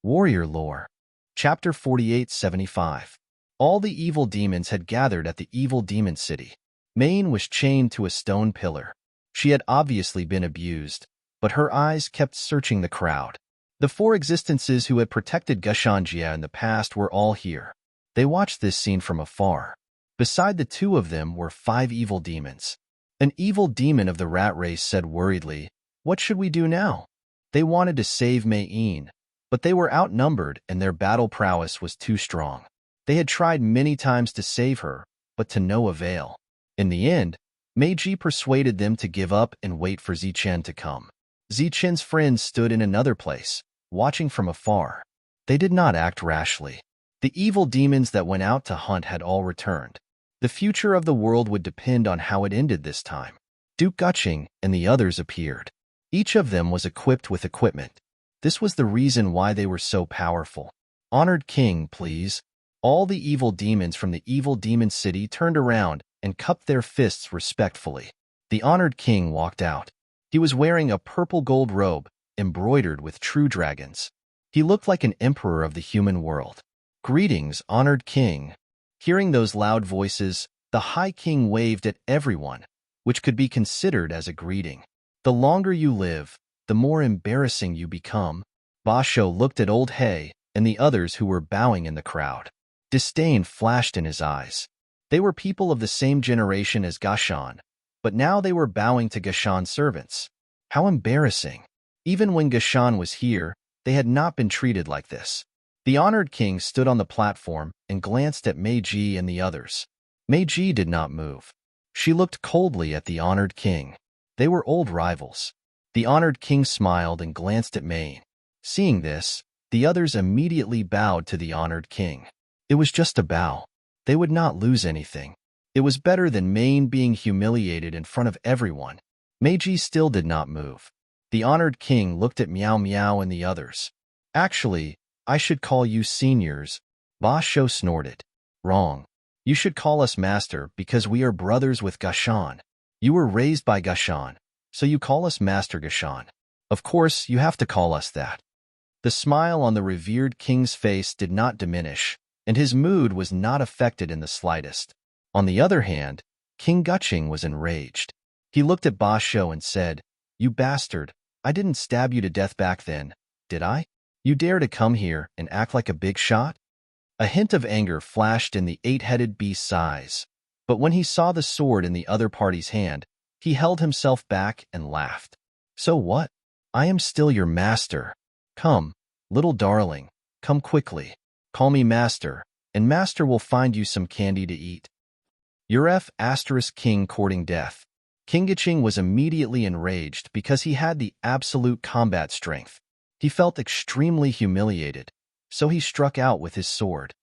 Warrior Lore. Chapter 4875. All the evil demons had gathered at the evil demon city. Maine was chained to a stone pillar. She had obviously been abused, but her eyes kept searching the crowd. The four existences who had protected Gashanjia in the past were all here. They watched this scene from afar. Beside the two of them were 5 evil demons. An evil demon of the rat race said worriedly, "What should we do now?" They wanted to save Mayene, but they were outnumbered and their battle prowess was too strong. They had tried many times to save her, but to no avail. In the end, Meiji persuaded them to give up and wait for Zichen to come. Zichen's friends stood in another place, watching from afar. They did not act rashly. The evil demons that went out to hunt had all returned. The future of the world would depend on how it ended this time. Duke Guching and the others appeared. Each of them was equipped with equipment. This was the reason why they were so powerful. "Honored King, please." All the evil demons from the evil demon city turned around and cupped their fists respectfully. The Honored King walked out. He was wearing a purple gold robe embroidered with true dragons. He looked like an emperor of the human world. "Greetings, Honored King." Hearing those loud voices, the High King waved at everyone, which could be considered as a greeting. "The longer you live, the more embarrassing you become." Basho looked at Old Hay and the others who were bowing in the crowd. Disdain flashed in his eyes. They were people of the same generation as Gashan, but now they were bowing to Gashan's servants. How embarrassing. Even when Gashan was here, they had not been treated like this. The Honored King stood on the platform and glanced at Meiji and the others. Meiji did not move. She looked coldly at the Honored King. They were old rivals. The Honored King smiled and glanced at Maine. Seeing this, the others immediately bowed to the Honored King. It was just a bow. They would not lose anything. It was better than Maine being humiliated in front of everyone. Meiji still did not move. The Honored King looked at Meow Meow and the others. "Actually, I should call you seniors." Basho snorted. "Wrong. You should call us master because we are brothers with Gashan. You were raised by Gashan, so you call us Master Gashan. Of course, you have to call us that." The smile on the revered king's face did not diminish, and his mood was not affected in the slightest. On the other hand, King Guching was enraged. He looked at Basho and said, "You bastard, I didn't stab you to death back then, did I? You dare to come here and act like a big shot?" A hint of anger flashed in the 8-headed beast's eyes, but when he saw the sword in the other party's hand, he held himself back and laughed. "So what? I am still your master. Come, little darling, come quickly. Call me master, and master will find you some candy to eat." Uref * King courting death. King Guching was immediately enraged because he had the absolute combat strength. He felt extremely humiliated, so he struck out with his sword.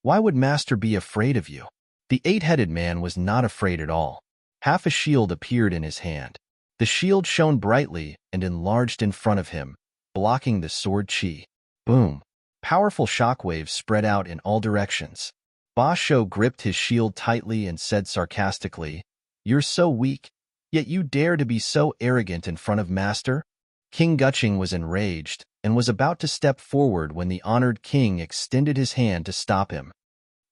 "Why would master be afraid of you?" The 8-headed man was not afraid at all. Half a shield appeared in his hand. The shield shone brightly and enlarged in front of him, blocking the sword chi. Boom! Powerful shockwaves spread out in all directions. Basho gripped his shield tightly and said sarcastically, "You're so weak, yet you dare to be so arrogant in front of master?" King Guching was enraged and was about to step forward when the Honored King extended his hand to stop him.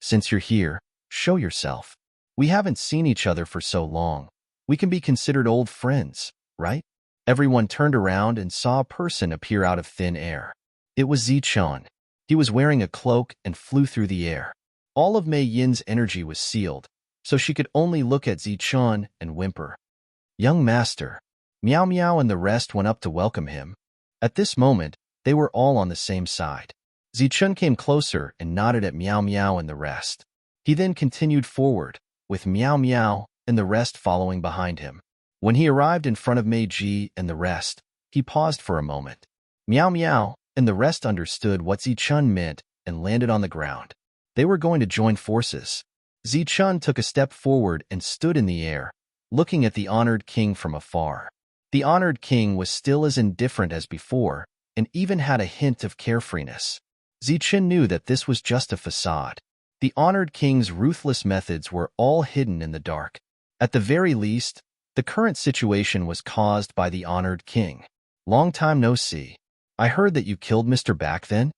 "Since you're here, show yourself. We haven't seen each other for so long. We can be considered old friends, right?" Everyone turned around and saw a person appear out of thin air. It was Zichen. He was wearing a cloak and flew through the air. All of Mei Yin's energy was sealed, so she could only look at Zichen and whimper. "Young master." Meow Meow and the rest went up to welcome him. At this moment, they were all on the same side. Zichen came closer and nodded at Meow Meow and the rest. He then continued forward, with Meow Meow and the rest following behind him. When he arrived in front of Meiji and the rest, he paused for a moment. Meow Meow and the rest understood what Zichen meant and landed on the ground. They were going to join forces. Zichen took a step forward and stood in the air, looking at the Honored King from afar. The Honored King was still as indifferent as before, and even had a hint of carefreeness. Zichen knew that this was just a facade. The Honored King's ruthless methods were all hidden in the dark. At the very least, the current situation was caused by the Honored King. "Long time no see. I heard that you killed Mr. Back then?"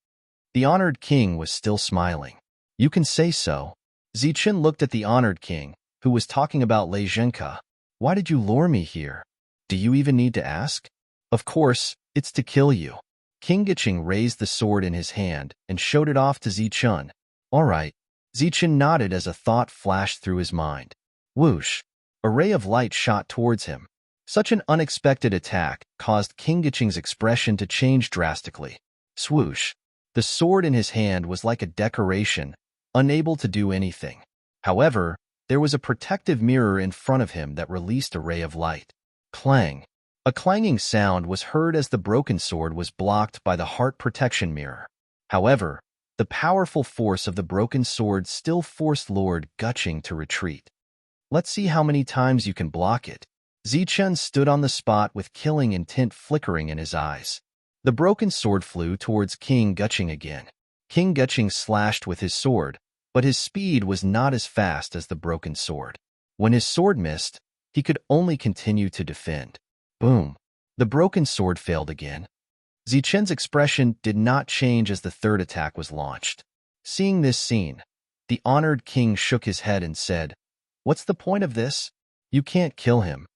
The honored king was still smiling. You can say so. Zichen looked at the honored king, who was talking about Lei Zhenke. Why did you lure me here? Do you even need to ask? Of course, it's to kill you. King Giching raised the sword in his hand and showed it off to Zichen. All right. Zichen nodded as a thought flashed through his mind. Whoosh! A ray of light shot towards him. Such an unexpected attack caused King Giching's expression to change drastically. Swoosh! The sword in his hand was like a decoration, unable to do anything. However, there was a protective mirror in front of him that released a ray of light. Clang! A clanging sound was heard as the broken sword was blocked by the heart protection mirror. However, the powerful force of the broken sword still forced Lord Guching to retreat. Let's see how many times you can block it. Zichen stood on the spot with killing intent flickering in his eyes. The broken sword flew towards King Guching again. King Guching slashed with his sword, but his speed was not as fast as the broken sword. When his sword missed, he could only continue to defend. Boom! The broken sword failed again. Zichen's expression did not change as the third attack was launched. Seeing this scene, the honored king shook his head and said, "What's the point of this? You can't kill him."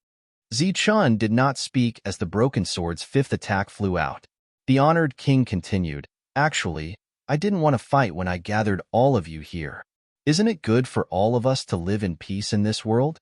Zichen did not speak as the broken sword's fifth attack flew out. The honored king continued, "Actually, I didn't want to fight when I gathered all of you here. Isn't it good for all of us to live in peace in this world?"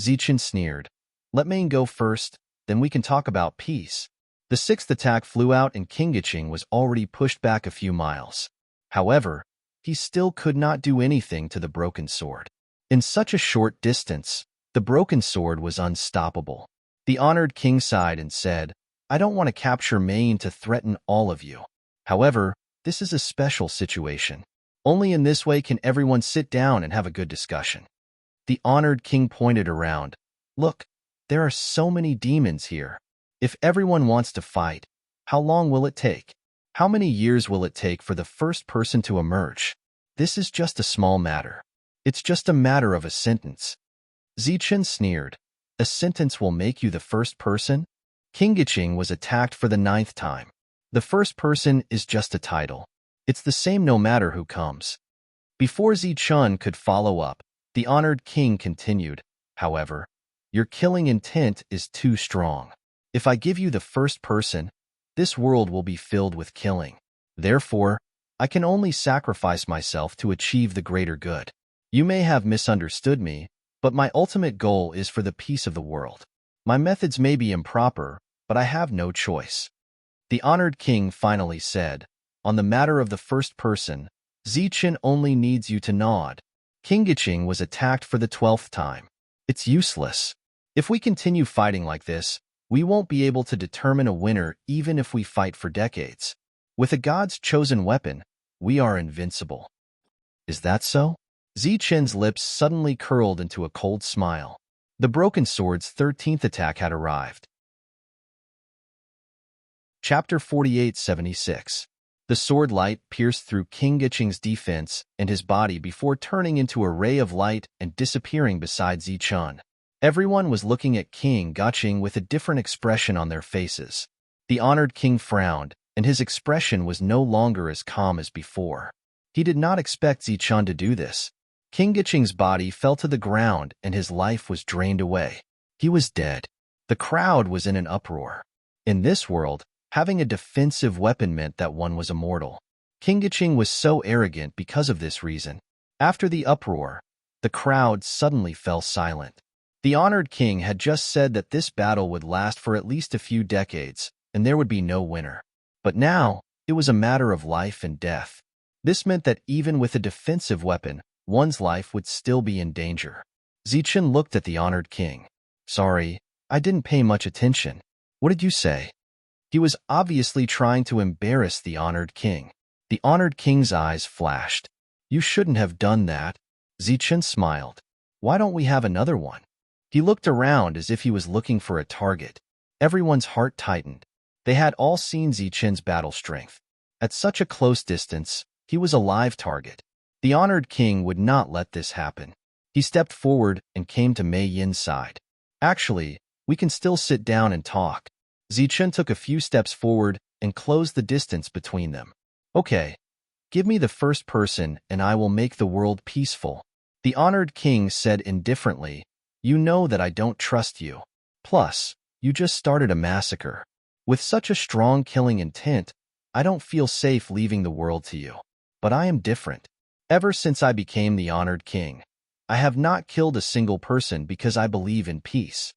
Zichen sneered, "Let Mane go first, then we can talk about peace." The sixth attack flew out and King Giching was already pushed back a few miles. However, he still could not do anything to the broken sword. In such a short distance, the broken sword was unstoppable. The honored king sighed and said, "I don't want to capture Mane to threaten all of you. However, this is a special situation. Only in this way can everyone sit down and have a good discussion." The honored king pointed around. "Look, there are so many demons here. If everyone wants to fight, how long will it take? How many years will it take for the first person to emerge? This is just a small matter. It's just a matter of a sentence." Zichen sneered. "A sentence will make you the first person?" King Giching was attacked for the 9th time. The first person is just a title. It's the same no matter who comes. Before Zichen could follow up, the honored king continued, "However, your killing intent is too strong. If I give you the first person, this world will be filled with killing. Therefore, I can only sacrifice myself to achieve the greater good. You may have misunderstood me, but my ultimate goal is for the peace of the world. My methods may be improper, but I have no choice." The honored king finally said, "On the matter of the first person, Zichen only needs you to nod." King Giching was attacked for the 12th time. "It's useless. If we continue fighting like this, we won't be able to determine a winner even if we fight for decades. With a god's chosen weapon, we are invincible." "Is that so?" Zichen's lips suddenly curled into a cold smile. The broken sword's 13th attack had arrived. Chapter 4876. The sword light pierced through King Giching's defense and his body before turning into a ray of light and disappearing beside Zichen. Everyone was looking at King Giching with a different expression on their faces. The honored king frowned, and his expression was no longer as calm as before. He did not expect Zichen to do this. King Giching's body fell to the ground and his life was drained away. He was dead. The crowd was in an uproar. In this world, having a defensive weapon meant that one was immortal. King Giching was so arrogant because of this reason. After the uproar, the crowd suddenly fell silent. The honored king had just said that this battle would last for at least a few decades, and there would be no winner. But now, it was a matter of life and death. This meant that even with a defensive weapon, one's life would still be in danger. Zichen looked at the honored king. "Sorry, I didn't pay much attention. What did you say?" He was obviously trying to embarrass the honored king. The honored king's eyes flashed. "You shouldn't have done that." Zichen smiled. "Why don't we have another one?" He looked around as if he was looking for a target. Everyone's heart tightened. They had all seen Zichen's battle strength. At such a close distance, he was a live target. The honored king would not let this happen. He stepped forward and came to Mei Yin's side. "Actually, we can still sit down and talk." Zichen took a few steps forward and closed the distance between them. "Okay, Give me the first person and I will make the world peaceful. The honored king said indifferently, you know that I don't trust you. Plus, you just started a massacre. With such a strong killing intent, I don't feel safe leaving the world to you. But I am different. Ever since I became the honored king, I have not killed a single person because I believe in peace.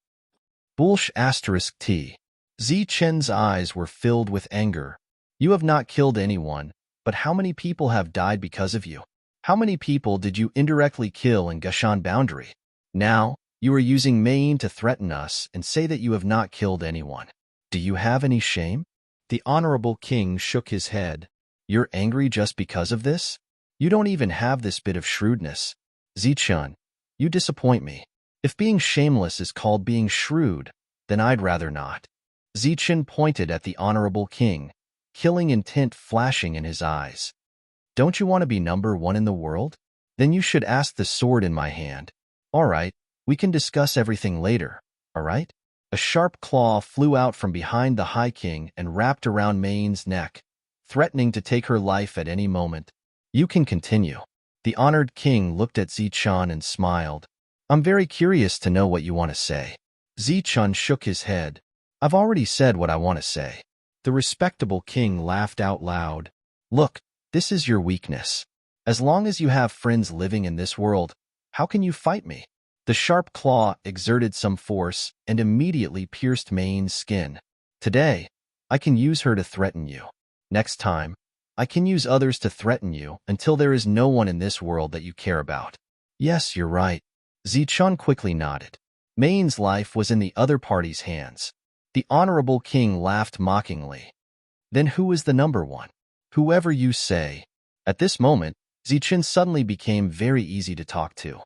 Bullsh asterisk T. Zichen's eyes were filled with anger. You have not killed anyone, but how many people have died because of you? How many people did you indirectly kill in Gushan Boundary? Now, you are using Maine to threaten us and say that you have not killed anyone. Do you have any shame? The honorable king shook his head. You're angry just because of this? You don't even have this bit of shrewdness. Zichun, you disappoint me. If being shameless is called being shrewd, then I'd rather not. Zichun pointed at the honorable king, killing intent flashing in his eyes. Don't you want to be number one in the world? Then you should ask the sword in my hand. All right, we can discuss everything later, all right? A sharp claw flew out from behind the High King and wrapped around Main's neck, threatening to take her life at any moment. You can continue. The honored king looked at Zichun and smiled. I'm very curious to know what you want to say. Zichun shook his head. I've already said what I want to say. The respectable king laughed out loud. Look, this is your weakness. As long as you have friends living in this world, how can you fight me? The sharp claw exerted some force and immediately pierced Main's skin. Today, I can use her to threaten you. Next time, I can use others to threaten you until there is no one in this world that you care about. Yes, you're right. Zichun quickly nodded. Main's life was in the other party's hands. The honorable king laughed mockingly. Then who is the number one? Whoever you say. At this moment, Zichun suddenly became very easy to talk to.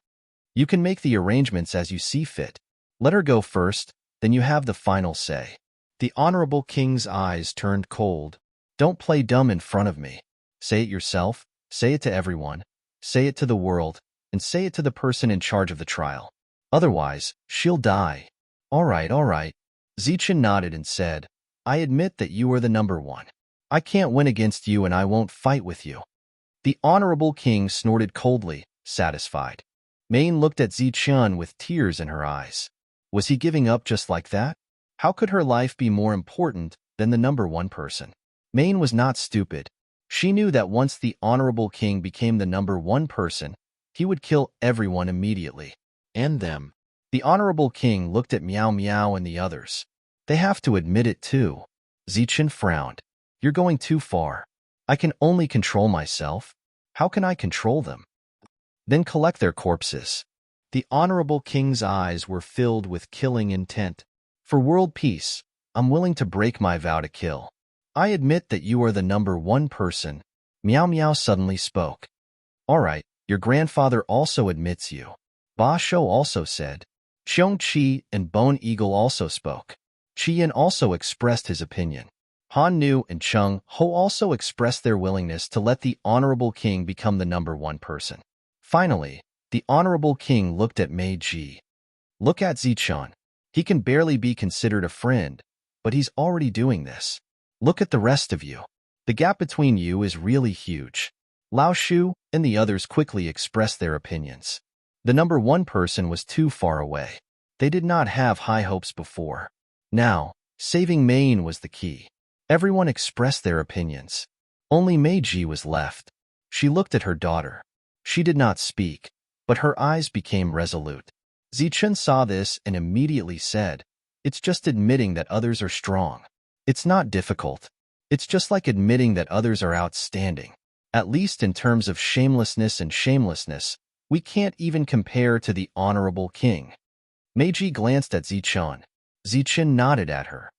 You can make the arrangements as you see fit. Let her go first, then you have the final say. The honorable king's eyes turned cold. Don't play dumb in front of me. Say it yourself, say it to everyone, say it to the world, and say it to the person in charge of the trial. Otherwise, she'll die. All right. Zichun nodded and said, I admit that you are the number one. I can't win against you and I won't fight with you. The honorable king snorted coldly, satisfied. Maine looked at Zichun with tears in her eyes. Was he giving up just like that? How could her life be more important than the number one person? Maine was not stupid. She knew that once the honorable king became the number one person, he would kill everyone immediately. And them. The honorable king looked at Meow Meow and the others. They have to admit it too. Zichun frowned. You're going too far. I can only control myself. How can I control them? Then collect their corpses. The honorable king's eyes were filled with killing intent. For world peace, I'm willing to break my vow to kill. I admit that you are the number one person. Meow Meow suddenly spoke. All right, your grandfather also admits you. Ba Shou also said. Xiong Qi and Bone Eagle also spoke. Qian also expressed his opinion. Han Nu and Cheng Ho also expressed their willingness to let the honorable king become the number one person. Finally, the honorable king looked at Mei Ji. Look at Zichun. He can barely be considered a friend, but he's already doing this. Look at the rest of you. The gap between you is really huge. Lao Shu and the others quickly expressed their opinions. The number one person was too far away. They did not have high hopes before. Now, saving Maine was the key. Everyone expressed their opinions. Only Meiji was left. She looked at her daughter. She did not speak, but her eyes became resolute. Zichun saw this and immediately said, It's just admitting that others are strong. It's not difficult. It's just like admitting that others are outstanding. At least in terms of shamelessness and shamelessness, we can't even compare to the honorable king. Meiji glanced at Zichun. Zichun nodded at her.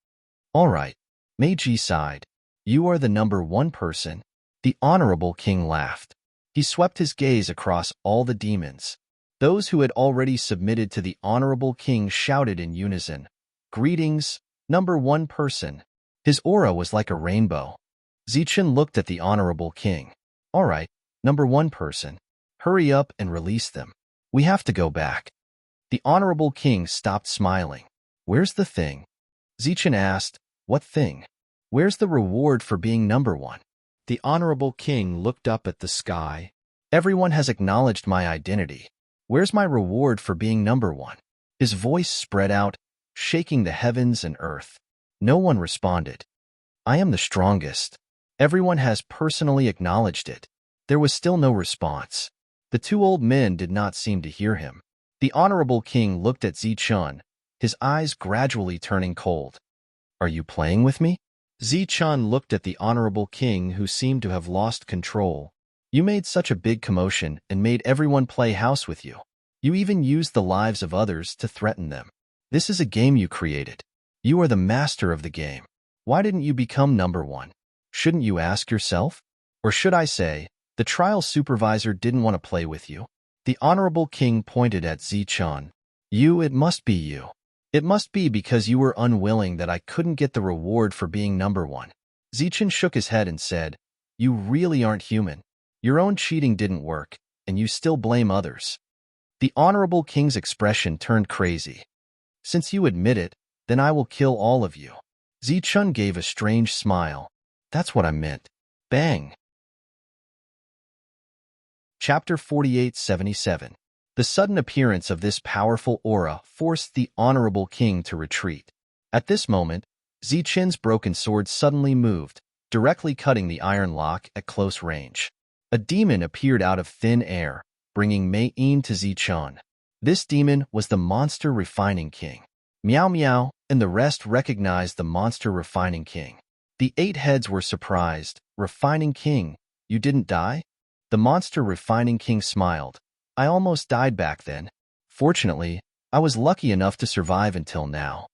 All right. Meiji sighed. You are the number one person. The honorable king laughed. He swept his gaze across all the demons. Those who had already submitted to the honorable king shouted in unison, Greetings, number one person. His aura was like a rainbow. Zichun looked at the honorable king. All right, number one person. Hurry up and release them. We have to go back. The honorable king stopped smiling. Where's the thing? Zichun asked, What thing? Where's the reward for being number one? The honorable king looked up at the sky. Everyone has acknowledged my identity. Where's my reward for being number one? His voice spread out, shaking the heavens and earth. No one responded. I am the strongest. Everyone has personally acknowledged it. There was still no response. The two old men did not seem to hear him. The honorable king looked at Zichun, his eyes gradually turning cold. Are you playing with me? Zichun looked at the honorable king, who seemed to have lost control. You made such a big commotion and made everyone play house with you. You even used the lives of others to threaten them. This is a game you created. You are the master of the game. Why didn't you become number one? Shouldn't you ask yourself? Or should I say, the trial supervisor didn't want to play with you? The honorable king pointed at Zichun. It must be you. It must be because you were unwilling that I couldn't get the reward for being number one. Zichun shook his head and said, You really aren't human. Your own cheating didn't work, and you still blame others. The honorable king's expression turned crazy. Since you admit it, then I will kill all of you. Zichun gave a strange smile. That's what I meant. Bang. Chapter 48:77. The sudden appearance of this powerful aura forced the honorable king to retreat. At this moment, Zichun's broken sword suddenly moved, directly cutting the iron lock at close range. A demon appeared out of thin air, bringing Mei-in to Zichun. This demon was the Monster Refining King. Meow Meow and the rest recognized the Monster Refining King. The 8 heads were surprised. Refining King, you didn't die? The Monster Refining King smiled. I almost died back then. Fortunately, I was lucky enough to survive until now.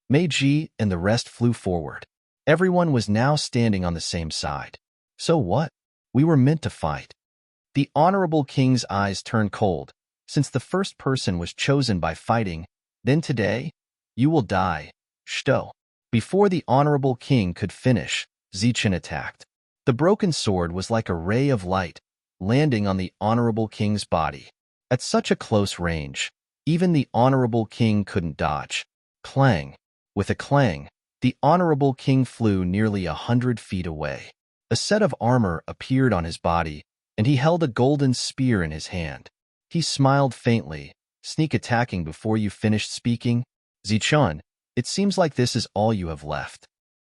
Meiji and the rest flew forward. Everyone was now standing on the same side. So what? We were meant to fight. The honorable king's eyes turned cold. Since the first person was chosen by fighting, then today, you will die. Shto. Before the honorable king could finish, Zichun attacked. The broken sword was like a ray of light, landing on the honorable king's body. At such a close range, even the honorable king couldn't dodge. Clang. With a clang, the honorable king flew nearly 100 feet away. A set of armor appeared on his body, and he held a golden spear in his hand. He smiled faintly. Sneak attacking before you finished speaking? Zichun, it seems like this is all you have left.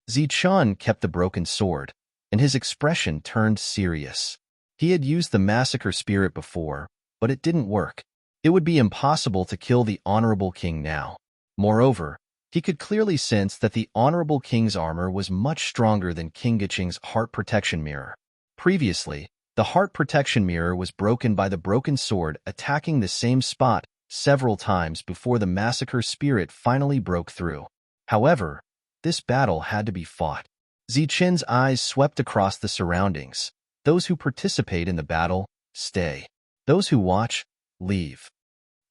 Zichun kept the broken sword, and his expression turned serious. He had used the massacre spirit before, but it didn't work. It would be impossible to kill the honorable king now. Moreover, he could clearly sense that the honorable king's armor was much stronger than King Giching's heart protection mirror. Previously, the heart protection mirror was broken by the broken sword attacking the same spot several times before the massacre spirit finally broke through. However, this battle had to be fought. Zichun's eyes swept across the surroundings. Those who participate in the battle, stay. Those who watch, leave.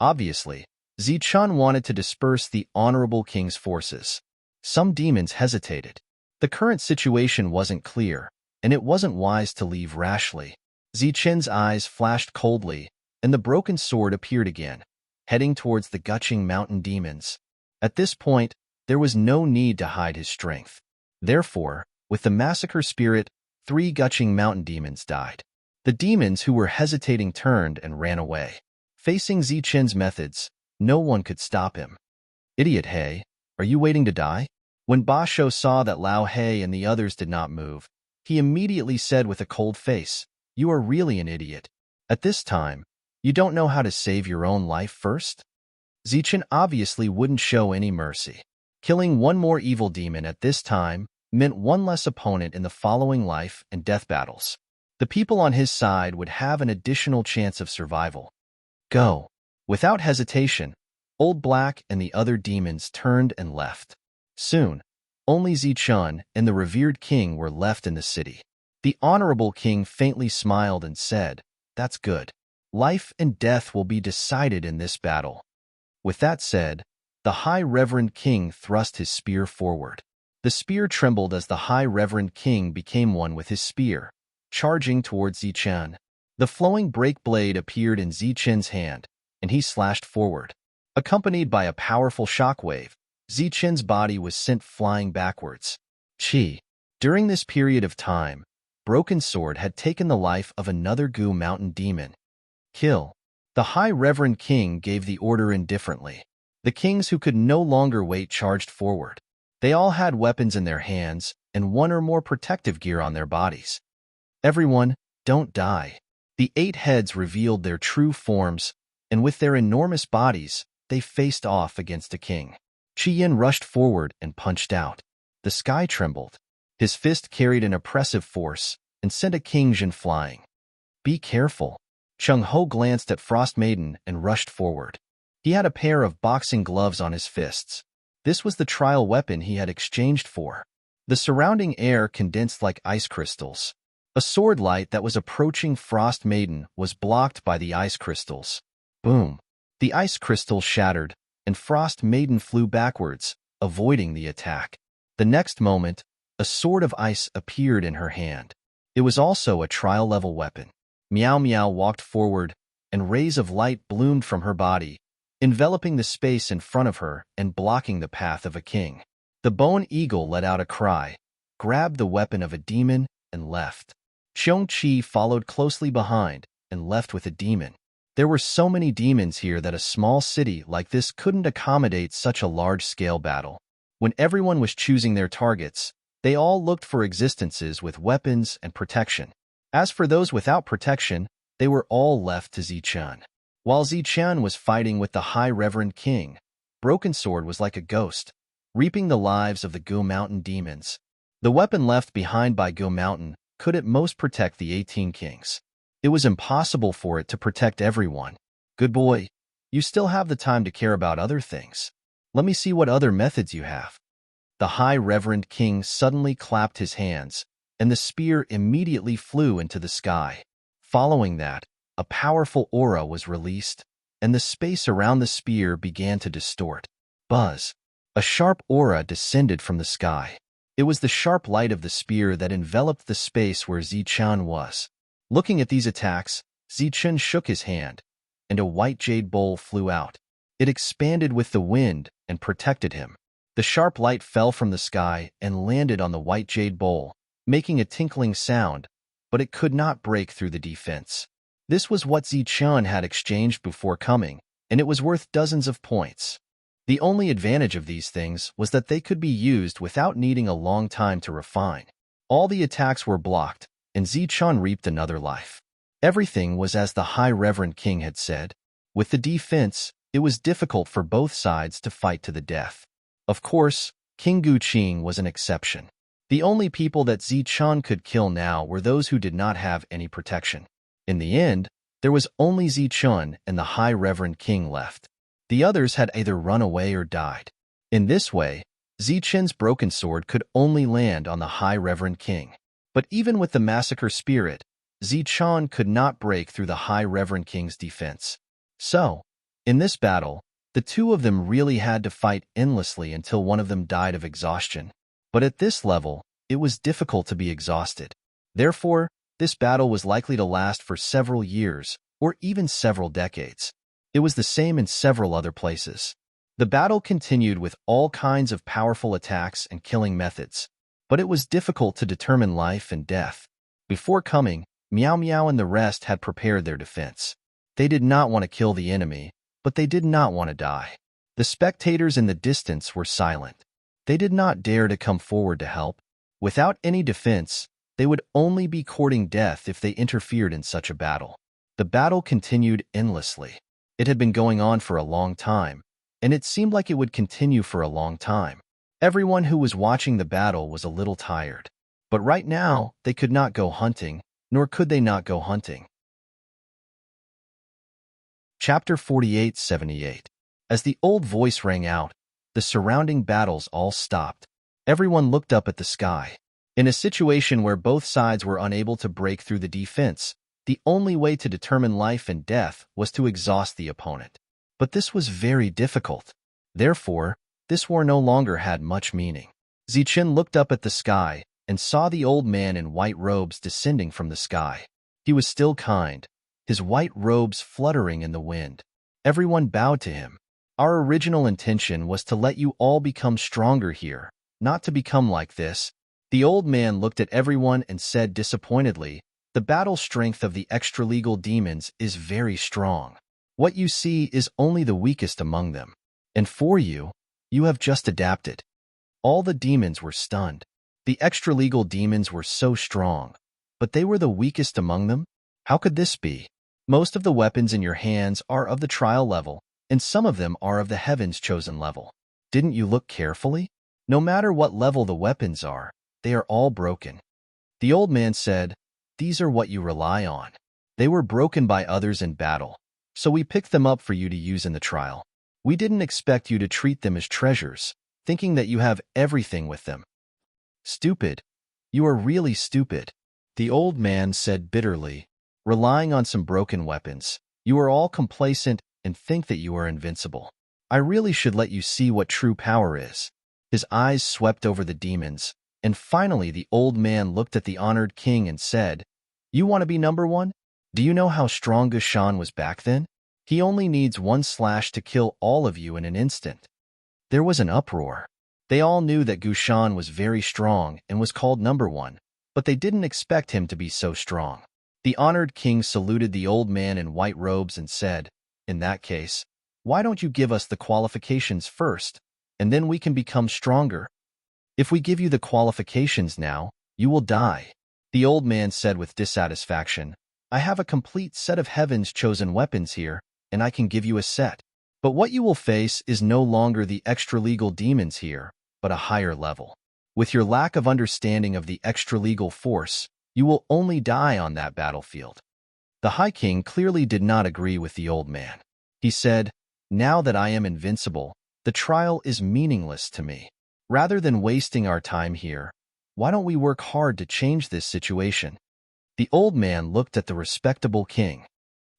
Obviously, Zichun wanted to disperse the honorable king's forces. Some demons hesitated. The current situation wasn't clear, and it wasn't wise to leave rashly. Zichun's eyes flashed coldly, and the broken sword appeared again, heading towards the gushing mountain demons. At this point, there was no need to hide his strength. Therefore, with the massacre spirit, 3 gushing mountain demons died. The demons who were hesitating turned and ran away. Facing Zichun's methods, no one could stop him. Idiot He, are you waiting to die? When Basho saw that Lao He and the others did not move, he immediately said with a cold face, You are really an idiot. At this time, you don't know how to save your own life first? Zichun obviously wouldn't show any mercy. Killing one more evil demon at this time meant one less opponent in the following life and death battles. The people on his side would have an additional chance of survival. Go. Without hesitation, Old Black and the other demons turned and left. Soon, only Zichun and the revered king were left in the city. The honorable king faintly smiled and said, That's good. Life and death will be decided in this battle. With that said, the High Reverend King thrust his spear forward. The spear trembled as the High Reverend King became one with his spear, charging towards Zichun. The flowing break blade appeared in Zichun's hand, and he slashed forward. Accompanied by a powerful shockwave, Zichun's body was sent flying backwards. Chi. During this period of time, Broken Sword had taken the life of another Gu Mountain demon. Kill. The High Reverend King gave the order indifferently. The kings who could no longer wait charged forward. They all had weapons in their hands and one or more protective gear on their bodies. Everyone, don't die. The 8 heads revealed their true forms, and with their enormous bodies, they faced off against a king. Qi Yin rushed forward and punched out. The sky trembled. His fist carried an oppressive force and sent a King Jin flying. Be careful. Chung Ho glanced at Frost Maiden and rushed forward. He had a pair of boxing gloves on his fists. This was the trial weapon he had exchanged for. The surrounding air condensed like ice crystals. A sword light that was approaching Frost Maiden was blocked by the ice crystals. Boom! The ice crystals shattered, and Frost Maiden flew backwards, avoiding the attack. The next moment, a sword of ice appeared in her hand. It was also a trial-level weapon. Meow Meow walked forward, and rays of light bloomed from her body, enveloping the space in front of her and blocking the path of a king. The Bone Eagle let out a cry, grabbed the weapon of a demon, and left. Xiong Qi followed closely behind and left with a demon. There were so many demons here that a small city like this couldn't accommodate such a large-scale battle. When everyone was choosing their targets, they all looked for existences with weapons and protection. As for those without protection, they were all left to Zichen. While Zichen was fighting with the High Reverend King, Broken Sword was like a ghost, reaping the lives of the Gu Mountain demons. The weapon left behind by Gu Mountain could at most protect the 18 kings. It was impossible for it to protect everyone. Good boy, you still have the time to care about other things. Let me see what other methods you have. The High Reverend King suddenly clapped his hands, and the spear immediately flew into the sky. Following that, a powerful aura was released, and the space around the spear began to distort. Buzz! A sharp aura descended from the sky. It was the sharp light of the spear that enveloped the space where Zichen was. Looking at these attacks, Zichen shook his hand, and a white jade bowl flew out. It expanded with the wind and protected him. The sharp light fell from the sky and landed on the white jade bowl, making a tinkling sound, but it could not break through the defense. This was what Zichen had exchanged before coming, and it was worth dozens of points. The only advantage of these things was that they could be used without needing a long time to refine. All the attacks were blocked, and Zichen reaped another life. Everything was as the High Reverend King had said. With the defense, it was difficult for both sides to fight to the death. Of course, King Guqing was an exception. The only people that Zichen could kill now were those who did not have any protection. In the end, there was only Zichen and the High Reverend King left. The others had either run away or died. In this way, Zichen's broken sword could only land on the High Reverend King. But even with the massacre spirit, Zichen could not break through the High Reverend King's defense. So, in this battle, the two of them really had to fight endlessly until one of them died of exhaustion. But at this level, it was difficult to be exhausted. Therefore, this battle was likely to last for several years, or even several decades. It was the same in several other places. The battle continued with all kinds of powerful attacks and killing methods, but it was difficult to determine life and death. Before coming, Meow Meow and the rest had prepared their defense. They did not want to kill the enemy, but they did not want to die. The spectators in the distance were silent. They did not dare to come forward to help. Without any defense, they would only be courting death if they interfered in such a battle. The battle continued endlessly. It had been going on for a long time, and it seemed like it would continue for a long time. Everyone who was watching the battle was a little tired. But right now, they could not go hunting, nor could they not go hunting. Chapter 48:78. As the old voice rang out, the surrounding battles all stopped. Everyone looked up at the sky. In a situation where both sides were unable to break through the defense, the only way to determine life and death was to exhaust the opponent. But this was very difficult. Therefore, this war no longer had much meaning. Zichen looked up at the sky and saw the old man in white robes descending from the sky. He was still kind, his white robes fluttering in the wind. Everyone bowed to him. Our original intention was to let you all become stronger here, not to become like this. The old man looked at everyone and said disappointedly, "The battle strength of the extra-legal demons is very strong. What you see is only the weakest among them. And for you, you have just adapted." All the demons were stunned. The extra-legal demons were so strong, but they were the weakest among them? How could this be? Most of the weapons in your hands are of the trial level, and some of them are of the heaven's chosen level. Didn't you look carefully? No matter what level the weapons are, they are all broken. The old man said, "These are what you rely on. They were broken by others in battle, so we picked them up for you to use in the trial. We didn't expect you to treat them as treasures, thinking that you have everything with them. Stupid. You are really stupid," the old man said bitterly. "Relying on some broken weapons, you are all complacent and think that you are invincible. I really should let you see what true power is." His eyes swept over the demons, and finally the old man looked at the honored king and said, "You want to be number one? Do you know how strong Gushan was back then? He only needs one slash to kill all of you in an instant." There was an uproar. They all knew that Gushan was very strong and was called number one, but they didn't expect him to be so strong. The honored king saluted the old man in white robes and said, "In that case, why don't you give us the qualifications first, and then we can become stronger? If we give you the qualifications now, you will die." The old man said with dissatisfaction, "I have a complete set of heaven's chosen weapons here, and I can give you a set. But what you will face is no longer the extra-legal demons here, but a higher level. With your lack of understanding of the extra-legal force, you will only die on that battlefield." The High King clearly did not agree with the old man. He said, "Now that I am invincible, the trial is meaningless to me. Rather than wasting our time here, why don't we work hard to change this situation?" The old man looked at the respectable king.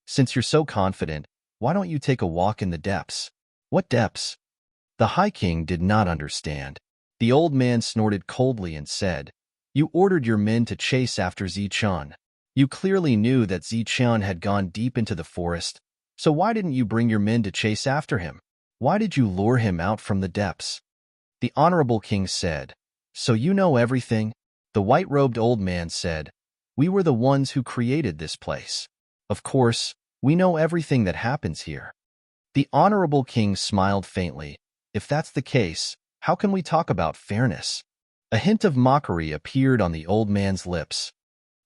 "Since you're so confident, why don't you take a walk in the depths?" "What depths?" The High King did not understand. The old man snorted coldly and said, "You ordered your men to chase after Zichun. You clearly knew that Zichun had gone deep into the forest, so why didn't you bring your men to chase after him? Why did you lure him out from the depths?" The honorable king said, "So you know everything?" The white-robed old man said, "We were the ones who created this place. Of course, we know everything that happens here." The honorable king smiled faintly. "If that's the case, how can we talk about fairness?" A hint of mockery appeared on the old man's lips.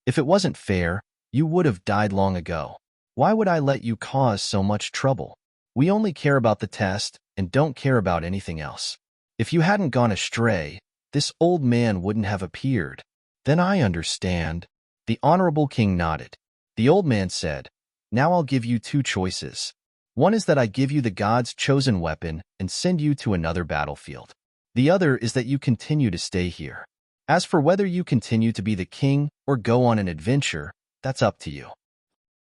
"If it wasn't fair, you would have died long ago. Why would I let you cause so much trouble? We only care about the test and don't care about anything else. If you hadn't gone astray, this old man wouldn't have appeared." "Then I understand." The honorable king nodded. The old man said, "Now I'll give you two choices. One is that I give you the god's chosen weapon and send you to another battlefield. The other is that you continue to stay here. As for whether you continue to be the king or go on an adventure, that's up to you."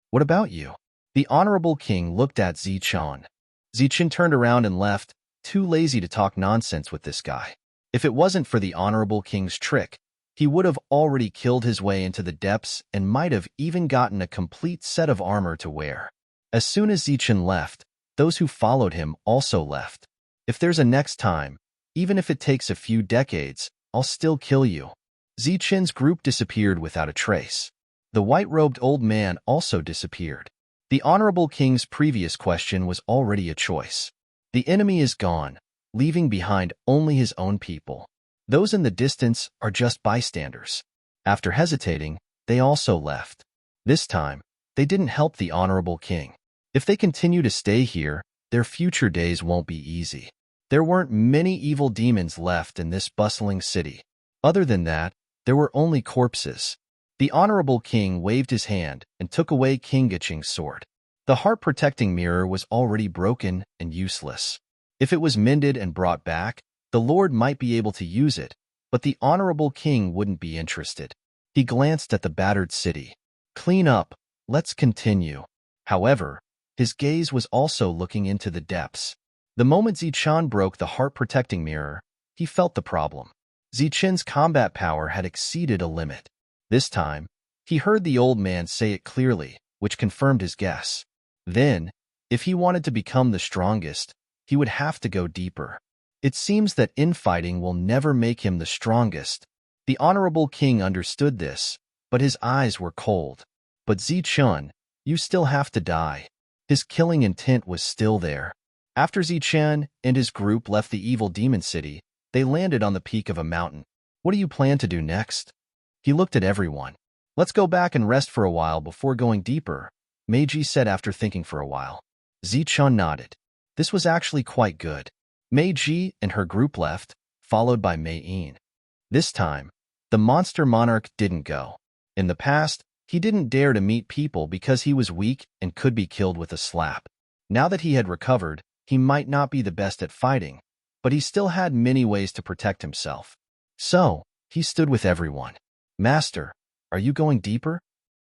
"What about you?" The honorable king looked at Zichun. Zichun turned around and left, too lazy to talk nonsense with this guy. If it wasn't for the honorable king's trick, he would have already killed his way into the depths and might have even gotten a complete set of armor to wear. As soon as Zichun left, those who followed him also left. "If there's a next time, even if it takes a few decades, I'll still kill you." Zichun's group disappeared without a trace. The white-robed old man also disappeared. The honorable king's previous question was already a choice. The enemy is gone, leaving behind only his own people. Those in the distance are just bystanders. After hesitating, they also left. This time, they didn't help the honorable king. If they continue to stay here, their future days won't be easy. There weren't many evil demons left in this bustling city. Other than that, there were only corpses. The honorable king waved his hand and took away King Giching's sword. The heart-protecting mirror was already broken and useless. If it was mended and brought back, the Lord might be able to use it, but the honorable king wouldn't be interested. He glanced at the battered city. "Clean up, let's continue." However, his gaze was also looking into the depths. The moment Zichun broke the heart-protecting mirror, he felt the problem. Zichun's combat power had exceeded a limit. This time, he heard the old man say it clearly, which confirmed his guess. Then, if he wanted to become the strongest, he would have to go deeper. It seems that infighting will never make him the strongest. The honorable king understood this, but his eyes were cold. But Zichun, you still have to die. His killing intent was still there. After Zichun and his group left the evil demon city, they landed on the peak of a mountain. What do you plan to do next? He looked at everyone. Let's go back and rest for a while before going deeper, Meiji said after thinking for a while. Zichun nodded. This was actually quite good. Meiji and her group left, followed by Mei-in. This time, the monster monarch didn't go. In the past, he didn't dare to meet people because he was weak and could be killed with a slap. Now that he had recovered, he might not be the best at fighting, but he still had many ways to protect himself. So, he stood with everyone. Master, are you going deeper?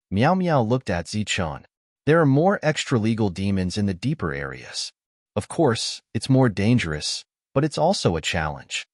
Miao Miao looked at Zichun. There are more extra-legal demons in the deeper areas. Of course, it's more dangerous, but it's also a challenge.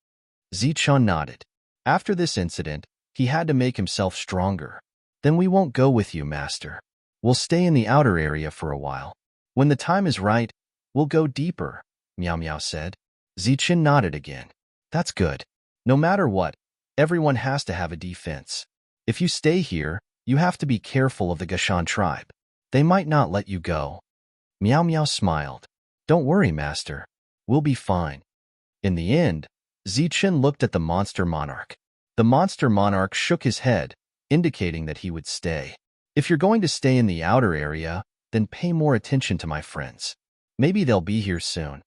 Zichun nodded. After this incident, he had to make himself stronger. Then we won't go with you, Master. We'll stay in the outer area for a while. When the time is right, we'll go deeper, Miao Miao said. Zichun nodded again. That's good. No matter what, everyone has to have a defense. If you stay here, you have to be careful of the Gashan tribe. They might not let you go. Miao Miao smiled. Don't worry, Master. We'll be fine. In the end, Zichun looked at the monster monarch. The monster monarch shook his head, indicating that he would stay. If you're going to stay in the outer area, then pay more attention to my friends. Maybe they'll be here soon.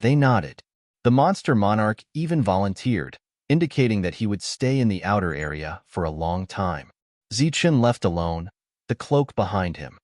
They nodded. The monster monarch even volunteered, indicating that he would stay in the outer area for a long time. Zichun left alone, the cloak behind him.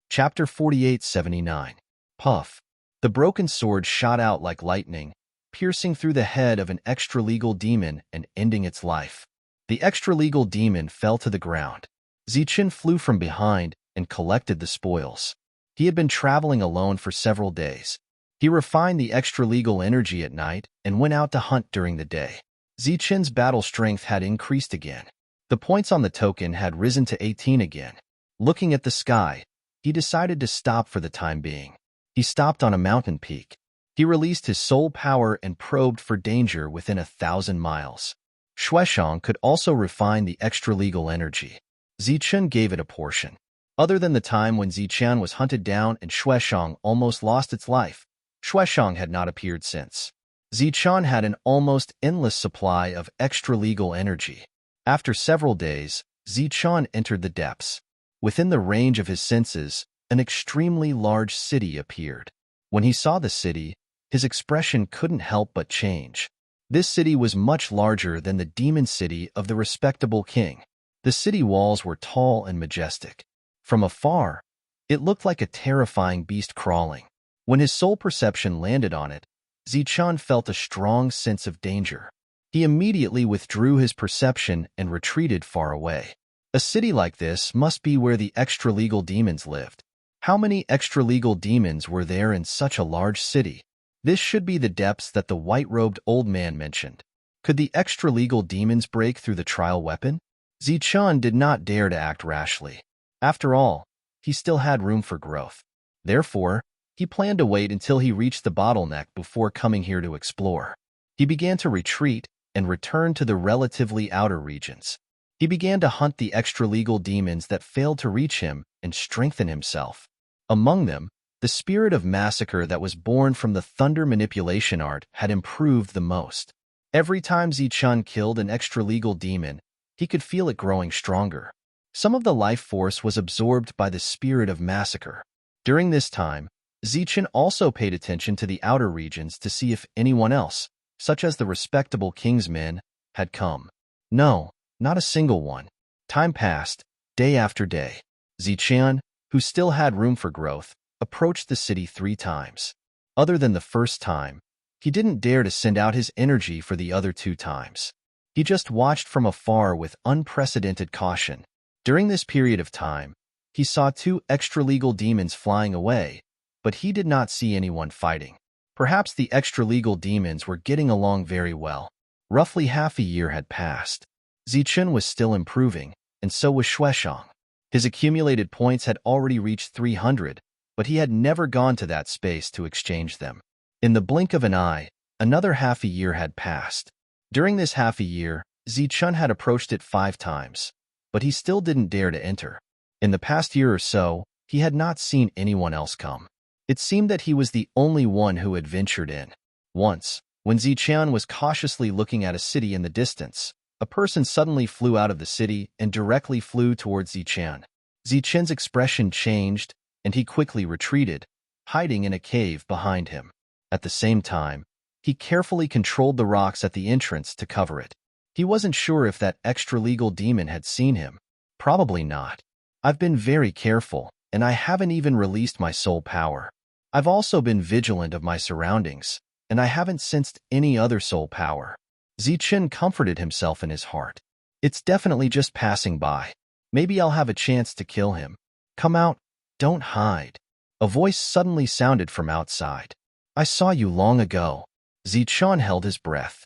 Chapter 4879. Puff. The broken sword shot out like lightning, piercing through the head of an extra-legal demon and ending its life. The extra-legal demon fell to the ground. Zichun flew from behind and collected the spoils. He had been traveling alone for several days. He refined the extra-legal energy at night and went out to hunt during the day. Zichun's battle strength had increased again. The points on the token had risen to 18 again. Looking at the sky, he decided to stop for the time being. He stopped on a mountain peak. He released his soul power and probed for danger within 1,000 miles. Shueshang could also refine the extra-legal energy. Zichun gave it a portion. Other than the time when Zichun was hunted down and Shueshang almost lost its life, Shueshang had not appeared since. Zichun had an almost endless supply of extra-legal energy. After several days, Zichun entered the depths. Within the range of his senses, an extremely large city appeared. When he saw the city, his expression couldn't help but change. This city was much larger than the demon city of the respectable king. The city walls were tall and majestic. From afar, it looked like a terrifying beast crawling. When his soul perception landed on it, Zichun felt a strong sense of danger. He immediately withdrew his perception and retreated far away. A city like this must be where the extra-legal demons lived. How many extra-legal demons were there in such a large city? This should be the depths that the white-robed old man mentioned. Could the extra-legal demons break through the trial weapon? Zichun did not dare to act rashly. After all, he still had room for growth. Therefore, he planned to wait until he reached the bottleneck before coming here to explore. He began to retreat and return to the relatively outer regions. He began to hunt the extra-legal demons that failed to reach him and strengthen himself. Among them, the spirit of massacre that was born from the thunder manipulation art had improved the most. Every time Zichun killed an extra-legal demon, he could feel it growing stronger. Some of the life force was absorbed by the spirit of massacre. During this time, Zichun also paid attention to the outer regions to see if anyone else, such as the respectable king's men, had come. No, not a single one. Time passed, day after day. Zichun, who still had room for growth, approached the city 3 times. Other than the first time, he didn't dare to send out his energy for the other 2 times. He just watched from afar with unprecedented caution. During this period of time, he saw 2 extra-legal demons flying away, but he did not see anyone fighting. Perhaps the extra-legal demons were getting along very well. Roughly half a year had passed. Zichun was still improving, and so was Shueshang. His accumulated points had already reached 300, but he had never gone to that space to exchange them. In the blink of an eye, another half a year had passed. During this half a year, Zichun had approached it 5 times, but he still didn't dare to enter. In the past year or so, he had not seen anyone else come. It seemed that he was the only one who had ventured in. Once, when Zichun was cautiously looking at a city in the distance, a person suddenly flew out of the city and directly flew towards Zichun. Zichun's expression changed, and he quickly retreated, hiding in a cave behind him. At the same time, he carefully controlled the rocks at the entrance to cover it. He wasn't sure if that extra-legal demon had seen him. Probably not. I've been very careful, and I haven't even released my soul power. I've also been vigilant of my surroundings, and I haven't sensed any other soul power. Zichun comforted himself in his heart. It's definitely just passing by. Maybe I'll have a chance to kill him. Come out, don't hide. A voice suddenly sounded from outside. I saw you long ago. Zichun held his breath.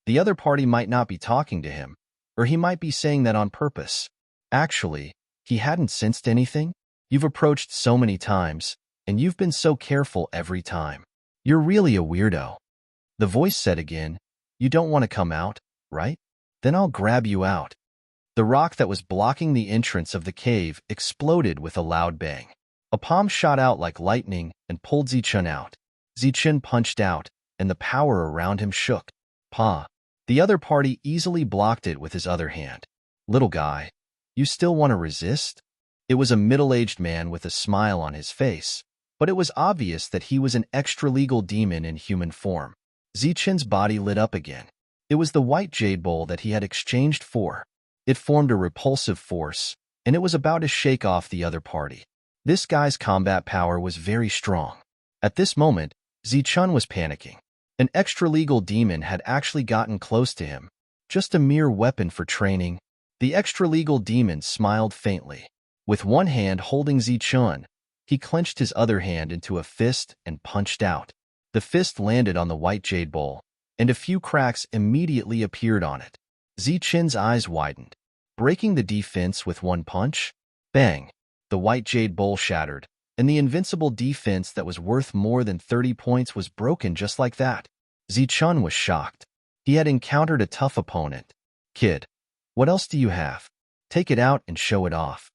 The other party might not be talking to him, or he might be saying that on purpose. Actually, he hadn't sensed anything. You've approached so many times, and you've been so careful every time. You're really a weirdo. The voice said again, you don't want to come out, right? Then I'll grab you out. The rock that was blocking the entrance of the cave exploded with a loud bang. A palm shot out like lightning and pulled Zichun out. Zichun punched out, and the power around him shook. Pa. The other party easily blocked it with his other hand. Little guy, you still want to resist? It was a middle-aged man with a smile on his face, but it was obvious that he was an extra-legal demon in human form. Zichun's body lit up again. It was the white jade bowl that he had exchanged for. It formed a repulsive force, and it was about to shake off the other party. This guy's combat power was very strong. At this moment, Zichun was panicking. An extra-legal demon had actually gotten close to him. Just a mere weapon for training. The extra-legal demon smiled faintly. With one hand holding Zichun, he clenched his other hand into a fist and punched out. The fist landed on the white jade bowl, and a few cracks immediately appeared on it. Zichun's eyes widened. Breaking the defense with one punch? Bang! The white jade bowl shattered, and the invincible defense that was worth more than 30 points was broken just like that. Zichun was shocked. He had encountered a tough opponent. Kid, what else do you have? Take it out and show it off.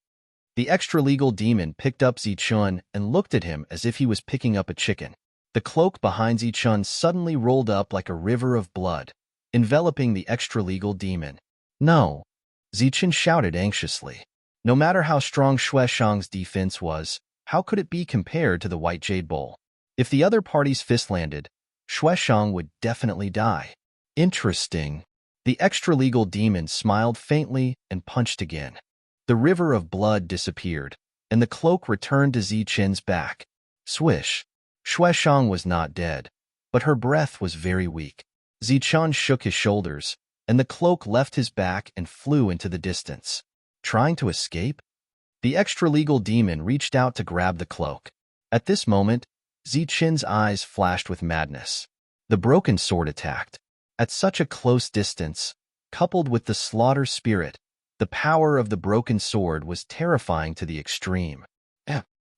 The extra-legal demon picked up Zichun and looked at him as if he was picking up a chicken. The cloak behind Zichun suddenly rolled up like a river of blood, enveloping the extra-legal demon. No! Zichun shouted anxiously. No matter how strong Shueshang's defense was, how could it be compared to the white jade bowl? If the other party's fist landed, Shueshang would definitely die. Interesting. The extra-legal demon smiled faintly and punched again. The river of blood disappeared, and the cloak returned to Zichun's back. Swish. Shueshang was not dead, but her breath was very weak. Zichun shook his shoulders, and the cloak left his back and flew into the distance. Trying to escape? The extra-legal demon reached out to grab the cloak. At this moment, Zichun's eyes flashed with madness. The broken sword attacked. At such a close distance, coupled with the slaughter spirit, the power of the broken sword was terrifying to the extreme.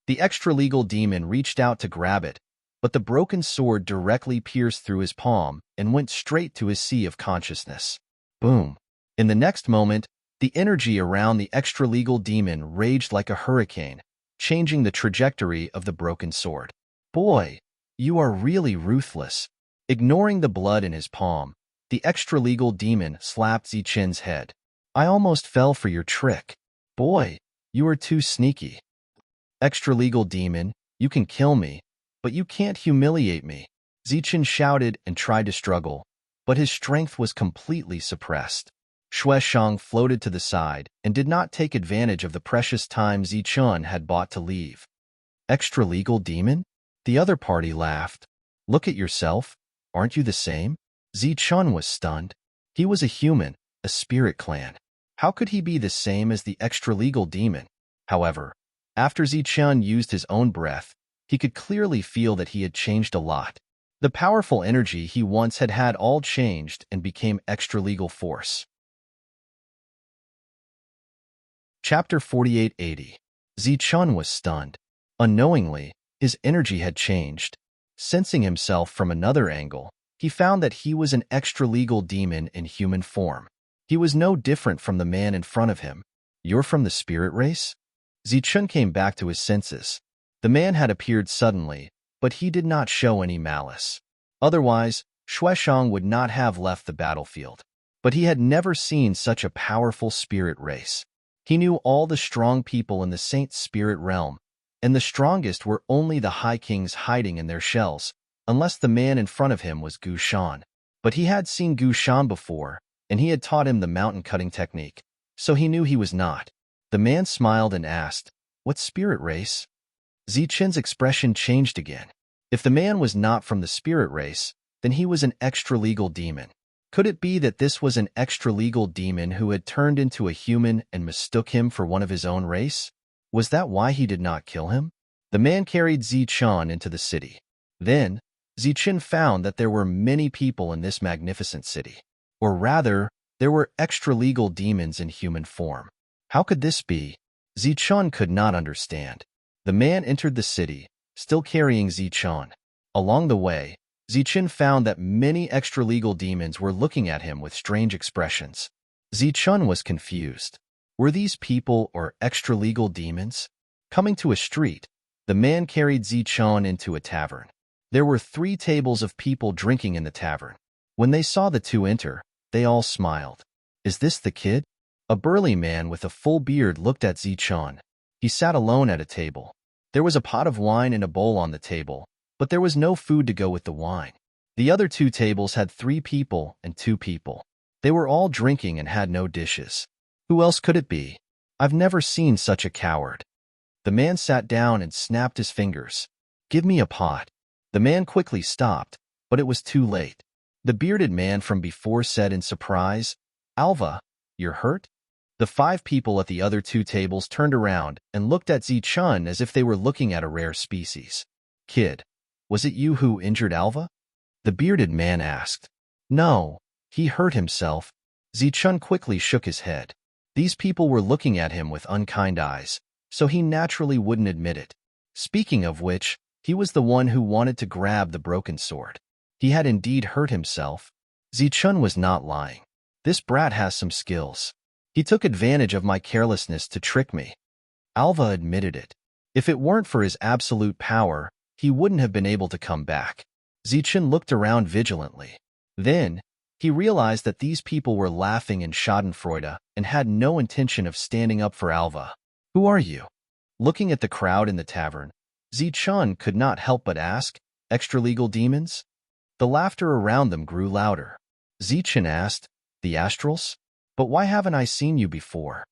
The extra-legal demon reached out to grab it, but the broken sword directly pierced through his palm and went straight to his sea of consciousness. Boom. In the next moment, the energy around the extra-legal demon raged like a hurricane, changing the trajectory of the broken sword. Boy, you are really ruthless. Ignoring the blood in his palm, the extra-legal demon slapped Zichun's head. I almost fell for your trick. Boy, you are too sneaky. Extra-legal demon, you can kill me, but you can't humiliate me. Zichun shouted and tried to struggle, but his strength was completely suppressed. Shueshang floated to the side and did not take advantage of the precious time Zichun had bought to leave. Extra-legal demon? The other party laughed. Look at yourself. Aren't you the same? Zichun was stunned. He was a human, a spirit clan. How could he be the same as the extra-legal demon? However, after Zichun used his own breath, he could clearly feel that he had changed a lot. The powerful energy he once had all changed and became extra-legal force. Chapter 4880. Zichun was stunned. Unknowingly, his energy had changed. Sensing himself from another angle, he found that he was an extra-legal demon in human form. He was no different from the man in front of him. "You're from the spirit race?" Zichun came back to his senses. The man had appeared suddenly, but he did not show any malice. Otherwise, Shueshang would not have left the battlefield. But he had never seen such a powerful spirit race. He knew all the strong people in the Saint Spirit realm, and the strongest were only the High Kings hiding in their shells, unless the man in front of him was Gu Shan. But he had seen Gu Shan before, and he had taught him the mountain-cutting technique, so he knew he was not. The man smiled and asked, "What spirit race?" Zichun's expression changed again. If the man was not from the spirit race, then he was an extra-legal demon. Could it be that this was an extra-legal demon who had turned into a human and mistook him for one of his own race? Was that why he did not kill him? The man carried Zichun into the city. Then, Zichun found that there were many people in this magnificent city. Or rather, there were extra-legal demons in human form. How could this be? Zichun could not understand. The man entered the city, still carrying Zichun. Along the way, Zichun found that many extra-legal demons were looking at him with strange expressions. Zichun was confused. Were these people or extra-legal demons? Coming to a street, the man carried Zichun into a tavern. There were 3 tables of people drinking in the tavern. When they saw the two enter, they all smiled. "Is this the kid?" A burly man with a full beard looked at Zichun. He sat alone at a table. There was a pot of wine and a bowl on the table, but there was no food to go with the wine. The other 2 tables had 3 people and 2 people. They were all drinking and had no dishes. Who else could it be? I've never seen such a coward. The man sat down and snapped his fingers. "Give me a pot." The man quickly stopped, but it was too late. The bearded man from before said in surprise, "Alva, you're hurt?" The 5 people at the other 2 tables turned around and looked at Zichun as if they were looking at a rare species. "Kid, was it you who injured Alva?" The bearded man asked. "No, he hurt himself." Zichun quickly shook his head. These people were looking at him with unkind eyes, so he naturally wouldn't admit it. Speaking of which, he was the one who wanted to grab the broken sword. He had indeed hurt himself. Zichun was not lying. This brat has some skills. He took advantage of my carelessness to trick me. Alva admitted it. If it weren't for his absolute power, he wouldn't have been able to come back. Zichun looked around vigilantly. Then, he realized that these people were laughing in schadenfreude and had no intention of standing up for Alva. "Who are you?" Looking at the crowd in the tavern, Zichun could not help but ask, "Extra-legal demons?" The laughter around them grew louder. Zichun asked, "The Astrals? But why haven't I seen you before?"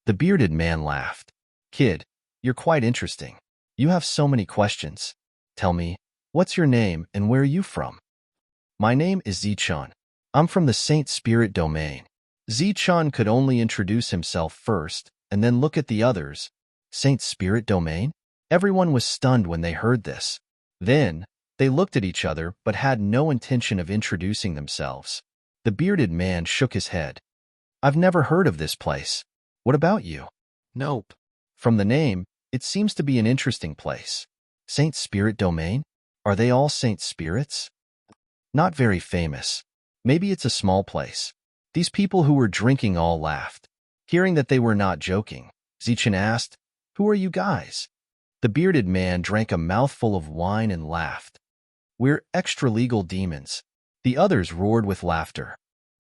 The bearded man laughed. "Kid, you're quite interesting. You have so many questions. Tell me, what's your name and where are you from?" "My name is Zichun. I'm from the Saint Spirit domain." Zichun could only introduce himself first and then look at the others. Saint Spirit domain? Everyone was stunned when they heard this. Then, they looked at each other but had no intention of introducing themselves. The bearded man shook his head. "I've never heard of this place. What about you?" "Nope. From the name, it seems to be an interesting place. Saint Spirit domain? Are they all Saint Spirits?" "Not very famous. Maybe it's a small place." These people who were drinking all laughed. Hearing that they were not joking, Zichun asked, "Who are you guys?" The bearded man drank a mouthful of wine and laughed. "We're extra-legal demons." The others roared with laughter.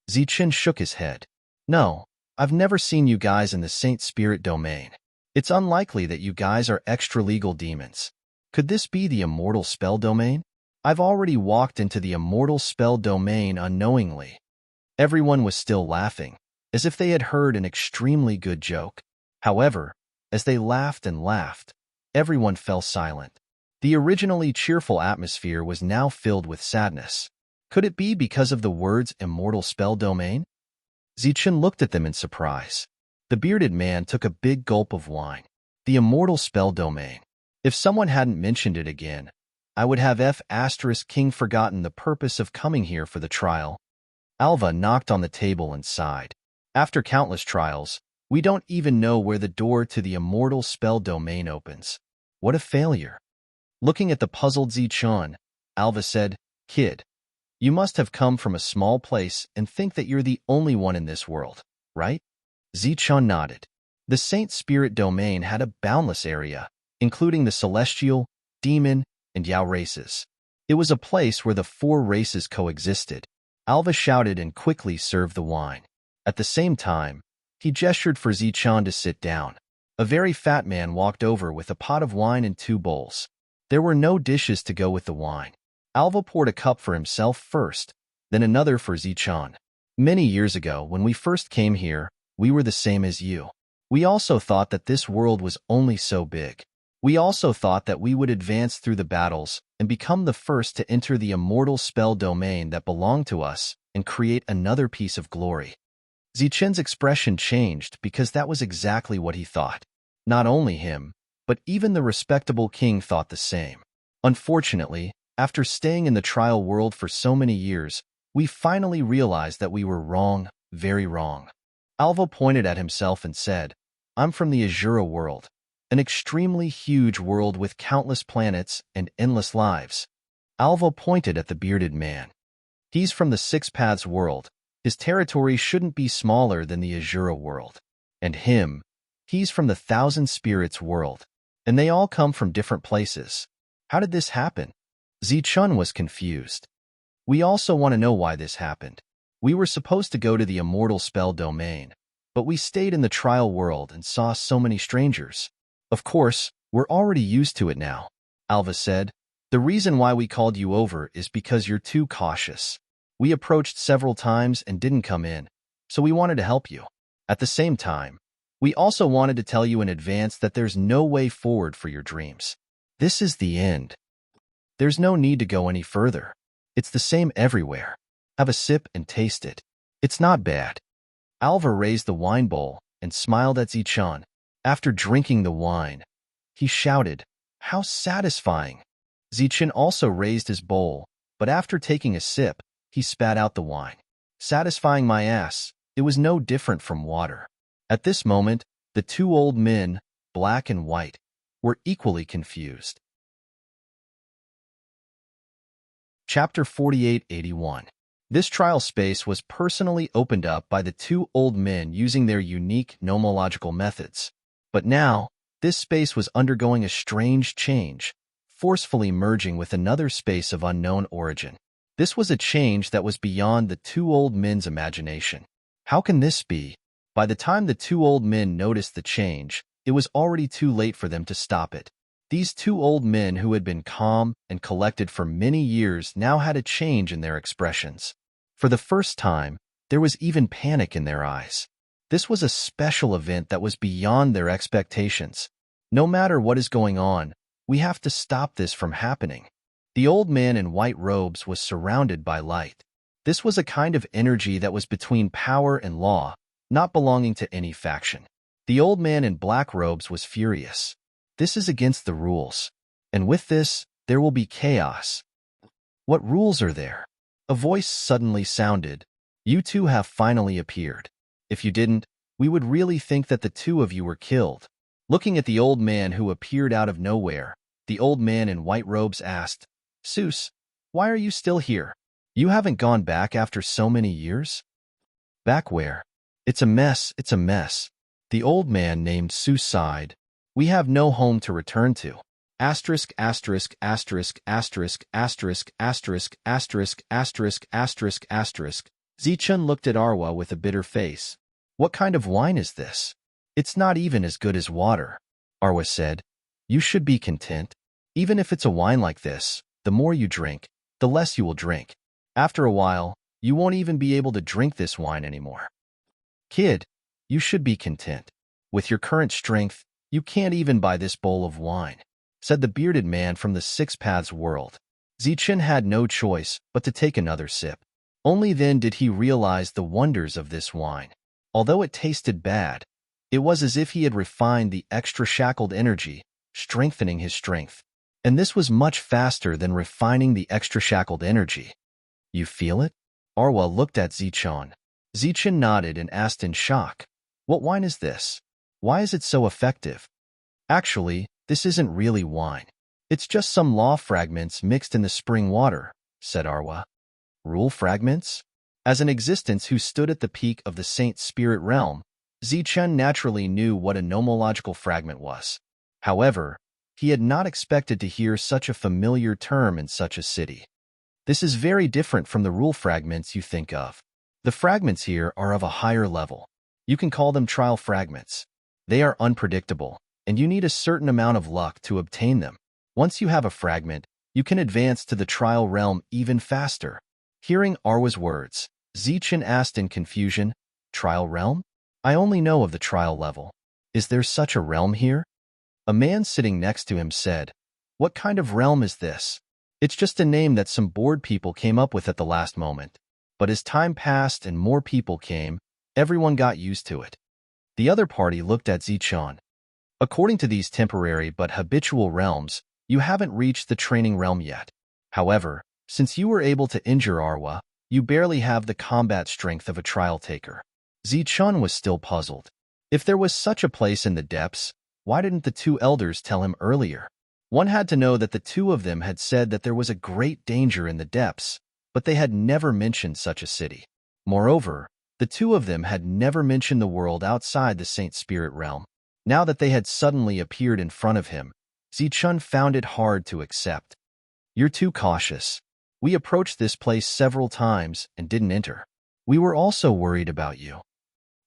Zichun shook his head. "No, I've never seen you guys in the Saint Spirit domain. It's unlikely that you guys are extra-legal demons. Could this be the immortal spell domain? I've already walked into the immortal spell domain unknowingly." Everyone was still laughing, as if they had heard an extremely good joke. However, as they laughed and laughed, everyone fell silent. The originally cheerful atmosphere was now filled with sadness. Could it be because of the words immortal spell domain? Zichun looked at them in surprise. The bearded man took a big gulp of wine. The immortal spell domain. If someone hadn't mentioned it again, I would have King forgotten the purpose of coming here for the trial. Alva knocked on the table and sighed. After countless trials, we don't even know where the door to the immortal spell domain opens. What a failure. Looking at the puzzled Zichun, Alva said, "Kid, You must have come from a small place and think that you're the only one in this world, right? Zichun nodded. The Saint Spirit domain had a boundless area, including the celestial, demon, and Yao races. It was a place where the four races coexisted. Alva shouted and quickly served the wine. At the same time, he gestured for Zichun to sit down. A very fat man walked over with a pot of wine and 2 bowls. There were no dishes to go with the wine. Alva poured a cup for himself first, then another for Zichun. Many years ago, when we first came here, we were the same as you. We also thought that this world was only so big. We also thought that we would advance through the battles and become the first to enter the immortal spell domain that belonged to us and create another piece of glory. Zichun's expression changed because that was exactly what he thought. Not only him, but even the respectable king thought the same. Unfortunately, after staying in the trial world for so many years, we finally realized that we were wrong, very wrong. Alva pointed at himself and said, I'm from the Azura world, an extremely huge world with countless planets and endless lives. Alva pointed at the bearded man. He's from the Six Paths world. His territory shouldn't be smaller than the Azura world. And him, he's from the Thousand Spirits world. And they all come from different places. How did this happen? Zichun was confused. We also want to know why this happened. We were supposed to go to the immortal spell domain, but we stayed in the trial world and saw so many strangers. Of course, we're already used to it now, Alva said. The reason why we called you over is because you're too cautious. We approached several times and didn't come in, so we wanted to help you. At the same time, we also wanted to tell you in advance that there's no way forward for your dreams. This is the end. There's no need to go any further. It's the same everywhere. Have a sip and taste it. It's not bad. Alva raised the wine bowl and smiled at Zichun. After drinking the wine, he shouted, How satisfying! Zichun also raised his bowl, but after taking a sip, he spat out the wine. Satisfying my ass, it was no different from water. At this moment, the 2 old men, black and white, were equally confused. Chapter 4881. This trial space was personally opened up by the 2 old men using their unique nomological methods. But now, this space was undergoing a strange change, forcefully merging with another space of unknown origin. This was a change that was beyond the 2 old men's imagination. How can this be? By the time the 2 old men noticed the change, it was already too late for them to stop it. These 2 old men who had been calm and collected for many years now had a change in their expressions. For the first time, there was even panic in their eyes. This was a special event that was beyond their expectations. No matter what is going on, we have to stop this from happening. The old man in white robes was surrounded by light. This was a kind of energy that was between power and law, not belonging to any faction. The old man in black robes was furious. This is against the rules. And with this, there will be chaos. What rules are there? A voice suddenly sounded. You 2 have finally appeared. If you didn't, we would really think that the 2 of you were killed. Looking at the old man who appeared out of nowhere, the old man in white robes asked, Seuss, why are you still here? You haven't gone back after so many years? Back where? It's a mess, it's a mess. The old man named Seuss sighed. We have no home to return to. Asterisk, asterisk, asterisk, asterisk, asterisk, asterisk, asterisk, asterisk, asterisk, asterisk. Zichun looked at Arwa with a bitter face. What kind of wine is this? It's not even as good as water, Arwa said. You should be content. Even if it's a wine like this, the more you drink, the less you will drink. After a while, you won't even be able to drink this wine anymore. Kid, you should be content. With your current strength, you can't even buy this bowl of wine, said the bearded man from the Six Paths world. Zichun had no choice but to take another sip. Only then did he realize the wonders of this wine. Although it tasted bad, it was as if he had refined the extra shackled energy, strengthening his strength. And this was much faster than refining the extra shackled energy. You feel it? Arwa looked at Zichun. Zichun nodded and asked in shock, What wine is this? Why is it so effective? Actually, this isn't really wine. It's just some law fragments mixed in the spring water, said Arwa. Rule fragments? As an existence who stood at the peak of the Saint Spirit realm, Zichen naturally knew what a nomological fragment was. However, he had not expected to hear such a familiar term in such a city. This is very different from the rule fragments you think of. The fragments here are of a higher level. You can call them trial fragments. They are unpredictable, and you need a certain amount of luck to obtain them. Once you have a fragment, you can advance to the trial realm even faster. Hearing Arwa's words, Zichen asked in confusion, "Trial realm? I only know of the trial level. Is there such a realm here?" A man sitting next to him said, "What kind of realm is this? It's just a name that some bored people came up with at the last moment." But as time passed and more people came, everyone got used to it. The other party looked at Zichen. According to these temporary but habitual realms, you haven't reached the training realm yet. However, since you were able to injure Arwa, you barely have the combat strength of a trial taker. Zichen was still puzzled. If there was such a place in the depths, why didn't the two elders tell him earlier? One had to know that the two of them had said that there was a great danger in the depths, but they had never mentioned such a city. Moreover, the two of them had never mentioned the world outside the Saint Spirit realm. Now that they had suddenly appeared in front of him, Zichen found it hard to accept. "You're too cautious. We approached this place several times and didn't enter. We were also worried about you.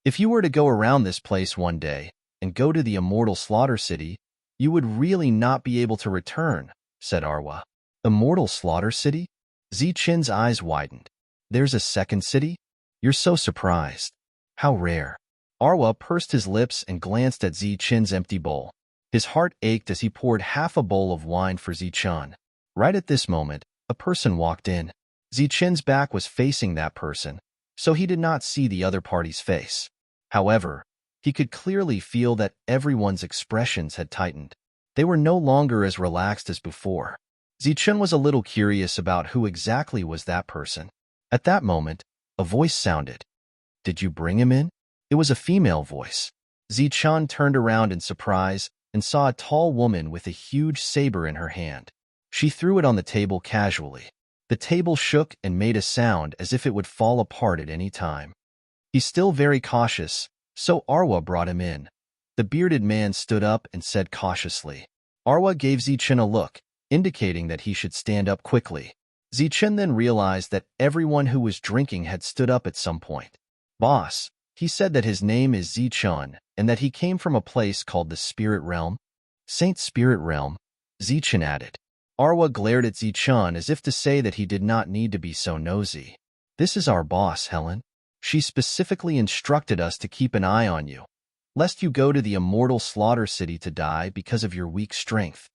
If you were to go around this place one day and go to the immortal slaughter city, you would really not be able to return," said Arwa. "Immortal slaughter city?" Zichen's eyes widened. "There's a second city? You're so surprised. How rare." Arwa pursed his lips and glanced at Zichen's empty bowl. His heart ached as he poured half a bowl of wine for Zichen. Right at this moment, a person walked in. Zichen's back was facing that person, so he did not see the other party's face. However, he could clearly feel that everyone's expressions had tightened. They were no longer as relaxed as before. Zichen was a little curious about who exactly was that person. At that moment, a voice sounded. "Did you bring him in?" It was a female voice. Zichen turned around in surprise and saw a tall woman with a huge saber in her hand. She threw it on the table casually. The table shook and made a sound as if it would fall apart at any time. He's still very cautious, so Arwa brought him in. The bearded man stood up and said cautiously. Arwa gave Zichen a look, indicating that he should stand up quickly. Zichen then realized that everyone who was drinking had stood up at some point. "Boss," he said that his name is Zichen and that he came from a place called the Spirit Realm. "Saint Spirit Realm," Zichen added. Arwa glared at Zichen as if to say that he did not need to be so nosy. "This is our boss, Helen. She specifically instructed us to keep an eye on you, lest you go to the immortal slaughter city to die because of your weak strength."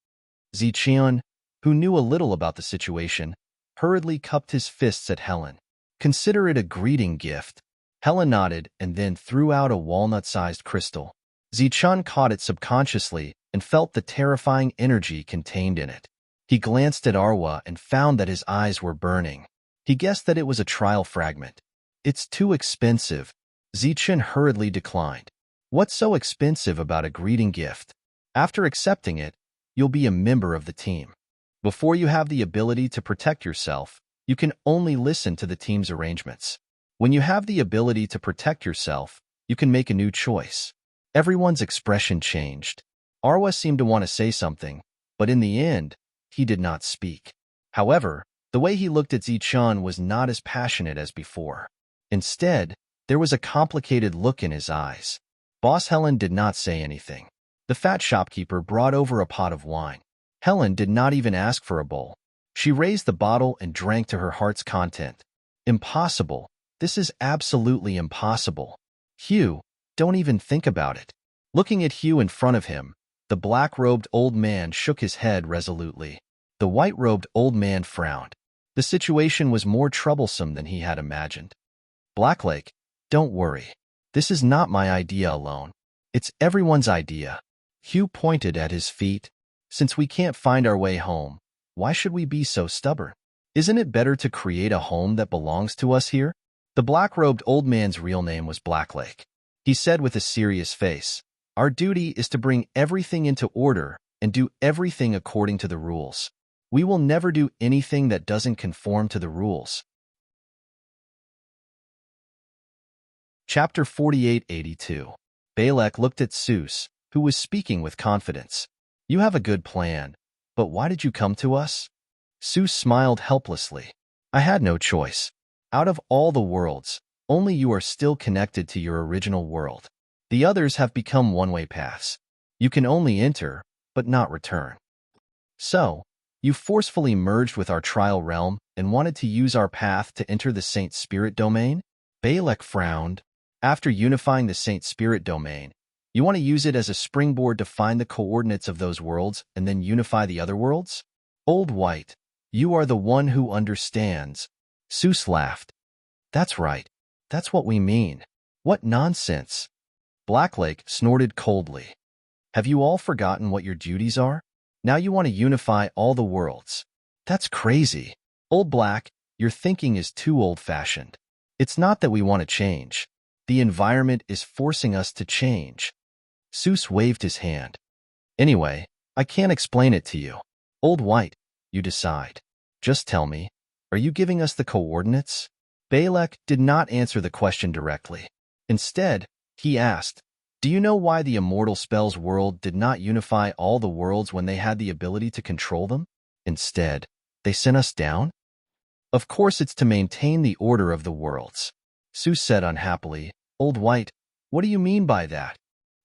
Zichen, who knew a little about the situation, hurriedly cupped his fists at Helen. "Consider it a greeting gift." Helen nodded and then threw out a walnut-sized crystal. Zichen caught it subconsciously and felt the terrifying energy contained in it. He glanced at Arwa and found that his eyes were burning. He guessed that it was a trial fragment. "It's too expensive." Zichen hurriedly declined. "What's so expensive about a greeting gift? After accepting it, you'll be a member of the team. Before you have the ability to protect yourself, you can only listen to the team's arrangements. When you have the ability to protect yourself, you can make a new choice." Everyone's expression changed. Arwa seemed to want to say something, but in the end, he did not speak. However, the way he looked at Zichen was not as passionate as before. Instead, there was a complicated look in his eyes. Boss Helen did not say anything. The fat shopkeeper brought over a pot of wine. Helen did not even ask for a bowl. She raised the bottle and drank to her heart's content. "Impossible. This is absolutely impossible. Hugh, don't even think about it." Looking at Hugh in front of him, the black-robed old man shook his head resolutely. The white-robed old man frowned. The situation was more troublesome than he had imagined. "Blacklake, don't worry. This is not my idea alone. It's everyone's idea." Hugh pointed at his feet. "Since we can't find our way home, why should we be so stubborn? Isn't it better to create a home that belongs to us here?" The black-robed old man's real name was Blacklake. He said with a serious face, "Our duty is to bring everything into order and do everything according to the rules. We will never do anything that doesn't conform to the rules." Chapter 4882. Balak looked at Seuss, who was speaking with confidence. You have a good plan, but why did you come to us? Seuss smiled helplessly. I had no choice. Out of all the worlds, only you are still connected to your original world. The others have become one-way paths. You can only enter, but not return. So, you forcefully merged with our trial realm and wanted to use our path to enter the Saint Spirit domain? Balak frowned. After unifying the Saint Spirit domain, you want to use it as a springboard to find the coordinates of those worlds and then unify the other worlds? Old White, you are the one who understands. Seuss laughed. That's right. That's what we mean. What nonsense. Blacklake snorted coldly. Have you all forgotten what your duties are? Now you want to unify all the worlds. That's crazy. Old Black, your thinking is too old-fashioned. It's not that we want to change. The environment is forcing us to change. Seuss waved his hand. Anyway, I can't explain it to you. Old White, you decide. Just tell me, are you giving us the coordinates? Balak did not answer the question directly. Instead, he asked, do you know why the Immortal Spells world did not unify all the worlds when they had the ability to control them? Instead, they sent us down? Of course it's to maintain the order of the worlds. Seuss said unhappily, Old White, what do you mean by that?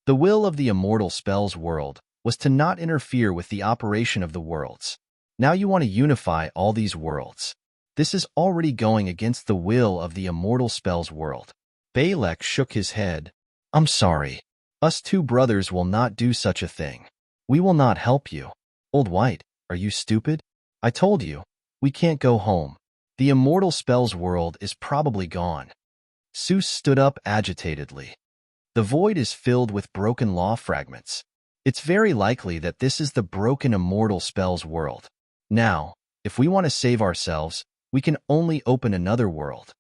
The will of the Immortal Spells world was to not interfere with the operation of the worlds. Now you want to unify all these worlds. This is already going against the will of the Immortal Spells world. Balak shook his head. I'm sorry. Us two brothers will not do such a thing. We will not help you. Old White, are you stupid? I told you, we can't go home. The Immortal Spells world is probably gone. Seuss stood up agitatedly. The void is filled with broken law fragments. It's very likely that this is the broken Immortal Spells world. Now, if we want to save ourselves, we can only open another world.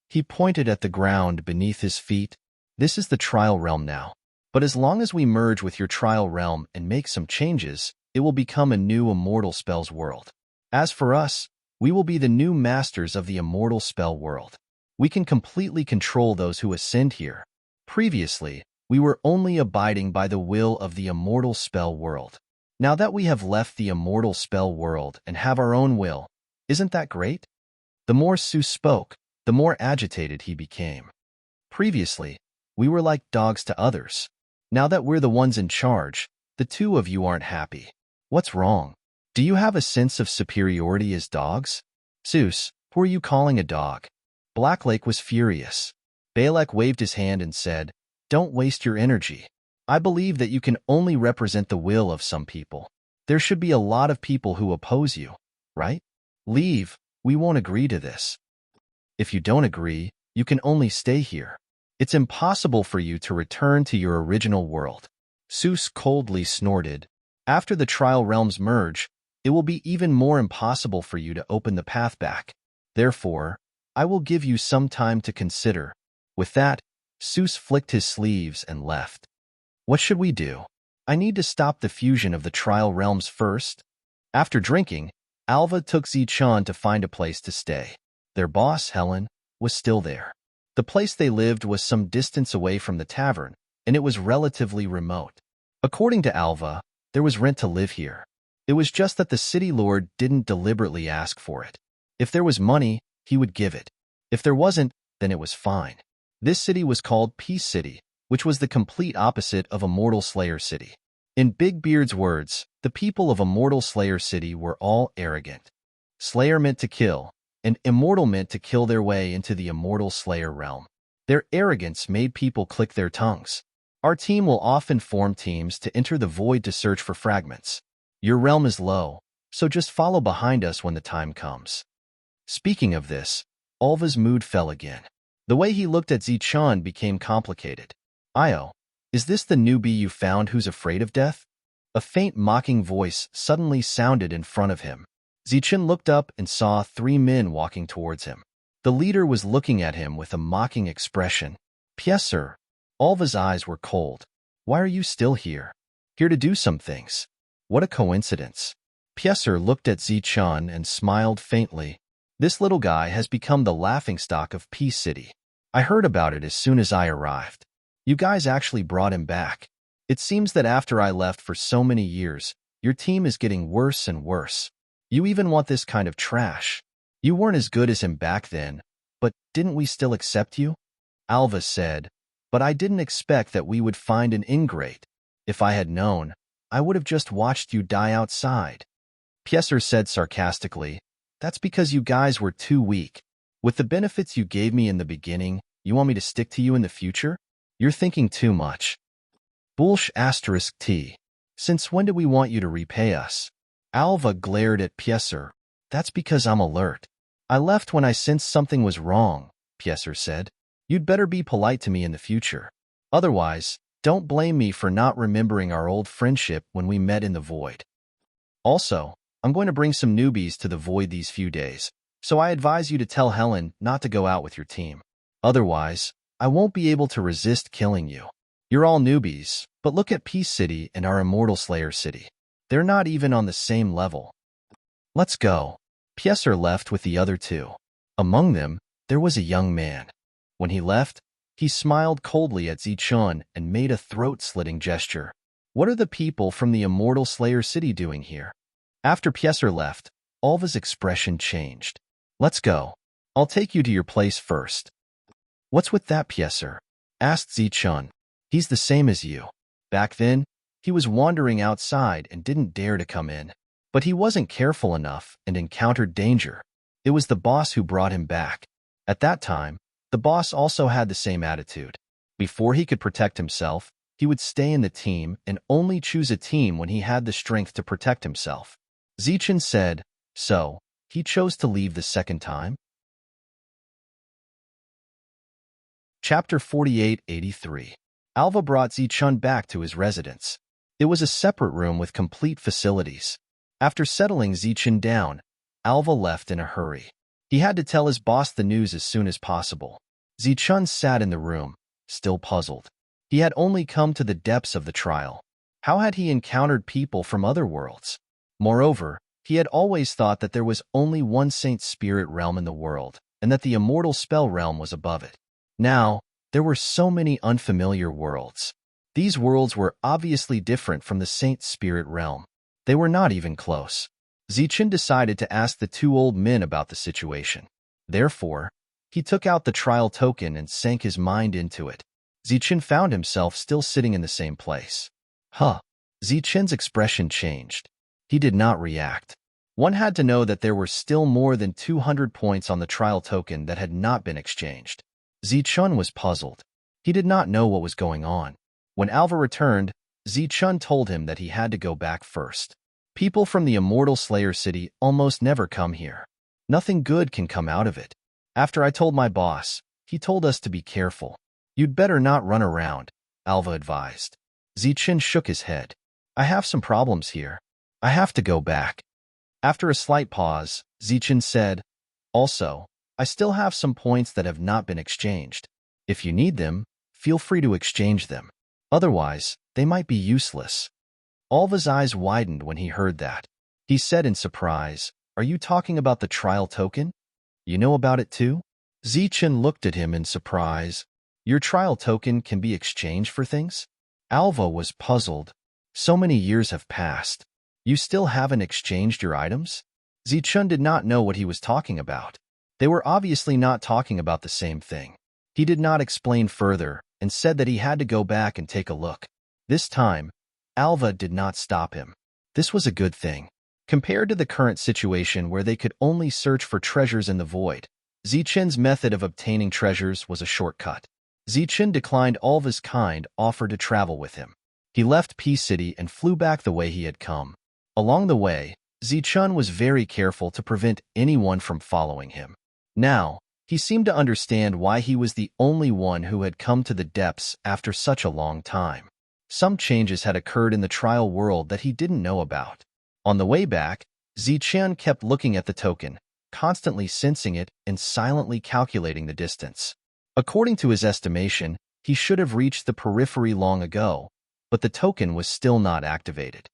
He pointed at the ground beneath his feet. This is the trial realm now. But as long as we merge with your trial realm and make some changes, it will become a new Immortal Spells world. As for us, we will be the new masters of the Immortal Spell world. We can completely control those who ascend here. Previously, we were only abiding by the will of the Immortal Spell world. Now that we have left the Immortal Spell world and have our own will, isn't that great? The more Seuss spoke, the more agitated he became. Previously, we were like dogs to others. Now that we're the ones in charge, the two of you aren't happy. What's wrong? Do you have a sense of superiority as dogs? Seuss, who are you calling a dog? Blacklake was furious. Balak waved his hand and said, Don't waste your energy. I believe that you can only represent the will of some people. There should be a lot of people who oppose you, right? Leave, we won't agree to this. If you don't agree, you can only stay here. It's impossible for you to return to your original world. Seuss coldly snorted. After the trial realms merge, it will be even more impossible for you to open the path back. Therefore, I will give you some time to consider. With that, Seuss flicked his sleeves and left. What should we do? I need to stop the fusion of the trial realms first. After drinking, Alva took Zichun to find a place to stay. Their boss, Helen, was still there. The place they lived was some distance away from the tavern, and it was relatively remote. According to Alva, there was rent to live here. It was just that the city lord didn't deliberately ask for it. If there was money, he would give it. If there wasn't, then it was fine. This city was called Peace City, which was the complete opposite of Immortal Slayer City. In Big Beard's words, the people of Immortal Slayer City were all arrogant. Slayer meant to kill, and Immortal meant to kill their way into the Immortal Slayer realm. Their arrogance made people click their tongues. Our team will often form teams to enter the void to search for fragments. Your realm is low, so just follow behind us when the time comes. Speaking of this, Alva's mood fell again. The way he looked at Zichun became complicated. Io, is this the newbie you found who's afraid of death? A faint mocking voice suddenly sounded in front of him. Zichun looked up and saw 3 men walking towards him. The leader was looking at him with a mocking expression. Yes, sir. Alva's eyes were cold. Why are you still here? Here to do some things. What a coincidence. Pieser looked at Zichun and smiled faintly. This little guy has become the laughingstock of Peace City. I heard about it as soon as I arrived. You guys actually brought him back. It seems that after I left for so many years, your team is getting worse and worse. You even want this kind of trash. You weren't as good as him back then, but didn't we still accept you? Alva said, but I didn't expect that we would find an ingrate. If I had known, I would have just watched you die outside. Pieser said sarcastically, that's because you guys were too weak. With the benefits you gave me in the beginning, you want me to stick to you in the future? You're thinking too much. Bullsh asterisk T. Since when did we want you to repay us? Alva glared at Pieser. That's because I'm alert. I left when I sensed something was wrong, Pieser said. You'd better be polite to me in the future. Otherwise, don't blame me for not remembering our old friendship when we met in the void. Also, I'm going to bring some newbies to the void these few days, so I advise you to tell Helen not to go out with your team. Otherwise, I won't be able to resist killing you. You're all newbies, but look at Peace City and our Immortal Slayer City. They're not even on the same level. Let's go. Pieser left with the other two. Among them, there was a young man. When he left, he smiled coldly at Zichun and made a throat-slitting gesture. What are the people from the Immortal Slayer City doing here? After Pieser left, Alva's expression changed. Let's go. I'll take you to your place first. What's with that, Pieser? Asked Zichun. He's the same as you. Back then, he was wandering outside and didn't dare to come in. But he wasn't careful enough and encountered danger. It was the boss who brought him back. At that time, the boss also had the same attitude. Before he could protect himself, he would stay in the team and only choose a team when he had the strength to protect himself. Zichun said, so, he chose to leave the second time? Chapter 4883. Alva brought Zichun back to his residence. It was a separate room with complete facilities. After settling Zichun down, Alva left in a hurry. He had to tell his boss the news as soon as possible. Zichun sat in the room, still puzzled. He had only come to the depths of the trial. How had he encountered people from other worlds? Moreover, he had always thought that there was only one Saint Spirit realm in the world, and that the Immortal Spell realm was above it. Now, there were so many unfamiliar worlds. These worlds were obviously different from the Saint Spirit realm. They were not even close. Zichun decided to ask the two old men about the situation. Therefore, he took out the trial token and sank his mind into it. Zichun found himself still sitting in the same place. Zichun's expression changed. He did not react. One had to know that there were still more than 200 points on the trial token that had not been exchanged. Zichun was puzzled. He did not know what was going on. When Alva returned, Zichun told him that he had to go back first. People from the Immortal Slayer City almost never come here. Nothing good can come out of it. After I told my boss, he told us to be careful. You'd better not run around, Alva advised. Zichun shook his head. I have some problems here. I have to go back. After a slight pause, Zichun said, also, I still have some points that have not been exchanged. If you need them, feel free to exchange them. Otherwise, they might be useless. Alva's eyes widened when he heard that. He said in surprise, are you talking about the trial token? You know about it too? Zichun looked at him in surprise. Your trial token can be exchanged for things? Alva was puzzled. So many years have passed. You still haven't exchanged your items? Zichun did not know what he was talking about. They were obviously not talking about the same thing. He did not explain further and said that he had to go back and take a look. This time, Alva did not stop him. This was a good thing. Compared to the current situation where they could only search for treasures in the void, Zichun's method of obtaining treasures was a shortcut. Zichun declined Alva's kind offer to travel with him. He left Peace City and flew back the way he had come. Along the way, Zichun was very careful to prevent anyone from following him. Now, he seemed to understand why he was the only one who had come to the depths after such a long time. Some changes had occurred in the trial world that he didn't know about. On the way back, Zichun kept looking at the token, constantly sensing it and silently calculating the distance. According to his estimation, he should have reached the periphery long ago, but the token was still not activated.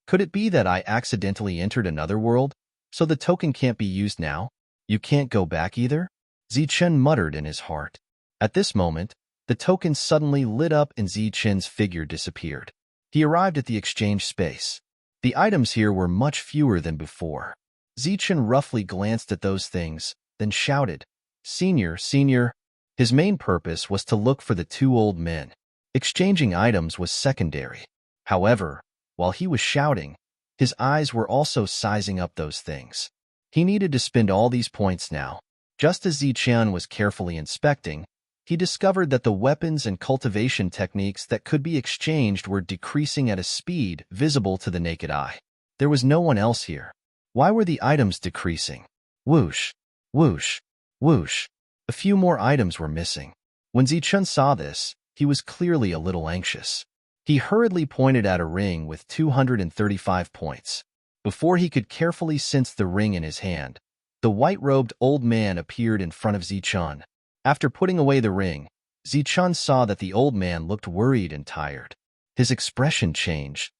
Could it be that I accidentally entered another world, so the token can't be used now? You can't go back either? Zichun muttered in his heart. At this moment, the token suddenly lit up and Zichen's figure disappeared. He arrived at the exchange space. The items here were much fewer than before. Zichen roughly glanced at those things, then shouted, "Senior, senior." His main purpose was to look for the two old men. Exchanging items was secondary. However, while he was shouting, his eyes were also sizing up those things. He needed to spend all these points now. Just as Zichen was carefully inspecting, he discovered that the weapons and cultivation techniques that could be exchanged were decreasing at a speed visible to the naked eye. There was no one else here. Why were the items decreasing? Whoosh, whoosh, whoosh. A few more items were missing. When Zichen saw this, he was clearly a little anxious. He hurriedly pointed at a ring with 235 points. Before he could carefully sense the ring in his hand, the white-robed old man appeared in front of Zichen. After putting away the ring, Zichen saw that the old man looked worried and tired. His expression changed.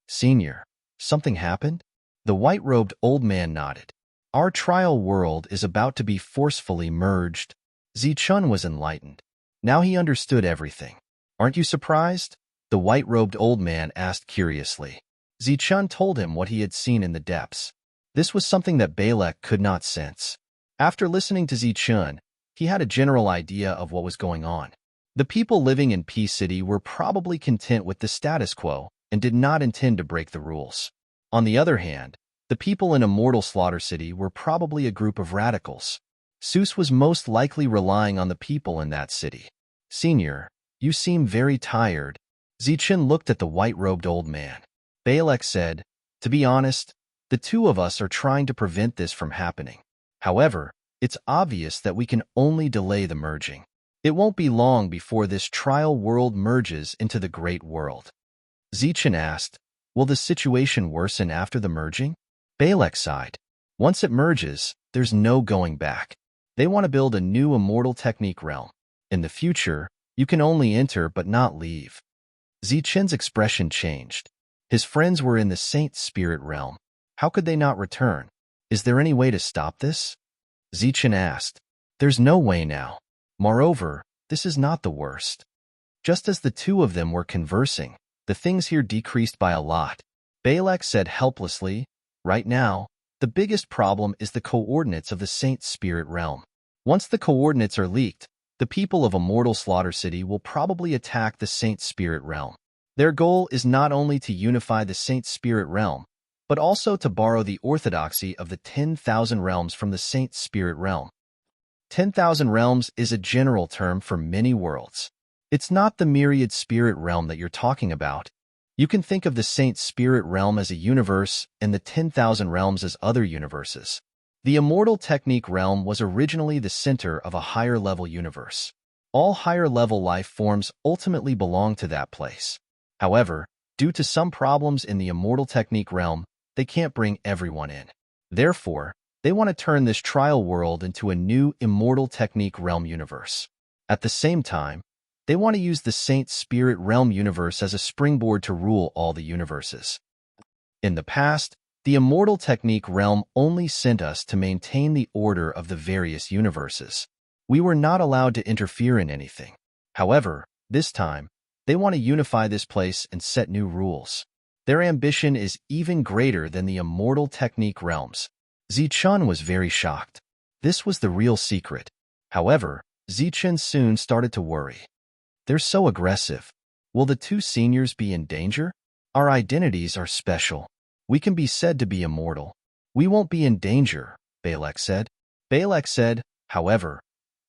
"Senior, something happened?" The white-robed old man nodded. "Our trial world is about to be forcefully merged." Zichen was enlightened. Now he understood everything. "Aren't you surprised?" the white-robed old man asked curiously. Zichen told him what he had seen in the depths. This was something that Balak could not sense. After listening to Zichen, he had a general idea of what was going on. The people living in Peace City were probably content with the status quo and did not intend to break the rules. On the other hand, the people in Immortal Slaughter City were probably a group of radicals. Seuss was most likely relying on the people in that city. "Senior, you seem very tired." Zichen looked at the white-robed old man. Balak said, "To be honest, the two of us are trying to prevent this from happening. However, it's obvious that we can only delay the merging. It won't be long before this trial world merges into the great world." Zichen asked, "Will the situation worsen after the merging?" Balak sighed. "Once it merges, there's no going back. They want to build a new immortal technique realm. In the future, you can only enter but not leave." Zichen's expression changed. His friends were in the Saint Spirit realm. How could they not return? "Is there any way to stop this?" Zichen asked. "There's no way now. Moreover, this is not the worst." Just as the two of them were conversing, the things here decreased by a lot. Balak said helplessly, "Right now, the biggest problem is the coordinates of the Saint Spirit realm. Once the coordinates are leaked, the people of Immortal Slaughter City will probably attack the Saint Spirit realm. Their goal is not only to unify the Saint Spirit realm, but also to borrow the orthodoxy of the 10,000 realms from the Saint Spirit realm. 10,000 realms is a general term for many worlds. It's not the myriad spirit realm that you're talking about. You can think of the Saint Spirit realm as a universe and the 10,000 realms as other universes. The Immortal Technique realm was originally the center of a higher-level universe. All higher-level life forms ultimately belong to that place. However, due to some problems in the Immortal Technique realm, they can't bring everyone in. Therefore, they want to turn this trial world into a new Immortal Technique realm universe. At the same time, they want to use the Saint Spirit realm universe as a springboard to rule all the universes. In the past, the Immortal Technique realm only sent us to maintain the order of the various universes. We were not allowed to interfere in anything. However, this time, they want to unify this place and set new rules. Their ambition is even greater than the Immortal Technique realms. Zichen was very shocked. This was the real secret. However, Zichen soon started to worry. "They're so aggressive. Will the two seniors be in danger? Our identities are special. We can be said to be immortal. We won't be in danger," Balak said. Balak said, "However,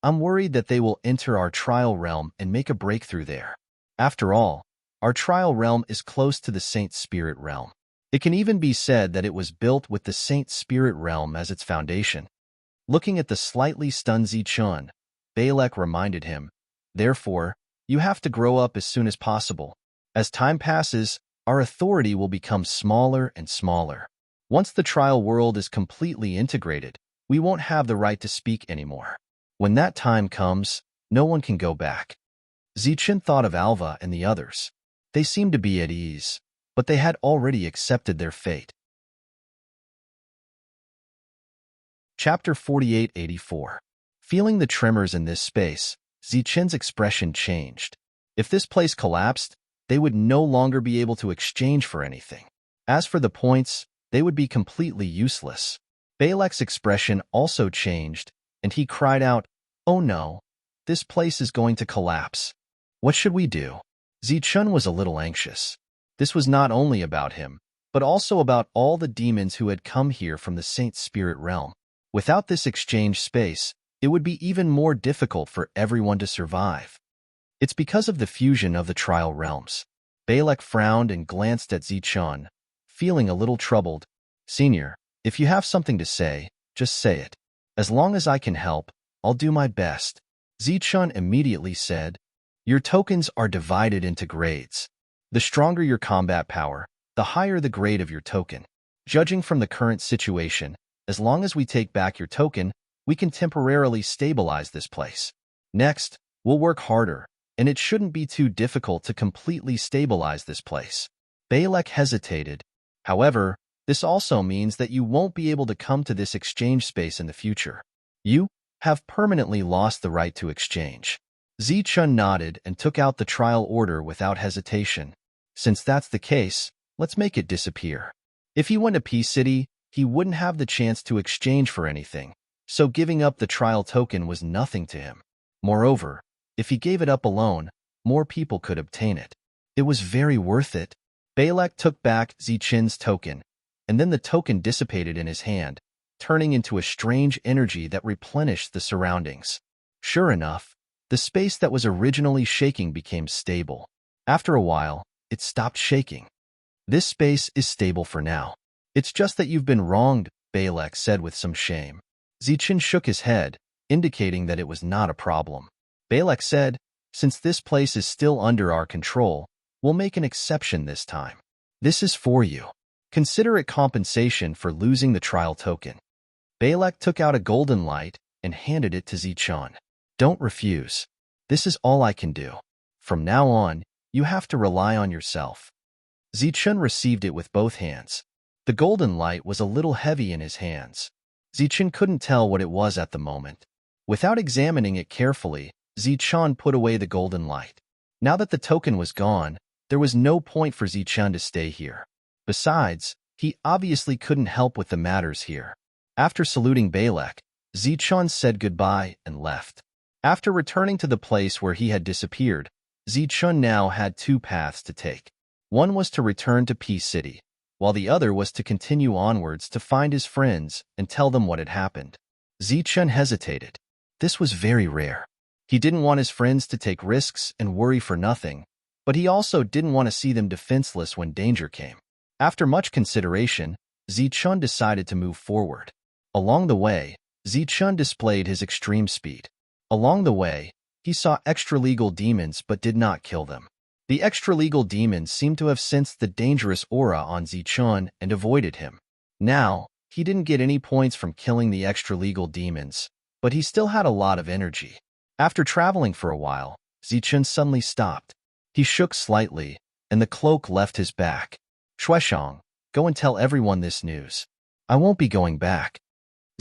I'm worried that they will enter our trial realm and make a breakthrough there. After all, our trial realm is close to the Saint Spirit realm. It can even be said that it was built with the Saint Spirit realm as its foundation." Looking at the slightly stunned Zichen, Balak reminded him, "Therefore, you have to grow up as soon as possible. As time passes, our authority will become smaller and smaller. Once the trial world is completely integrated, we won't have the right to speak anymore. When that time comes, no one can go back." Zichen thought of Alva and the others. They seemed to be at ease, but they had already accepted their fate. Chapter 4884. Feeling the tremors in this space, Zichen's expression changed. If this place collapsed, they would no longer be able to exchange for anything. As for the points, they would be completely useless. Balak's expression also changed, and he cried out, "Oh no, this place is going to collapse. What should we do?" Zichun was a little anxious. This was not only about him, but also about all the demons who had come here from the Saint Spirit realm. Without this exchange space, it would be even more difficult for everyone to survive. It's because of the fusion of the trial realms. Balak frowned and glanced at Zichun, feeling a little troubled. "Senior, if you have something to say, just say it. As long as I can help, I'll do my best." Zichun immediately said, "Your tokens are divided into grades. The stronger your combat power, the higher the grade of your token. Judging from the current situation, as long as we take back your token, we can temporarily stabilize this place. Next, we'll work harder, and it shouldn't be too difficult to completely stabilize this place." Balak hesitated. "However, this also means that you won't be able to come to this exchange space in the future. You have permanently lost the right to exchange." Zichun nodded and took out the trial order without hesitation. "Since that's the case, let's make it disappear." If he went to Peace City, he wouldn't have the chance to exchange for anything, so giving up the trial token was nothing to him. Moreover, if he gave it up alone, more people could obtain it. It was very worth it. Balak took back Zichun's token, and then the token dissipated in his hand, turning into a strange energy that replenished the surroundings. Sure enough, the space that was originally shaking became stable. After a while, it stopped shaking. "This space is stable for now. It's just that you've been wronged," Balak said with some shame. Zichun shook his head, indicating that it was not a problem. Balak said, "Since this place is still under our control, we'll make an exception this time. This is for you. Consider it compensation for losing the trial token." Balak took out a golden light and handed it to Zichun. "Don't refuse. This is all I can do. From now on, you have to rely on yourself." Zichun received it with both hands. The golden light was a little heavy in his hands. Zichun couldn't tell what it was at the moment. Without examining it carefully, Zichun put away the golden light. Now that the token was gone, there was no point for Zichun to stay here. Besides, he obviously couldn't help with the matters here. After saluting Balak, Zichun said goodbye and left. After returning to the place where he had disappeared, Zichun now had two paths to take. One was to return to Peace City, while the other was to continue onwards to find his friends and tell them what had happened. Zichun hesitated. This was very rare. He didn't want his friends to take risks and worry for nothing, but he also didn't want to see them defenseless when danger came. After much consideration, Zichun decided to move forward. Along the way, Zichun displayed his extreme speed. Along the way, he saw extra-legal demons but did not kill them. The extra-legal demons seemed to have sensed the dangerous aura on Zichun and avoided him. Now, he didn't get any points from killing the extra-legal demons, but he still had a lot of energy. After traveling for a while, Zichun suddenly stopped. He shook slightly, and the cloak left his back. "Shueshang, go and tell everyone this news. I won't be going back."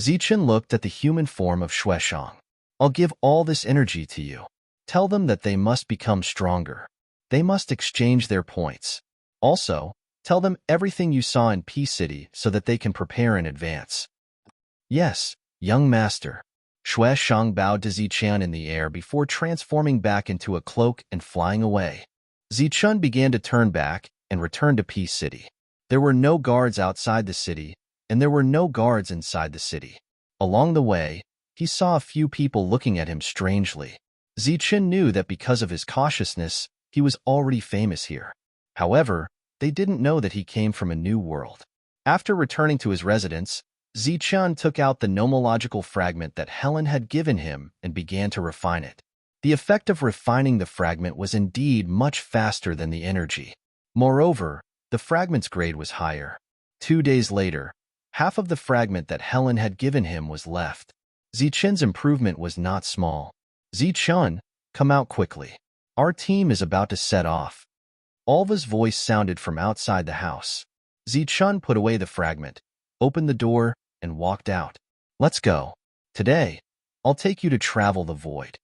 Zichun looked at the human form of Shueshang. "I'll give all this energy to you. Tell them that they must become stronger. They must exchange their points. Also, tell them everything you saw in Peace City so that they can prepare in advance." "Yes, young master." Shueshang bowed to Zichun in the air before transforming back into a cloak and flying away. Zichun began to turn back and return to Peace City. There were no guards outside the city, and there were no guards inside the city. Along the way, he saw a few people looking at him strangely. Zichun knew that because of his cautiousness, he was already famous here. However, they didn't know that he came from a new world. After returning to his residence, Zichun took out the nomological fragment that Helen had given him and began to refine it. The effect of refining the fragment was indeed much faster than the energy. Moreover, the fragment's grade was higher. 2 days later, half of the fragment that Helen had given him was left. Zichun's improvement was not small. "Zichun, come out quickly. Our team is about to set off." Alva's voice sounded from outside the house. Zichun put away the fragment, opened the door, and walked out. "Let's go. Today, I'll take you to travel the void."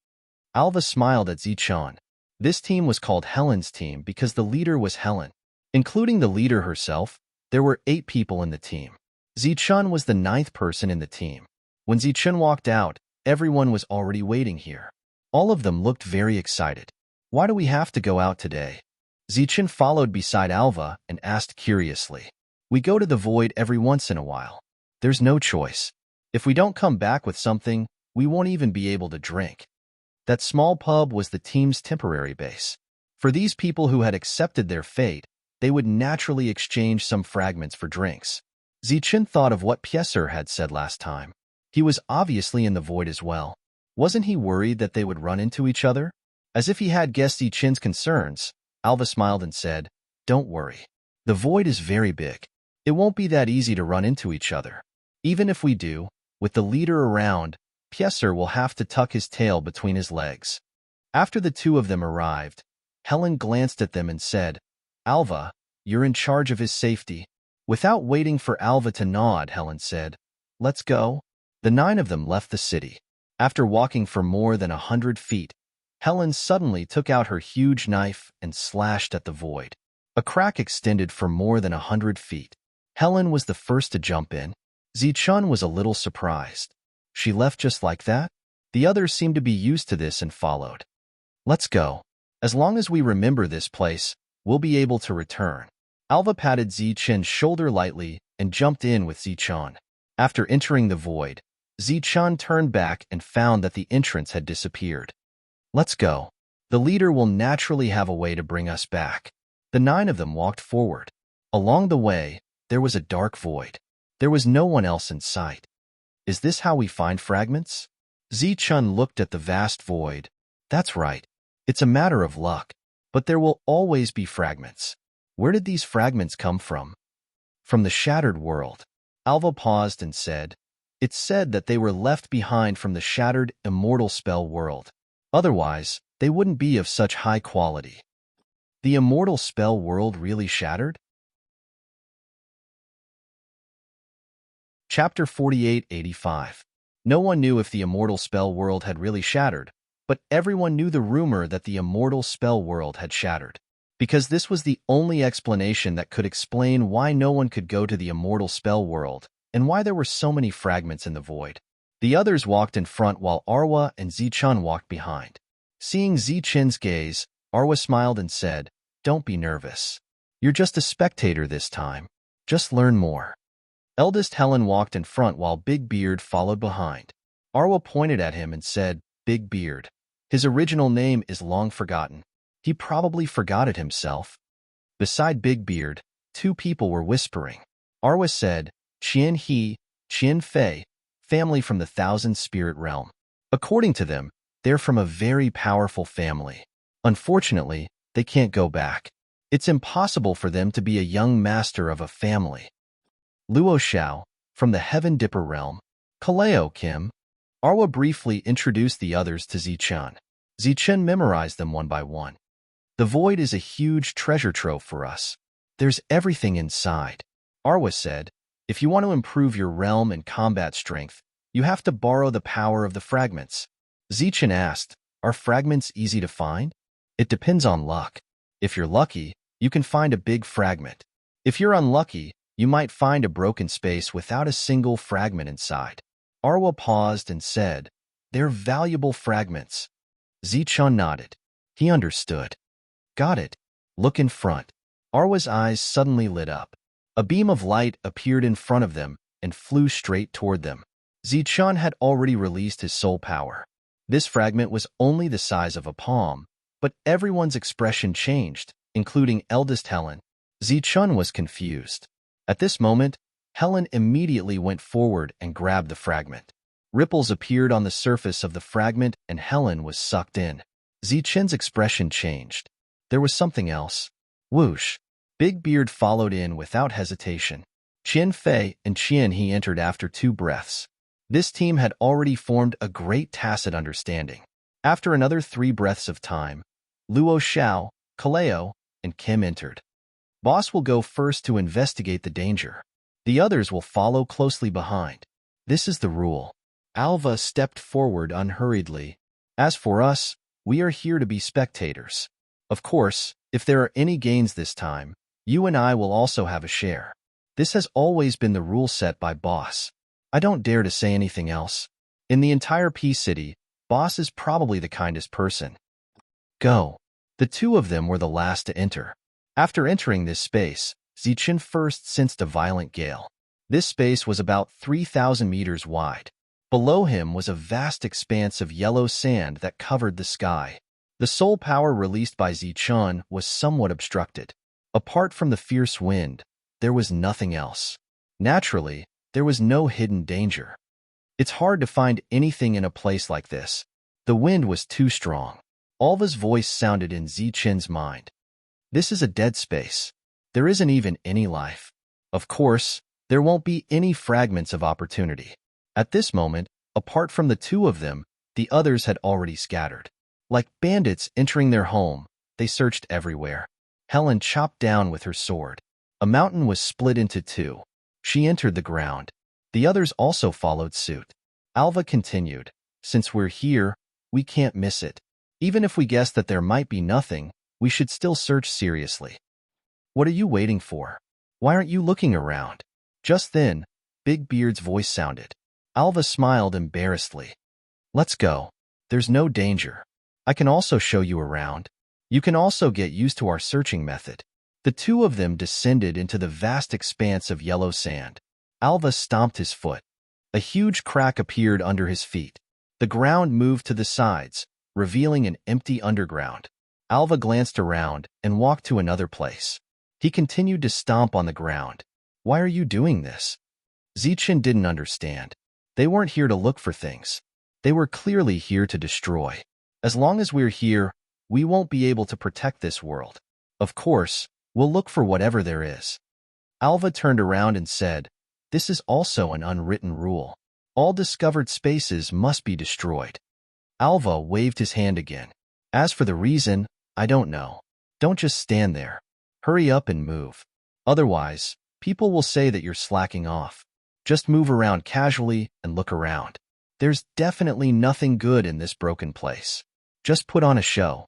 Alva smiled at Zichun. This team was called Helen's team because the leader was Helen. Including the leader herself, there were 8 people in the team. Zichun was the 9th person in the team. When Zichun walked out, everyone was already waiting here. All of them looked very excited. Why do we have to go out today? Zichun followed beside Alva and asked curiously. We go to the void every once in a while. There's no choice. If we don't come back with something, we won't even be able to drink. That small pub was the team's temporary base. For these people who had accepted their fate, they would naturally exchange some fragments for drinks. Zichun thought of what Pieser had said last time. He was obviously in the void as well. Wasn't he worried that they would run into each other? As if he had guessed Zichun's concerns, Alva smiled and said, Don't worry. The void is very big. It won't be that easy to run into each other. Even if we do, with the leader around, Pieser will have to tuck his tail between his legs. After the 2 of them arrived, Helen glanced at them and said, Alva, you're in charge of his safety. Without waiting for Alva to nod, Helen said, Let's go. The 9 of them left the city. After walking for more than 100 feet, Helen suddenly took out her huge knife and slashed at the void. A crack extended for more than 100 feet. Helen was the first to jump in. Zichun was a little surprised. She left just like that? The others seemed to be used to this and followed. Let's go. As long as we remember this place, we'll be able to return. Alva patted Zichun's shoulder lightly and jumped in with Zichun. After entering the void, Zichun turned back and found that the entrance had disappeared. Let's go. The leader will naturally have a way to bring us back. The 9 of them walked forward. Along the way, there was a dark void. There was no one else in sight. Is this how we find fragments? Zichun looked at the vast void. That's right. It's a matter of luck. But there will always be fragments. Where did these fragments come from? From the shattered world. Alva paused and said, It's said that they were left behind from the shattered, immortal spell world. Otherwise, they wouldn't be of such high quality. The immortal spell world really shattered? Chapter 4885. No one knew if the immortal spell world had really shattered, but everyone knew the rumor that the immortal spell world had shattered, because this was the only explanation that could explain why no one could go to the immortal spell world and why there were so many fragments in the void. The others walked in front while Arwa and Zichun walked behind. Seeing Zichun's gaze, Arwa smiled and said, Don't be nervous. You're just a spectator this time. Just learn more. Eldest Helen walked in front while Big Beard followed behind. Arwa pointed at him and said, Big Beard. His original name is long forgotten. He probably forgot it himself. Beside Big Beard, 2 people were whispering. Arwa said, Qian He, Qian Fei, family from the Thousand Spirit Realm. According to them, they're from a very powerful family. Unfortunately, they can't go back. It's impossible for them to be a young master of a family. Luo Xiao, from the Heaven Dipper Realm. Kaleo Kim. Arwa briefly introduced the others to Zichun. Zichun memorized them one by one. The void is a huge treasure trove for us. There's everything inside. Arwa said, If you want to improve your realm and combat strength, you have to borrow the power of the fragments. Zichun asked, Are fragments easy to find? It depends on luck. If you're lucky, you can find a big fragment. If you're unlucky, you might find a broken space without a single fragment inside. Arwa paused and said, They're valuable fragments. Zichun nodded. He understood. Got it. Look in front. Arwa's eyes suddenly lit up. A beam of light appeared in front of them and flew straight toward them. Zichun had already released his soul power. This fragment was only the size of a palm, but everyone's expression changed, including eldest Helen. Zichun was confused. At this moment, Helen immediately went forward and grabbed the fragment. Ripples appeared on the surface of the fragment and Helen was sucked in. Zichun's expression changed. There was something else. Whoosh. Big Beard followed in without hesitation. Qian Fei and Qian He entered after 2 breaths. This team had already formed a great tacit understanding. After another 3 breaths of time, Luo Xiao, Kaleo, and Kim entered. Boss will go first to investigate the danger. The others will follow closely behind. This is the rule. Alva stepped forward unhurriedly. As for us, We are here to be spectators. Of course, if there are any gains this time, you and I will also have a share. This has always been the rule set by Boss. I don't dare to say anything else. In the entire P-City, Boss is probably the kindest person. Go. The two of them were the last to enter. After entering this space, Zichen first sensed a violent gale. This space was about 3,000 meters wide. Below him was a vast expanse of yellow sand that covered the sky. The soul power released by Zichen was somewhat obstructed. Apart from the fierce wind, there was nothing else. Naturally, there was no hidden danger. It's hard to find anything in a place like this. The wind was too strong. Alva's voice sounded in Zichen's mind. This is a dead space. There isn't even any life. Of course, there won't be any fragments of opportunity. At this moment, apart from the two of them, the others had already scattered. Like bandits entering their home, they searched everywhere. Helen chopped down with her sword. A mountain was split into two. She entered the ground. The others also followed suit. Alva continued, "Since we're here, we can't miss it. Even if we guess that there might be nothing, we should still search seriously." "What are you waiting for? Why aren't you looking around?" Just then, Big Beard's voice sounded. Alva smiled embarrassedly. "Let's go. There's no danger. I can also show you around. You can also get used to our searching method." The two of them descended into the vast expanse of yellow sand. Alva stomped his foot. A huge crack appeared under his feet. The ground moved to the sides, revealing an empty underground. Alva glanced around and walked to another place. He continued to stomp on the ground. "Why are you doing this?" Zichen didn't understand. They weren't here to look for things. They were clearly here to destroy. As long as we're here, we won't be able to protect this world. Of course, we'll look for whatever there is. Alva turned around and said, "This is also an unwritten rule. All discovered spaces must be destroyed." Alva waved his hand again. "As for the reason, I don't know. Don't just stand there. Hurry up and move. Otherwise, people will say that you're slacking off. Just move around casually and look around. There's definitely nothing good in this broken place. Just put on a show."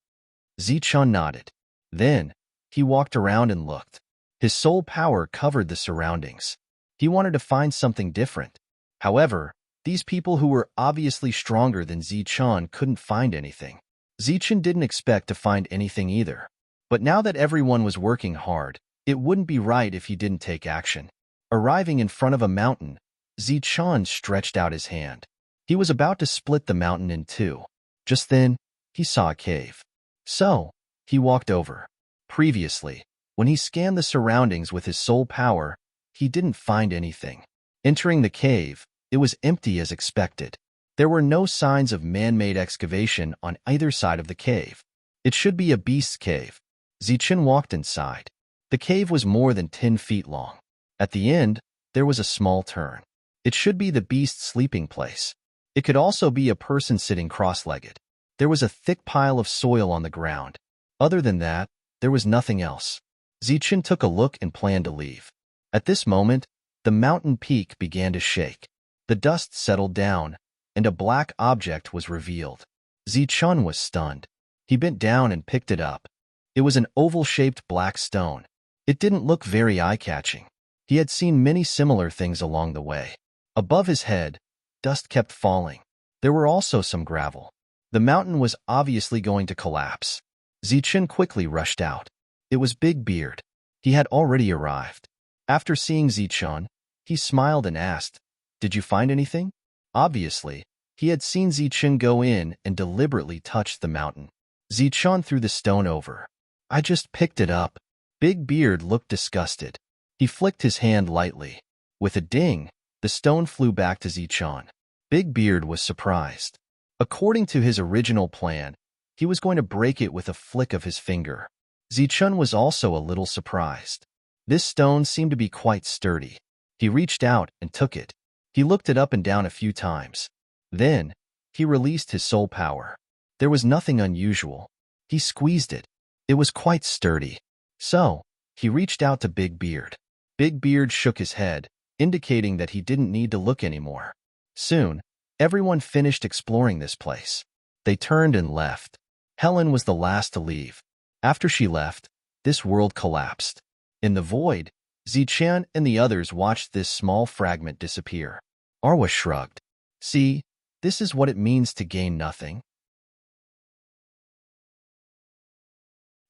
Zichun nodded. Then, he walked around and looked. His soul power covered the surroundings. He wanted to find something different. However, these people who were obviously stronger than Zichun couldn't find anything. Zichun didn't expect to find anything either. But now that everyone was working hard, it wouldn't be right if he didn't take action. Arriving in front of a mountain, Zichun stretched out his hand. He was about to split the mountain in two. Just then, he saw a cave. So, he walked over. Previously, when he scanned the surroundings with his soul power, he didn't find anything. Entering the cave, it was empty as expected. There were no signs of man-made excavation on either side of the cave. It should be a beast's cave. Zichen walked inside. The cave was more than 10 feet long. At the end, there was a small turn. It should be the beast's sleeping place. It could also be a person sitting cross-legged. There was a thick pile of soil on the ground. Other than that, there was nothing else. Zichen took a look and planned to leave. At this moment, the mountain peak began to shake. The dust settled down, and a black object was revealed. Zichun was stunned. He bent down and picked it up. It was an oval-shaped black stone. It didn't look very eye-catching. He had seen many similar things along the way. Above his head, dust kept falling. There were also some gravel. The mountain was obviously going to collapse. Zichen quickly rushed out. It was Big Beard. He had already arrived. After seeing Zichun, he smiled and asked, "Did you find anything?" Obviously, he had seen Zichen go in and deliberately touched the mountain. Zichun threw the stone over. "I just picked it up." Big Beard looked disgusted. He flicked his hand lightly. With a ding, the stone flew back to Zichun. Big Beard was surprised. According to his original plan, he was going to break it with a flick of his finger. Zichun was also a little surprised. This stone seemed to be quite sturdy. He reached out and took it. He looked it up and down a few times. Then, he released his soul power. There was nothing unusual. He squeezed it. It was quite sturdy. So, he reached out to Big Beard. Big Beard shook his head, indicating that he didn't need to look anymore. Soon, everyone finished exploring this place. They turned and left. Helen was the last to leave. After she left, this world collapsed. In the void, Ziqian and the others watched this small fragment disappear. Arwa shrugged. See, this is what it means to gain nothing.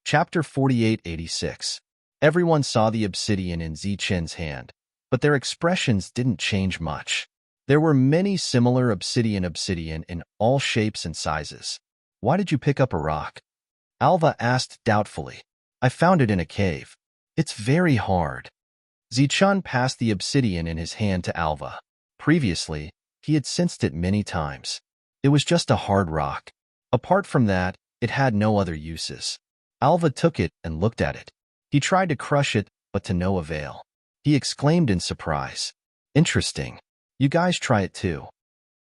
Chapter 4886. Everyone saw the obsidian in Ziqian's hand, but their expressions didn't change much. There were many similar obsidian in all shapes and sizes. Why did you pick up a rock? Alva asked doubtfully. I found it in a cave. It's very hard. Ziqian passed the obsidian in his hand to Alva. Previously, he had sensed it many times. It was just a hard rock. Apart from that, it had no other uses. Alva took it and looked at it. He tried to crush it, but to no avail. He exclaimed in surprise. Interesting. You guys try it too.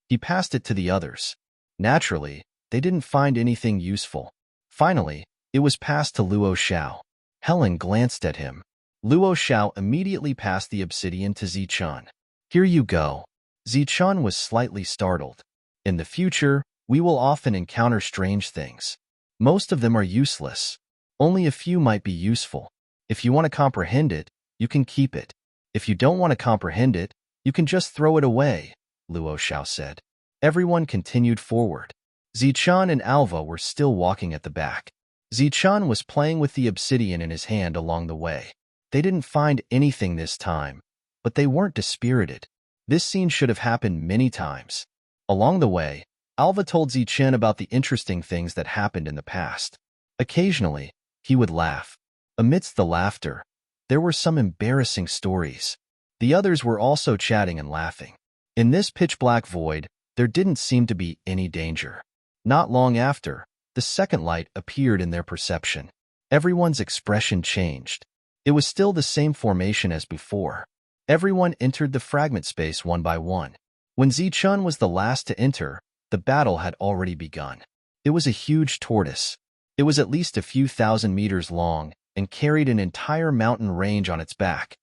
He passed it to the others. Naturally, they didn't find anything useful. Finally, it was passed to Luo Xiao. Helen glanced at him. Luo Xiao immediately passed the obsidian to Ziqian. Here you go. Ziqian was slightly startled. In the future, we will often encounter strange things. Most of them are useless. Only a few might be useful. If you want to comprehend it, you can keep it. If you don't want to comprehend it, you can just throw it away, Luo Xiao said. Everyone continued forward. Ziqian and Alva were still walking at the back. Ziqian was playing with the obsidian in his hand along the way. They didn't find anything this time, but they weren't dispirited. This scene should have happened many times. Along the way, Alva told Ziqian about the interesting things that happened in the past. Occasionally, he would laugh. Amidst the laughter, there were some embarrassing stories. The others were also chatting and laughing. In this pitch-black void, there didn't seem to be any danger. Not long after, the second light appeared in their perception. Everyone's expression changed. It was still the same formation as before. Everyone entered the fragment space one by one. When Ziqian was the last to enter, the battle had already begun. It was a huge tortoise. It was at least a few thousand meters long and carried an entire mountain range on its back.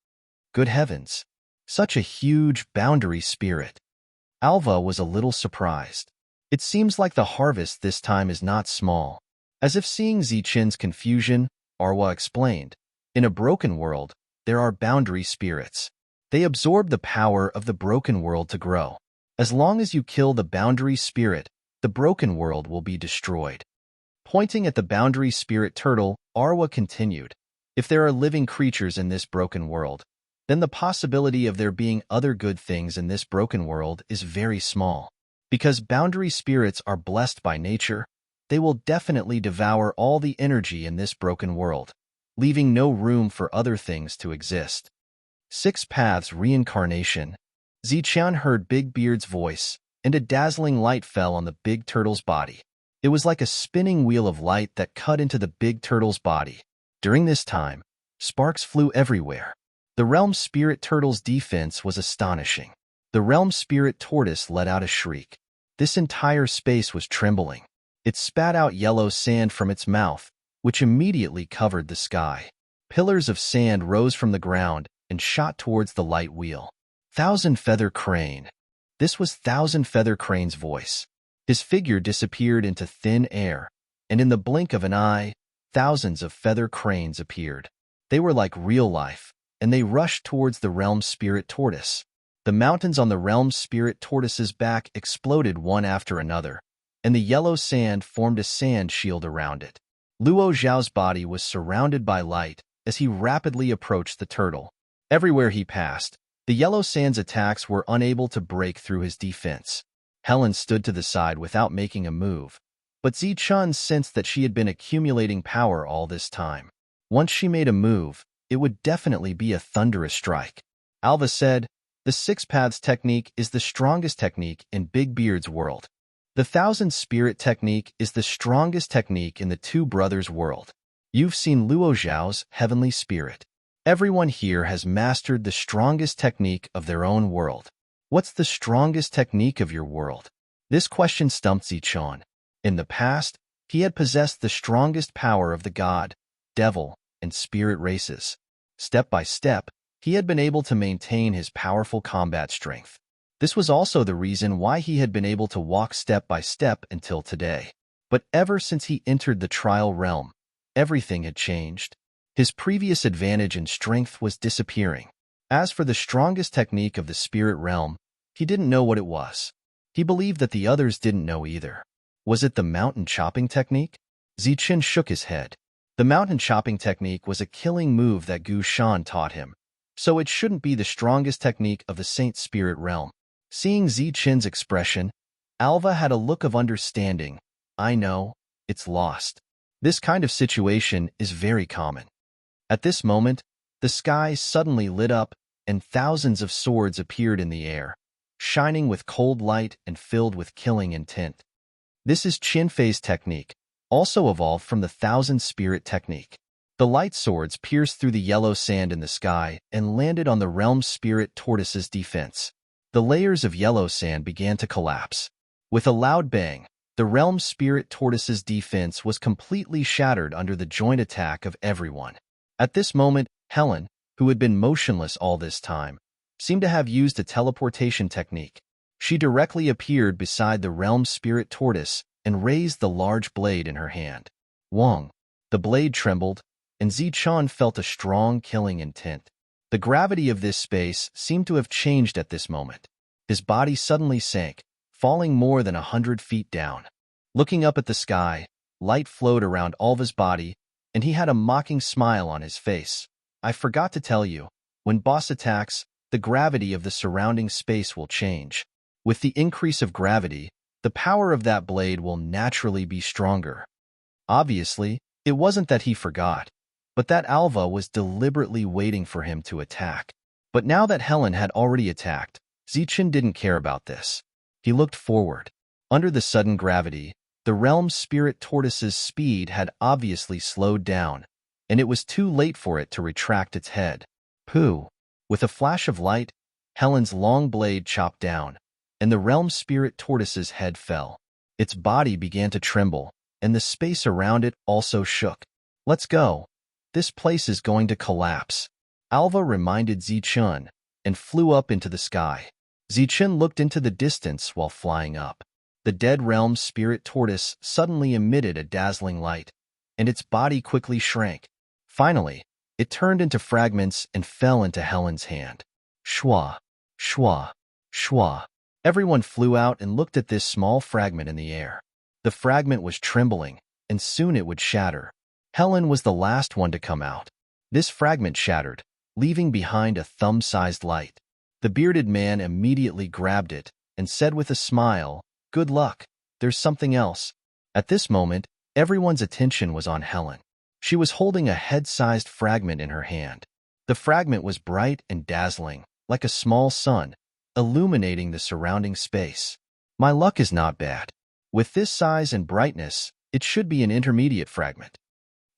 Good heavens! Such a huge boundary spirit. Alva was a little surprised. It seems like the harvest this time is not small. As if seeing Ziqian's confusion, Arwa explained. In a broken world, there are boundary spirits. They absorb the power of the broken world to grow. As long as you kill the boundary spirit, the broken world will be destroyed. Pointing at the boundary spirit turtle, Arwa continued. If there are living creatures in this broken world, then the possibility of there being other good things in this broken world is very small. Because boundary spirits are blessed by nature, they will definitely devour all the energy in this broken world, leaving no room for other things to exist. 6 Paths Reincarnation. Ziqian heard Big Beard's voice, and a dazzling light fell on the big turtle's body. It was like a spinning wheel of light that cut into the big turtle's body. During this time, sparks flew everywhere. The realm spirit turtle's defense was astonishing. The realm spirit tortoise let out a shriek. This entire space was trembling. It spat out yellow sand from its mouth, which immediately covered the sky. Pillars of sand rose from the ground and shot towards the light wheel. Thousand Feather Crane. This was Thousand Feather Crane's voice. His figure disappeared into thin air, and in the blink of an eye, thousands of feather cranes appeared. They were like real life, and they rushed towards the realm spirit tortoise. The mountains on the realm spirit tortoise's back exploded one after another, and the yellow sand formed a sand shield around it. Luo Xiao's body was surrounded by light as he rapidly approached the turtle. Everywhere he passed, the yellow sand's attacks were unable to break through his defense. Helen stood to the side without making a move, but Ziqian sensed that she had been accumulating power all this time. Once she made a move, it would definitely be a thunderous strike. Alva said, the 6 Paths technique is the strongest technique in Big Beard's world. The 1000 Spirit technique is the strongest technique in the Two Brothers world. You've seen Luo Xiao's Heavenly Spirit. Everyone here has mastered the strongest technique of their own world. What's the strongest technique of your world? This question stumped Ziqian. In the past, he had possessed the strongest power of the god, devil, and spirit races. Step by step, he had been able to maintain his powerful combat strength. This was also the reason why he had been able to walk step by step until today. But ever since he entered the trial realm, everything had changed. His previous advantage in strength was disappearing. As for the strongest technique of the spirit realm, he didn't know what it was. He believed that the others didn't know either. Was it the mountain chopping technique? Zichen shook his head. The mountain chopping technique was a killing move that Gu Shan taught him, so it shouldn't be the strongest technique of the Saint Spirit realm. Seeing Zichen's expression, Alva had a look of understanding. I know, it's lost. This kind of situation is very common. At this moment, the sky suddenly lit up and thousands of swords appeared in the air, shining with cold light and filled with killing intent. This is Qinfei's technique, also evolved from the Thousand Spirit technique. The light swords pierced through the yellow sand in the sky and landed on the realm spirit tortoise's defense. The layers of yellow sand began to collapse. With a loud bang, the realm spirit tortoise's defense was completely shattered under the joint attack of everyone. At this moment, Helen, who had been motionless all this time, seemed to have used a teleportation technique. She directly appeared beside the realm spirit tortoise and raised the large blade in her hand. Wong. The blade trembled, and Zichen felt a strong killing intent. The gravity of this space seemed to have changed at this moment. His body suddenly sank, falling more than 100 feet down. Looking up at the sky, light flowed around Alva's body, and he had a mocking smile on his face. I forgot to tell you, when boss attacks, the gravity of the surrounding space will change. With the increase of gravity, the power of that blade will naturally be stronger. Obviously, it wasn't that he forgot, but that Alva was deliberately waiting for him to attack. But now that Helen had already attacked, Zichen didn't care about this. He looked forward. Under the sudden gravity, the realm spirit tortoise's speed had obviously slowed down, and it was too late for it to retract its head. Pooh! With a flash of light, Helen's long blade chopped down, and the realm spirit tortoise's head fell. Its body began to tremble, and the space around it also shook. Let's go. This place is going to collapse. Alva reminded Zichen, and flew up into the sky. Zichen looked into the distance while flying up. The dead realm spirit tortoise suddenly emitted a dazzling light, and its body quickly shrank. Finally, it turned into fragments and fell into Helen's hand. Shwa, shwa, shwa. Everyone flew out and looked at this small fragment in the air. The fragment was trembling, and soon it would shatter. Helen was the last one to come out. This fragment shattered, leaving behind a thumb-sized light. The bearded man immediately grabbed it and said with a smile, "Good luck, there's something else." At this moment, everyone's attention was on Helen. She was holding a head-sized fragment in her hand. The fragment was bright and dazzling, like a small sun, illuminating the surrounding space. My luck is not bad. With this size and brightness, it should be an intermediate fragment.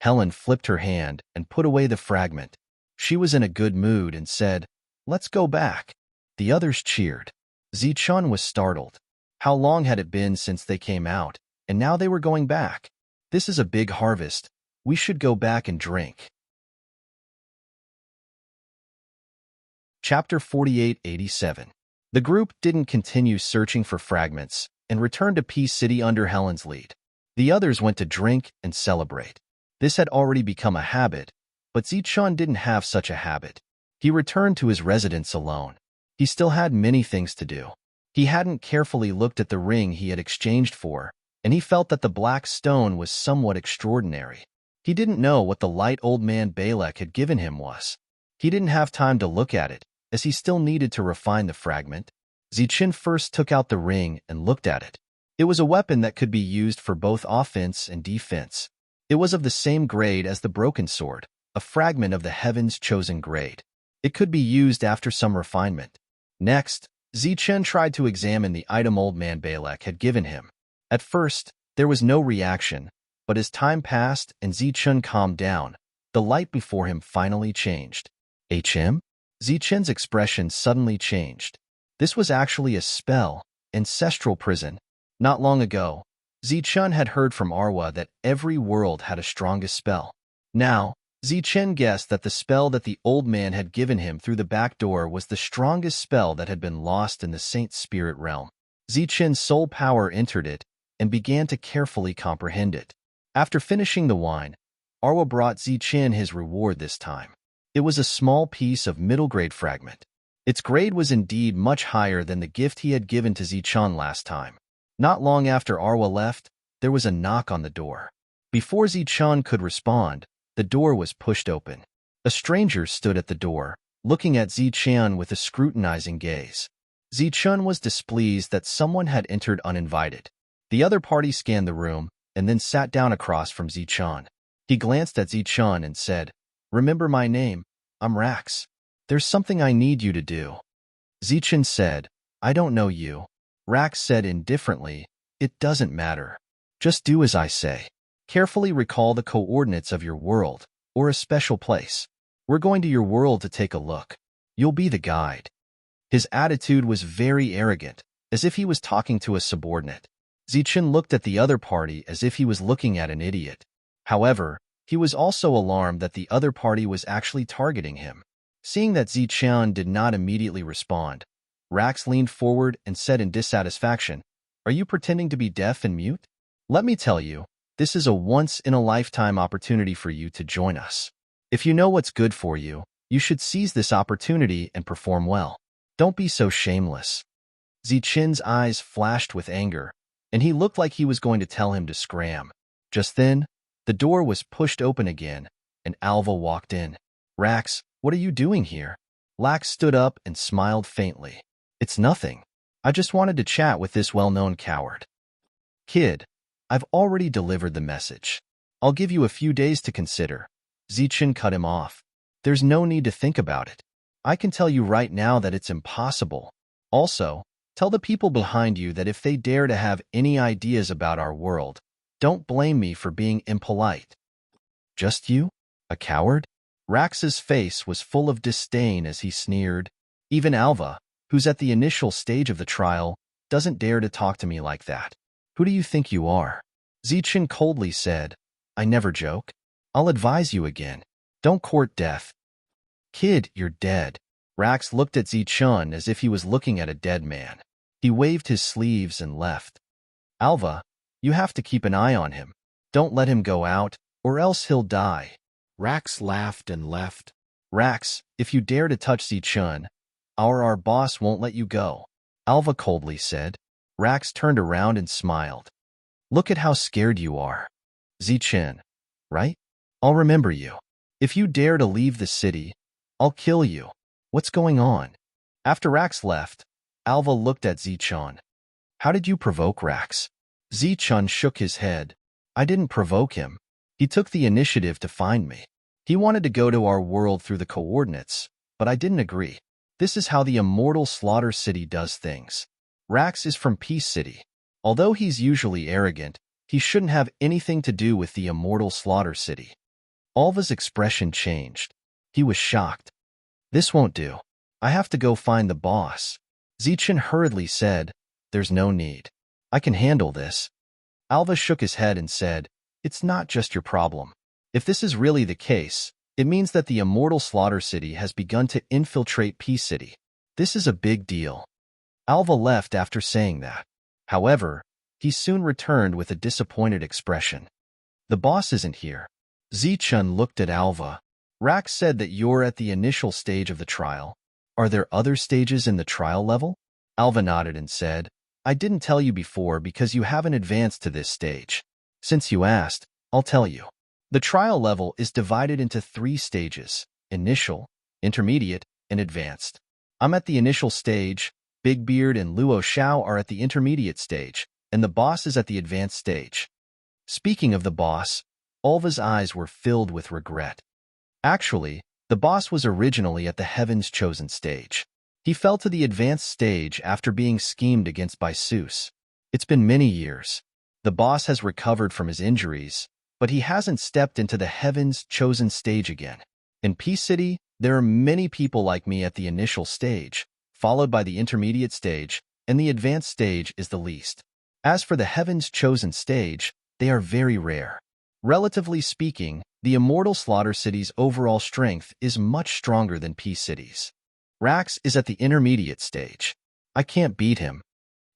Helen flipped her hand and put away the fragment. She was in a good mood and said, "Let's go back." The others cheered. Zichen was startled. How long had it been since they came out, and now they were going back? This is a big harvest. We should go back and drink. Chapter 4887. The group didn't continue searching for fragments and returned to Peace City under Helen's lead. The others went to drink and celebrate. This had already become a habit, but Zichen didn't have such a habit. He returned to his residence alone. He still had many things to do. He hadn't carefully looked at the ring he had exchanged for, and he felt that the black stone was somewhat extraordinary. He didn't know what the light old man Balek had given him was. He didn't have time to look at it, as he still needed to refine the fragment. Zichen first took out the ring and looked at it. It was a weapon that could be used for both offense and defense. It was of the same grade as the broken sword, a fragment of the heaven's chosen grade. It could be used after some refinement. Next, Zichen tried to examine the item old man Balek had given him. At first, there was no reaction, but as time passed and Zichen calmed down, the light before him finally changed. HM? Zichen's expression suddenly changed. This was actually a spell, ancestral prison. Not long ago, Zichen had heard from Arwa that every world had a strongest spell. Now, Zichen guessed that the spell that the old man had given him through the back door was the strongest spell that had been lost in the Saint Spirit realm. Zichen's soul power entered it, and began to carefully comprehend it. After finishing the wine, Arwa brought Zichen his reward this time. It was a small piece of middle-grade fragment. Its grade was indeed much higher than the gift he had given to Zichen last time. Not long after Arwa left, there was a knock on the door. Before Zichen could respond, the door was pushed open. A stranger stood at the door, looking at Zichen with a scrutinizing gaze. Zichen was displeased that someone had entered uninvited. The other party scanned the room and then sat down across from Zichen. He glanced at Zichen and said, "Remember my name, I'm Rax. There's something I need you to do." Zichen said, "I don't know you." Rax said indifferently, "It doesn't matter. Just do as I say. Carefully recall the coordinates of your world, or a special place. We're going to your world to take a look. You'll be the guide." His attitude was very arrogant, as if he was talking to a subordinate. Zichen looked at the other party as if he was looking at an idiot. However, he was also alarmed that the other party was actually targeting him. Seeing that Zichen did not immediately respond, Rax leaned forward and said in dissatisfaction, "Are you pretending to be deaf and mute? Let me tell you, this is a once-in-a-lifetime opportunity for you to join us. If you know what's good for you, you should seize this opportunity and perform well. Don't be so shameless." Zichen's eyes flashed with anger, and he looked like he was going to tell him to scram. Just then, the door was pushed open again, and Alva walked in. "Rax, what are you doing here?" Lax stood up and smiled faintly. "It's nothing. I just wanted to chat with this well-known coward." "Kid, I've already delivered the message. I'll give you a few days to consider." Zichen cut him off. "There's no need to think about it. I can tell you right now that it's impossible. Also, tell the people behind you that if they dare to have any ideas about our world, don't blame me for being impolite." "Just you? A coward?" Rax's face was full of disdain as he sneered. "Even Alva, who's at the initial stage of the trial, doesn't dare to talk to me like that. Who do you think you are?" Zichen coldly said, "I never joke. I'll advise you again. Don't court death." "Kid, you're dead." Rax looked at Zichen as if he was looking at a dead man. He waved his sleeves and left. "Alva, you have to keep an eye on him. Don't let him go out, or else he'll die." Rax laughed and left. "Rax, if you dare to touch Zichen, our boss won't let you go," Alva coldly said. Rax turned around and smiled. "Look at how scared you are. Zichen, right? I'll remember you. If you dare to leave the city, I'll kill you. What's going on?" After Rax left, Alva looked at Zichen. "How did you provoke Rax?" Zichen shook his head. "I didn't provoke him. He took the initiative to find me. He wanted to go to our world through the coordinates, but I didn't agree. This is how the immortal Slaughter City does things. Rax is from Peace City. Although he's usually arrogant, he shouldn't have anything to do with the immortal Slaughter City." Alva's expression changed. He was shocked. "This won't do. I have to go find the boss." Zichen hurriedly said, "There's no need. I can handle this." Alva shook his head and said, "It's not just your problem. If this is really the case, it means that the immortal Slaughter City has begun to infiltrate Peace City. This is a big deal." Alva left after saying that. However, he soon returned with a disappointed expression. "The boss isn't here." Zichen looked at Alva. "Rax said that you're at the initial stage of the trial. Are there other stages in the trial level?" Alva nodded and said, "I didn't tell you before because you haven't advanced to this stage. Since you asked, I'll tell you. The trial level is divided into 3 stages: initial, intermediate, and advanced. I'm at the initial stage, Big Beard and Luo Xiao are at the intermediate stage, and the boss is at the advanced stage." Speaking of the boss, Alva's eyes were filled with regret. Actually, the boss was originally at the Heaven's Chosen stage. He fell to the advanced stage after being schemed against by Seuss. It's been many years. The boss has recovered from his injuries, but he hasn't stepped into the Heaven's Chosen stage again. In Peace City, there are many people like me at the initial stage, followed by the intermediate stage, and the advanced stage is the least. As for the Heaven's Chosen stage, they are very rare. Relatively speaking, the immortal Slaughter City's overall strength is much stronger than Peace City's. Rax is at the intermediate stage. I can't beat him.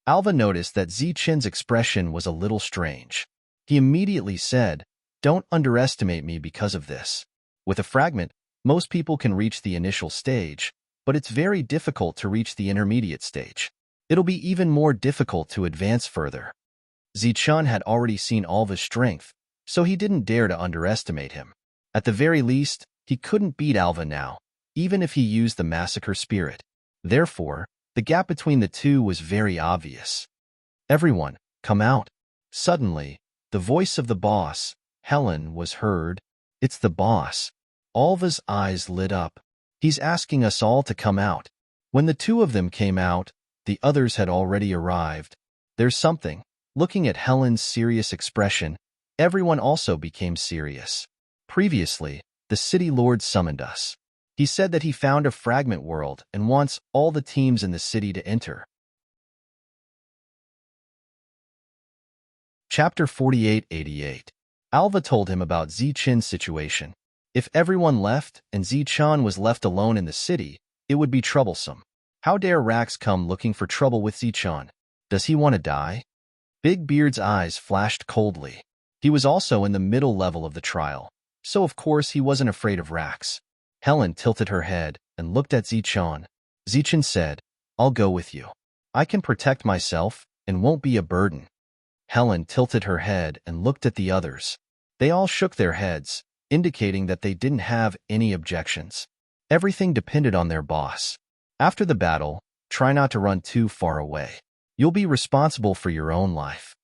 Alva noticed that Zichen's expression was a little strange. He immediately said, "Don't underestimate me because of this. With a fragment, most people can reach the initial stage, but it's very difficult to reach the intermediate stage. It'll be even more difficult to advance further." Zichen had already seen Alva's strength, so he didn't dare to underestimate him. At the very least, he couldn't beat Alva now, even if he used the massacre spirit. Therefore, the gap between the two was very obvious. "Everyone, come out." Suddenly, the voice of the boss, Helen, was heard. "It's the boss." Alva's eyes lit up. "He's asking us all to come out." When the two of them came out, the others had already arrived. "There's something." Looking at Helen's serious expression, everyone also became serious. "Previously, the city lord summoned us. He said that he found a fragment world and wants all the teams in the city to enter." Chapter 4888. Alva told him about Zichen's situation. If everyone left and Zichen was left alone in the city, it would be troublesome. How dare Rax come looking for trouble with Zichen? Does he want to die? Big Beard's eyes flashed coldly. He was also in the middle level of the trial, so of course he wasn't afraid of Rax. Helen tilted her head and looked at Zichen. Zichen said, "I'll go with you. I can protect myself and won't be a burden." Helen tilted her head and looked at the others. They all shook their heads, indicating that they didn't have any objections. Everything depended on their boss. After the battle, try not to run too far away. You'll be responsible for your own life.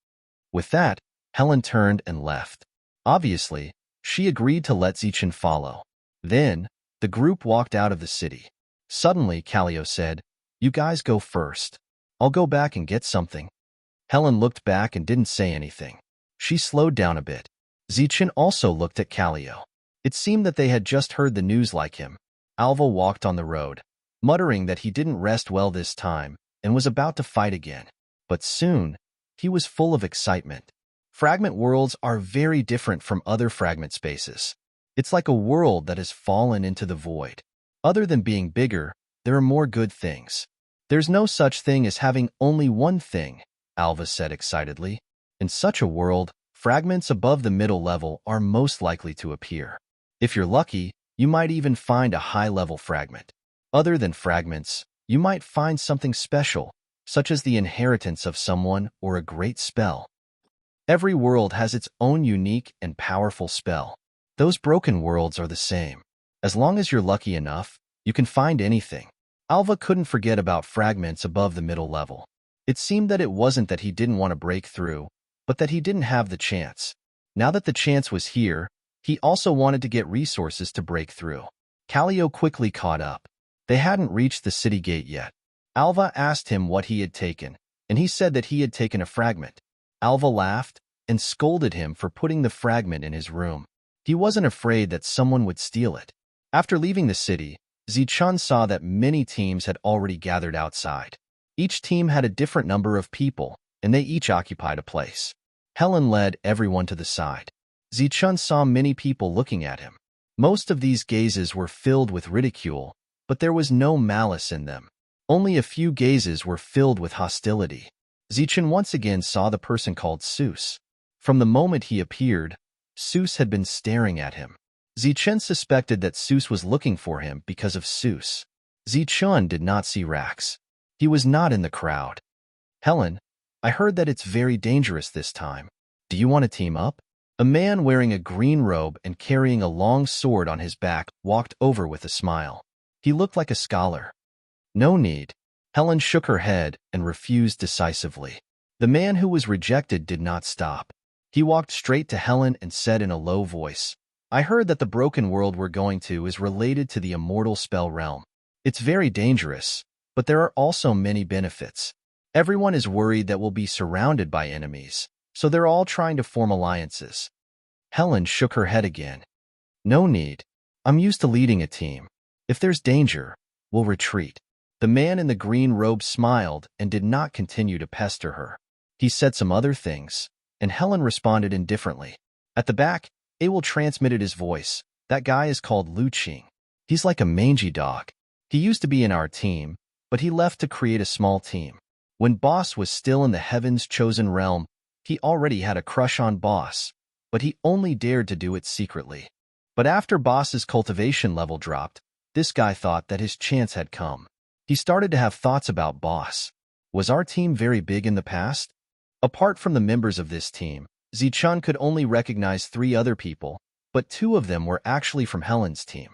With that, Helen turned and left. Obviously, she agreed to let Zichen follow. Then, the group walked out of the city. Suddenly, Callio said, "You guys go first. I'll go back and get something." Helen looked back and didn't say anything. She slowed down a bit. Zichen also looked at Callio. It seemed that they had just heard the news like him. Alva walked on the road, muttering that he didn't rest well this time and was about to fight again. But soon, he was full of excitement. Fragment worlds are very different from other fragment spaces. It's like a world that has fallen into the void. Other than being bigger, there are more good things. "There's no such thing as having only one thing," Alva said excitedly. "In such a world, fragments above the middle level are most likely to appear. If you're lucky, you might even find a high-level fragment. Other than fragments, you might find something special, such as the inheritance of someone or a great spell. Every world has its own unique and powerful spell. Those broken worlds are the same. As long as you're lucky enough, you can find anything." Alva couldn't forget about fragments above the middle level. It seemed that it wasn't that he didn't want to break through, but that he didn't have the chance. Now that the chance was here, he also wanted to get resources to break through. Callio quickly caught up. They hadn't reached the city gate yet. Alva asked him what he had taken, and he said that he had taken a fragment. Alva laughed and scolded him for putting the fragment in his room. He wasn't afraid that someone would steal it. After leaving the city, Zichen saw that many teams had already gathered outside. Each team had a different number of people, and they each occupied a place. Helen led everyone to the side. Zichen saw many people looking at him. Most of these gazes were filled with ridicule, but there was no malice in them. Only a few gazes were filled with hostility. Zichen once again saw the person called Seuss. From the moment he appeared, Seuss had been staring at him. Zichen suspected that Seuss was looking for him because of Seuss. Zichen did not see Rax. He was not in the crowd. "Helen, I heard that it's very dangerous this time. Do you want to team up?" A man wearing a green robe and carrying a long sword on his back walked over with a smile. He looked like a scholar. "No need." Helen shook her head and refused decisively. The man who was rejected did not stop. He walked straight to Helen and said in a low voice, "I heard that the broken world we're going to is related to the immortal spell realm. It's very dangerous, but there are also many benefits. Everyone is worried that we'll be surrounded by enemies, so they're all trying to form alliances." Helen shook her head again. "No need. I'm used to leading a team. If there's danger, we'll retreat." The man in the green robe smiled and did not continue to pester her. He said some other things, and Helen responded indifferently. At the back, Awol transmitted his voice. "That guy is called Lu Qing. He's like a mangy dog. He used to be in our team, but he left to create a small team. When Boss was still in the Heaven's Chosen Realm, he already had a crush on Boss, but he only dared to do it secretly. But after Boss's cultivation level dropped, this guy thought that his chance had come. He started to have thoughts about Boss. Was our team very big in the past? Apart from the members of this team, Zichun could only recognize 3 other people, but 2 of them were actually from Helen's team.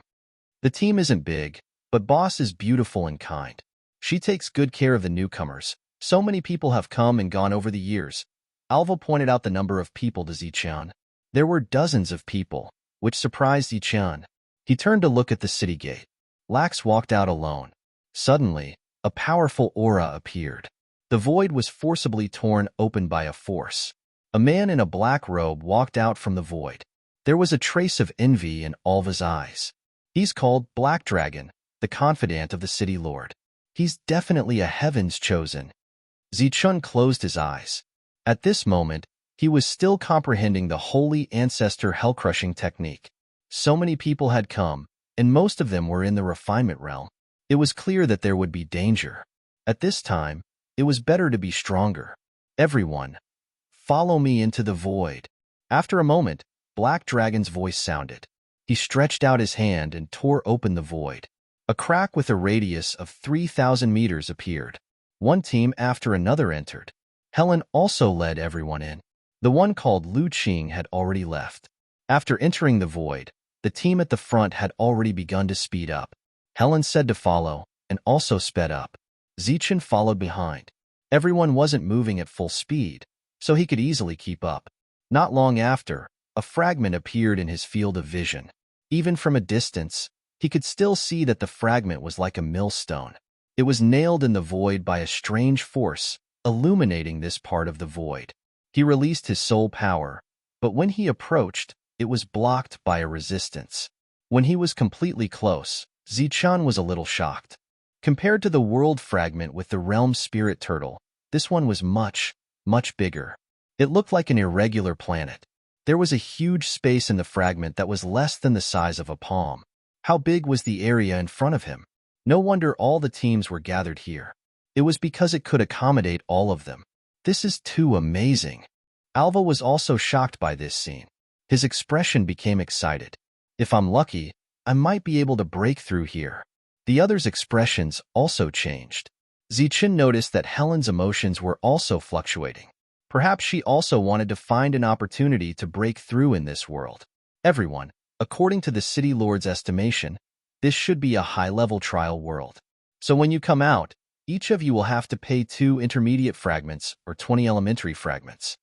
The team isn't big, but Boss is beautiful and kind. She takes good care of the newcomers. So many people have come and gone over the years. Alva pointed out the number of people to Zichun. There were dozens of people, which surprised Zichun. He turned to look at the city gate. Lax walked out alone. Suddenly, a powerful aura appeared. The void was forcibly torn open by a force. A man in a black robe walked out from the void. There was a trace of envy in Alva's eyes. He's called Black Dragon, the confidant of the city lord. He's definitely a Heaven's Chosen. Zichun closed his eyes. At this moment, he was still comprehending the holy ancestor hell-crushing technique. So many people had come, and most of them were in the refinement realm. It was clear that there would be danger. At this time, it was better to be stronger. Everyone, follow me into the void. After a moment, Black Dragon's voice sounded. He stretched out his hand and tore open the void. A crack with a radius of 3,000 meters appeared. One team after another entered. Helen also led everyone in. The one called Lu Qing had already left. After entering the void, the team at the front had already begun to speed up. Helen said to follow, and also sped up. Zichun followed behind. Everyone wasn't moving at full speed, so he could easily keep up. Not long after, a fragment appeared in his field of vision. Even from a distance, he could still see that the fragment was like a millstone. It was nailed in the void by a strange force, illuminating this part of the void. He released his soul power, but when he approached, it was blocked by a resistance. When he was completely close, Zichun was a little shocked. Compared to the world fragment with the realm spirit turtle, this one was much, much bigger. It looked like an irregular planet. There was a huge space in the fragment that was less than the size of a palm. How big was the area in front of him? No wonder all the teams were gathered here. It was because it could accommodate all of them. This is too amazing. Alva was also shocked by this scene. His expression became excited. If I'm lucky, I might be able to break through here. The others' expressions also changed. Zichun noticed that Helen's emotions were also fluctuating. Perhaps she also wanted to find an opportunity to break through in this world. Everyone, according to the city lord's estimation, this should be a high-level trial world. So when you come out, each of you will have to pay 2 intermediate fragments or 20 elementary fragments.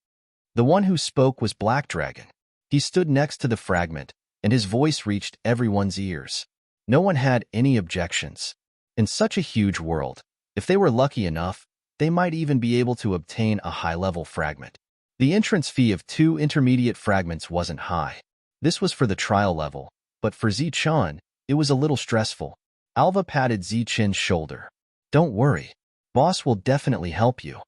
The one who spoke was Black Dragon. He stood next to the fragment, and his voice reached everyone's ears. No one had any objections. In such a huge world, if they were lucky enough, they might even be able to obtain a high-level fragment. The entrance fee of 2 intermediate fragments wasn't high. This was for the trial level, but for Zichun, it was a little stressful. Alva patted Zichun's shoulder. Don't worry. Boss will definitely help you.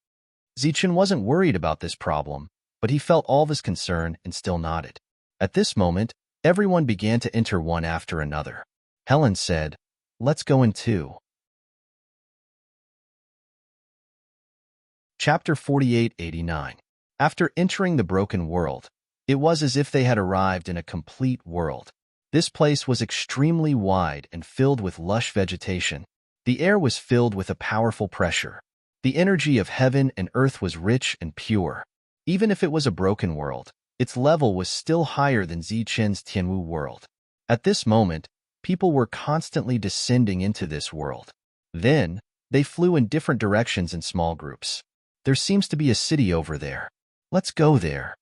Zichun wasn't worried about this problem, but he felt Alva's concern and still nodded. At this moment, everyone began to enter one after another. Helen said, "Let's go in too." Chapter 48-89. After entering the broken world, it was as if they had arrived in a complete world. This place was extremely wide and filled with lush vegetation. The air was filled with a powerful pressure. The energy of heaven and earth was rich and pure. Even if it was a broken world, its level was still higher than Zichun's Tianwu world. At this moment, people were constantly descending into this world. Then, they flew in different directions in small groups. There seems to be a city over there. Let's go there.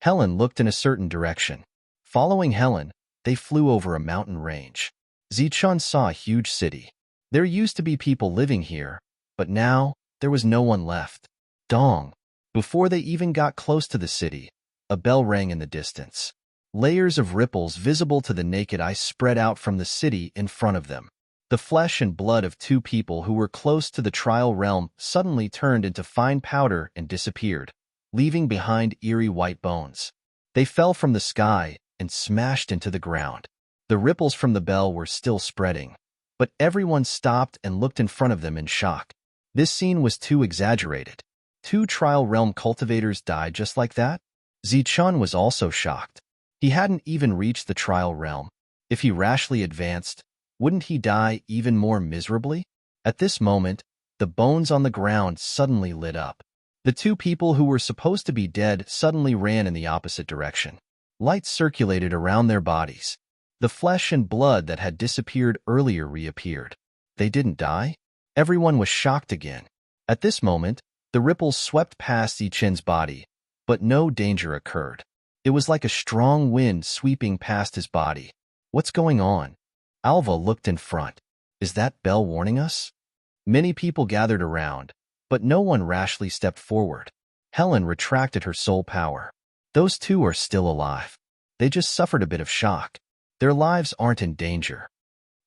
Helen looked in a certain direction. Following Helen, they flew over a mountain range. Zichun saw a huge city. There used to be people living here, but now, there was no one left. Dong. Before they even got close to the city, a bell rang in the distance. Layers of ripples visible to the naked eye spread out from the city in front of them. The flesh and blood of 2 people who were close to the trial realm suddenly turned into fine powder and disappeared, leaving behind eerie white bones. They fell from the sky and smashed into the ground. The ripples from the bell were still spreading, but everyone stopped and looked in front of them in shock. This scene was too exaggerated. 2 Trial Realm cultivators died just like that? Zichun was also shocked. He hadn't even reached the Trial Realm. If he rashly advanced, wouldn't he die even more miserably? At this moment, the bones on the ground suddenly lit up. The 2 people who were supposed to be dead suddenly ran in the opposite direction. Light circulated around their bodies. The flesh and blood that had disappeared earlier reappeared. They didn't die? Everyone was shocked again. At this moment, the ripples swept past Zichun's body, but no danger occurred. It was like a strong wind sweeping past his body. What's going on? Alva looked in front. Is that bell warning us? Many people gathered around, but no one rashly stepped forward. Helen retracted her soul power. Those 2 are still alive. They just suffered a bit of shock. Their lives aren't in danger.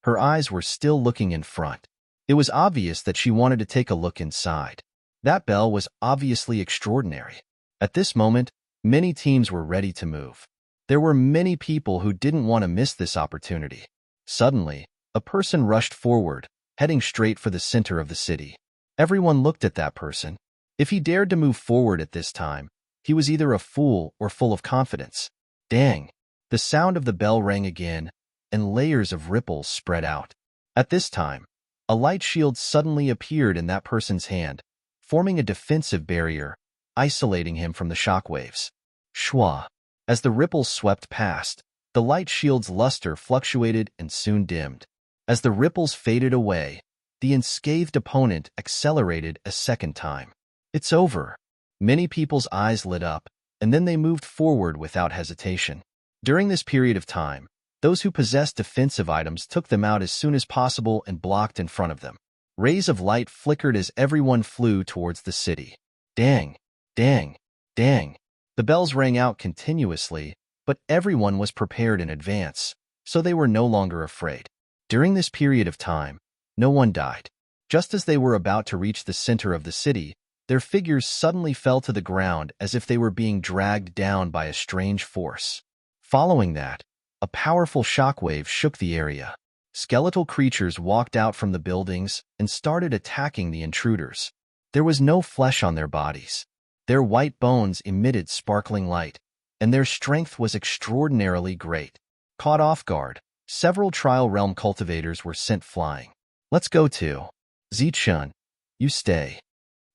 Her eyes were still looking in front. It was obvious that she wanted to take a look inside. That bell was obviously extraordinary. At this moment, many teams were ready to move. There were many people who didn't want to miss this opportunity. Suddenly, a person rushed forward, heading straight for the center of the city. Everyone looked at that person. If he dared to move forward at this time, he was either a fool or full of confidence. Dang! The sound of the bell rang again, and layers of ripples spread out. At this time, a light shield suddenly appeared in that person's hand, forming a defensive barrier, isolating him from the shockwaves. Shwa! As the ripples swept past, the light shield's luster fluctuated and soon dimmed. As the ripples faded away, the unscathed opponent accelerated a second time. It's over. Many people's eyes lit up, and then they moved forward without hesitation. During this period of time, those who possessed defensive items took them out as soon as possible and blocked in front of them. Rays of light flickered as everyone flew towards the city. Dang! Dang! Dang! The bells rang out continuously, but everyone was prepared in advance, so they were no longer afraid. During this period of time, no one died. Just as they were about to reach the center of the city, their figures suddenly fell to the ground as if they were being dragged down by a strange force. Following that, a powerful shockwave shook the area. Skeletal creatures walked out from the buildings and started attacking the intruders. There was no flesh on their bodies. Their white bones emitted sparkling light, and their strength was extraordinarily great. Caught off guard, several Trial Realm cultivators were sent flying. Let's go to Zichun. You stay.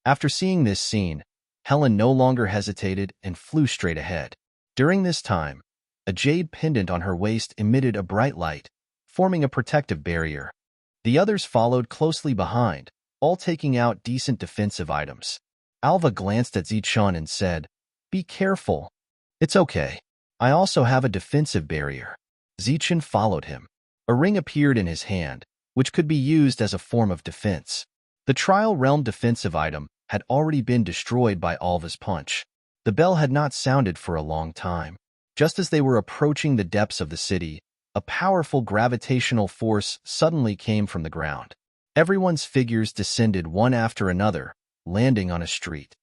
After seeing this scene, Helen no longer hesitated and flew straight ahead. During this time, a jade pendant on her waist emitted a bright light, forming a protective barrier. The others followed closely behind, all taking out decent defensive items. Alva glanced at Zichun and said, "Be careful." "It's okay. I also have a defensive barrier." Zichun followed him. A ring appeared in his hand, which could be used as a form of defense. The Trial Realm defensive item had already been destroyed by Alva's punch. The bell had not sounded for a long time. Just as they were approaching the depths of the city, a powerful gravitational force suddenly came from the ground. Everyone's figures descended one after another, landing on a street.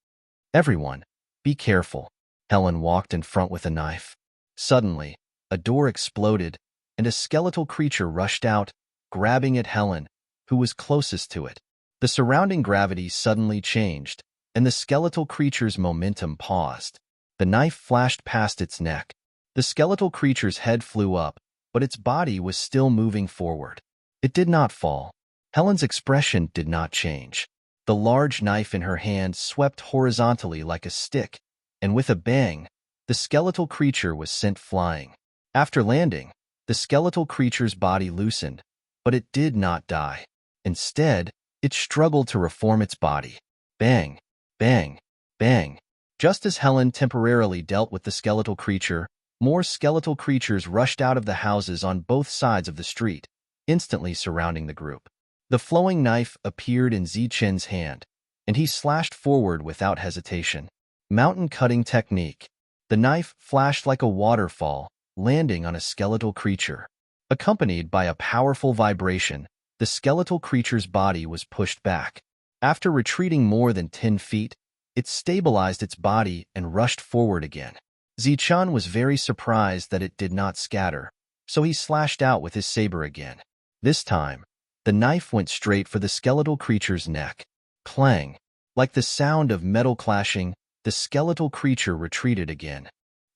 "Everyone, be careful." Helen walked in front with a knife. Suddenly, a door exploded, and a skeletal creature rushed out, grabbing at Helen, who was closest to it. The surrounding gravity suddenly changed, and the skeletal creature's momentum paused. The knife flashed past its neck. The skeletal creature's head flew up, but its body was still moving forward. It did not fall. Helen's expression did not change. The large knife in her hand swept horizontally like a stick, and with a bang, the skeletal creature was sent flying. After landing, the skeletal creature's body loosened, but it did not die. Instead, it struggled to reform its body. Bang, bang, bang. Just as Helen temporarily dealt with the skeletal creature, more skeletal creatures rushed out of the houses on both sides of the street, instantly surrounding the group. The flowing knife appeared in Zichun's hand, and he slashed forward without hesitation. Mountain cutting technique. The knife flashed like a waterfall, landing on a skeletal creature. Accompanied by a powerful vibration, the skeletal creature's body was pushed back. After retreating more than 10 feet, it stabilized its body and rushed forward again. Zichun was very surprised that it did not scatter, so he slashed out with his saber again. This time, the knife went straight for the skeletal creature's neck. Clang. Like the sound of metal clashing, the skeletal creature retreated again.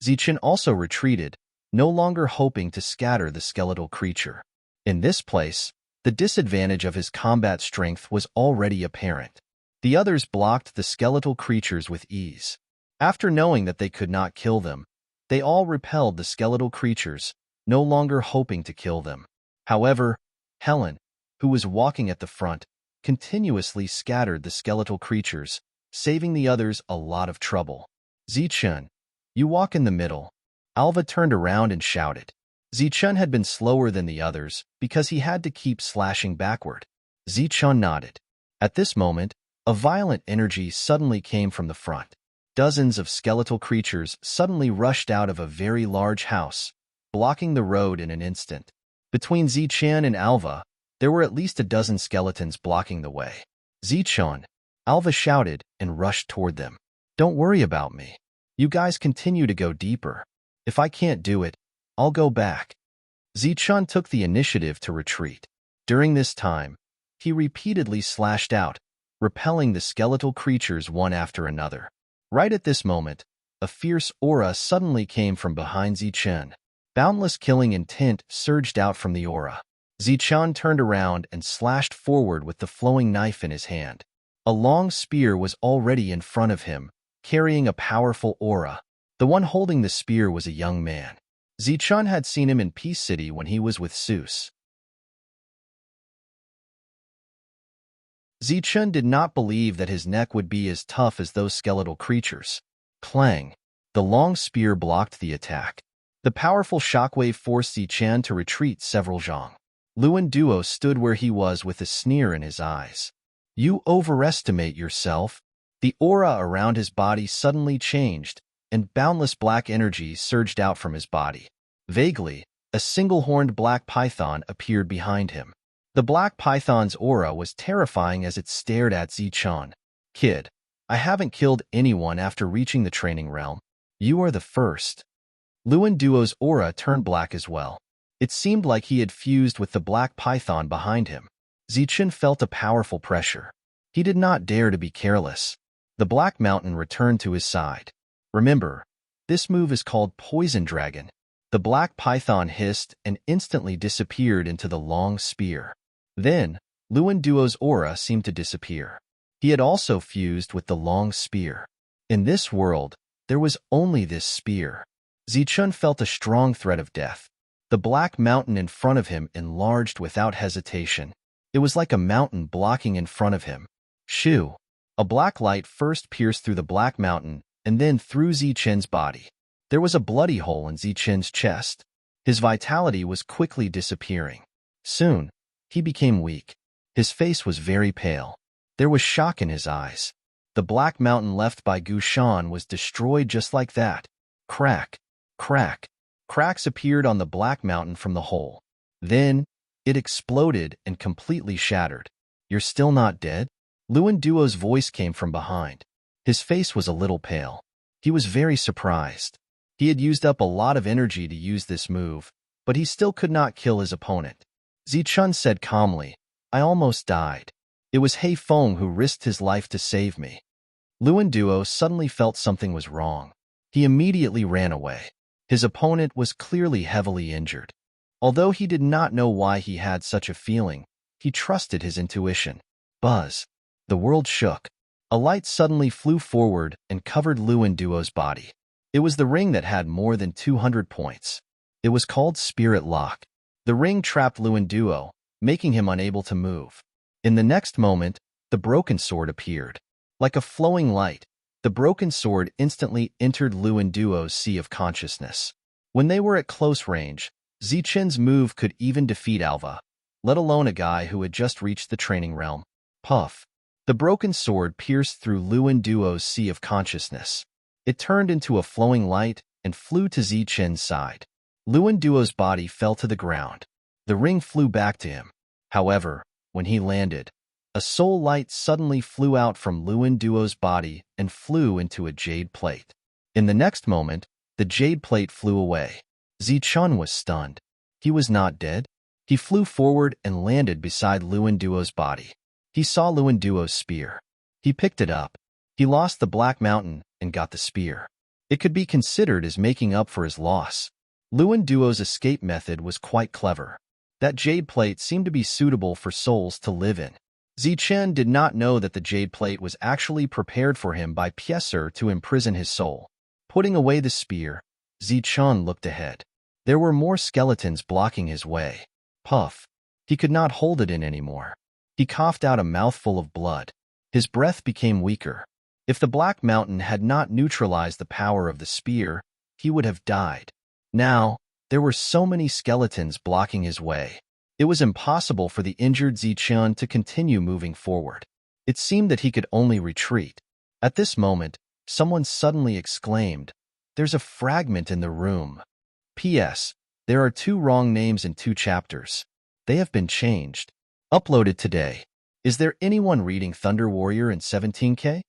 Zichen also retreated, no longer hoping to scatter the skeletal creature. In this place, the disadvantage of his combat strength was already apparent. The others blocked the skeletal creatures with ease. After knowing that they could not kill them, they all repelled the skeletal creatures, no longer hoping to kill them. However, Helen, who was walking at the front, continuously scattered the skeletal creatures, saving the others a lot of trouble. Zichen, you walk in the middle. Alva turned around and shouted. Zichen had been slower than the others because he had to keep slashing backward. Zichen nodded. At this moment, a violent energy suddenly came from the front. Dozens of skeletal creatures suddenly rushed out of a very large house, blocking the road in an instant. Between Zichen and Alva, there were at least a dozen skeletons blocking the way. Zichen, Alva shouted and rushed toward them. Don't worry about me. You guys continue to go deeper. If I can't do it, I'll go back. Zichen took the initiative to retreat. During this time, he repeatedly slashed out, repelling the skeletal creatures one after another. Right at this moment, a fierce aura suddenly came from behind Zichen. Boundless killing intent surged out from the aura. Zichen turned around and slashed forward with the flowing knife in his hand. A long spear was already in front of him, carrying a powerful aura. The one holding the spear was a young man. Zichen had seen him in Peace City when he was with Zeus. Zichen did not believe that his neck would be as tough as those skeletal creatures. Clang! The long spear blocked the attack. The powerful shockwave forced Zichen to retreat several zhang. Luan Duo stood where he was with a sneer in his eyes. You overestimate yourself. The aura around his body suddenly changed, and boundless black energy surged out from his body. Vaguely, a single-horned black python appeared behind him. The black python's aura was terrifying as it stared at Zichen. Kid, I haven't killed anyone after reaching the training realm. You are the first. Luan Duo's aura turned black as well. It seemed like he had fused with the black python behind him. Zichen felt a powerful pressure. He did not dare to be careless. The black mountain returned to his side. Remember, this move is called Poison Dragon. The black python hissed and instantly disappeared into the long spear. Then, Luan Duo's aura seemed to disappear. He had also fused with the long spear. In this world, there was only this spear. Zichen felt a strong threat of death. The black mountain in front of him enlarged without hesitation. It was like a mountain blocking in front of him. Shoo! A black light first pierced through the black mountain and then through Zichen's body. There was a bloody hole in Zichen's chest. His vitality was quickly disappearing. Soon, he became weak. His face was very pale. There was shock in his eyes. The black mountain left by Gushan was destroyed just like that. Crack! Crack! Cracks appeared on the black mountain from the hole. Then, it exploded and completely shattered. You're still not dead? Luan Duo's voice came from behind. His face was a little pale. He was very surprised. He had used up a lot of energy to use this move, but he still could not kill his opponent. Zichen said calmly, I almost died. It was He Feng who risked his life to save me. Luan Duo suddenly felt something was wrong. He immediately ran away. His opponent was clearly heavily injured. Although he did not know why he had such a feeling, he trusted his intuition. Buzz. The world shook. A light suddenly flew forward and covered Luan Duo's body. It was the ring that had more than 200 points. It was called Spirit Lock. The ring trapped Luan Duo, making him unable to move. In the next moment, the broken sword appeared. Like a flowing light, the broken sword instantly entered Luan Duo's sea of consciousness. When they were at close range, Zichen's move could even defeat Alva, let alone a guy who had just reached the training realm. Puff. The broken sword pierced through Luan Duo's sea of consciousness. It turned into a flowing light and flew to Zichen's side. Luan Duo's body fell to the ground. The ring flew back to him. However, when he landed, a soul light suddenly flew out from Luan Duo's body and flew into a jade plate. In the next moment, the jade plate flew away. Zichen was stunned. He was not dead. He flew forward and landed beside Luan Duo's body. He saw Luan Duo's spear. He picked it up. He lost the Black Mountain and got the spear. It could be considered as making up for his loss. Luan Duo's escape method was quite clever. That jade plate seemed to be suitable for souls to live in. Zichen did not know that the jade plate was actually prepared for him by Pieser to imprison his soul. Putting away the spear, Zichen looked ahead. There were more skeletons blocking his way. Puff. He could not hold it in anymore. He coughed out a mouthful of blood. His breath became weaker. If the Black Mountain had not neutralized the power of the spear, he would have died. Now, there were so many skeletons blocking his way. It was impossible for the injured Zichen to continue moving forward. It seemed that he could only retreat. At this moment, someone suddenly exclaimed, "There's a fragment in the room." P.S. There are 2 wrong names in 2 chapters. They have been changed. Uploaded today. Is there anyone reading Thunder Warrior in 17K?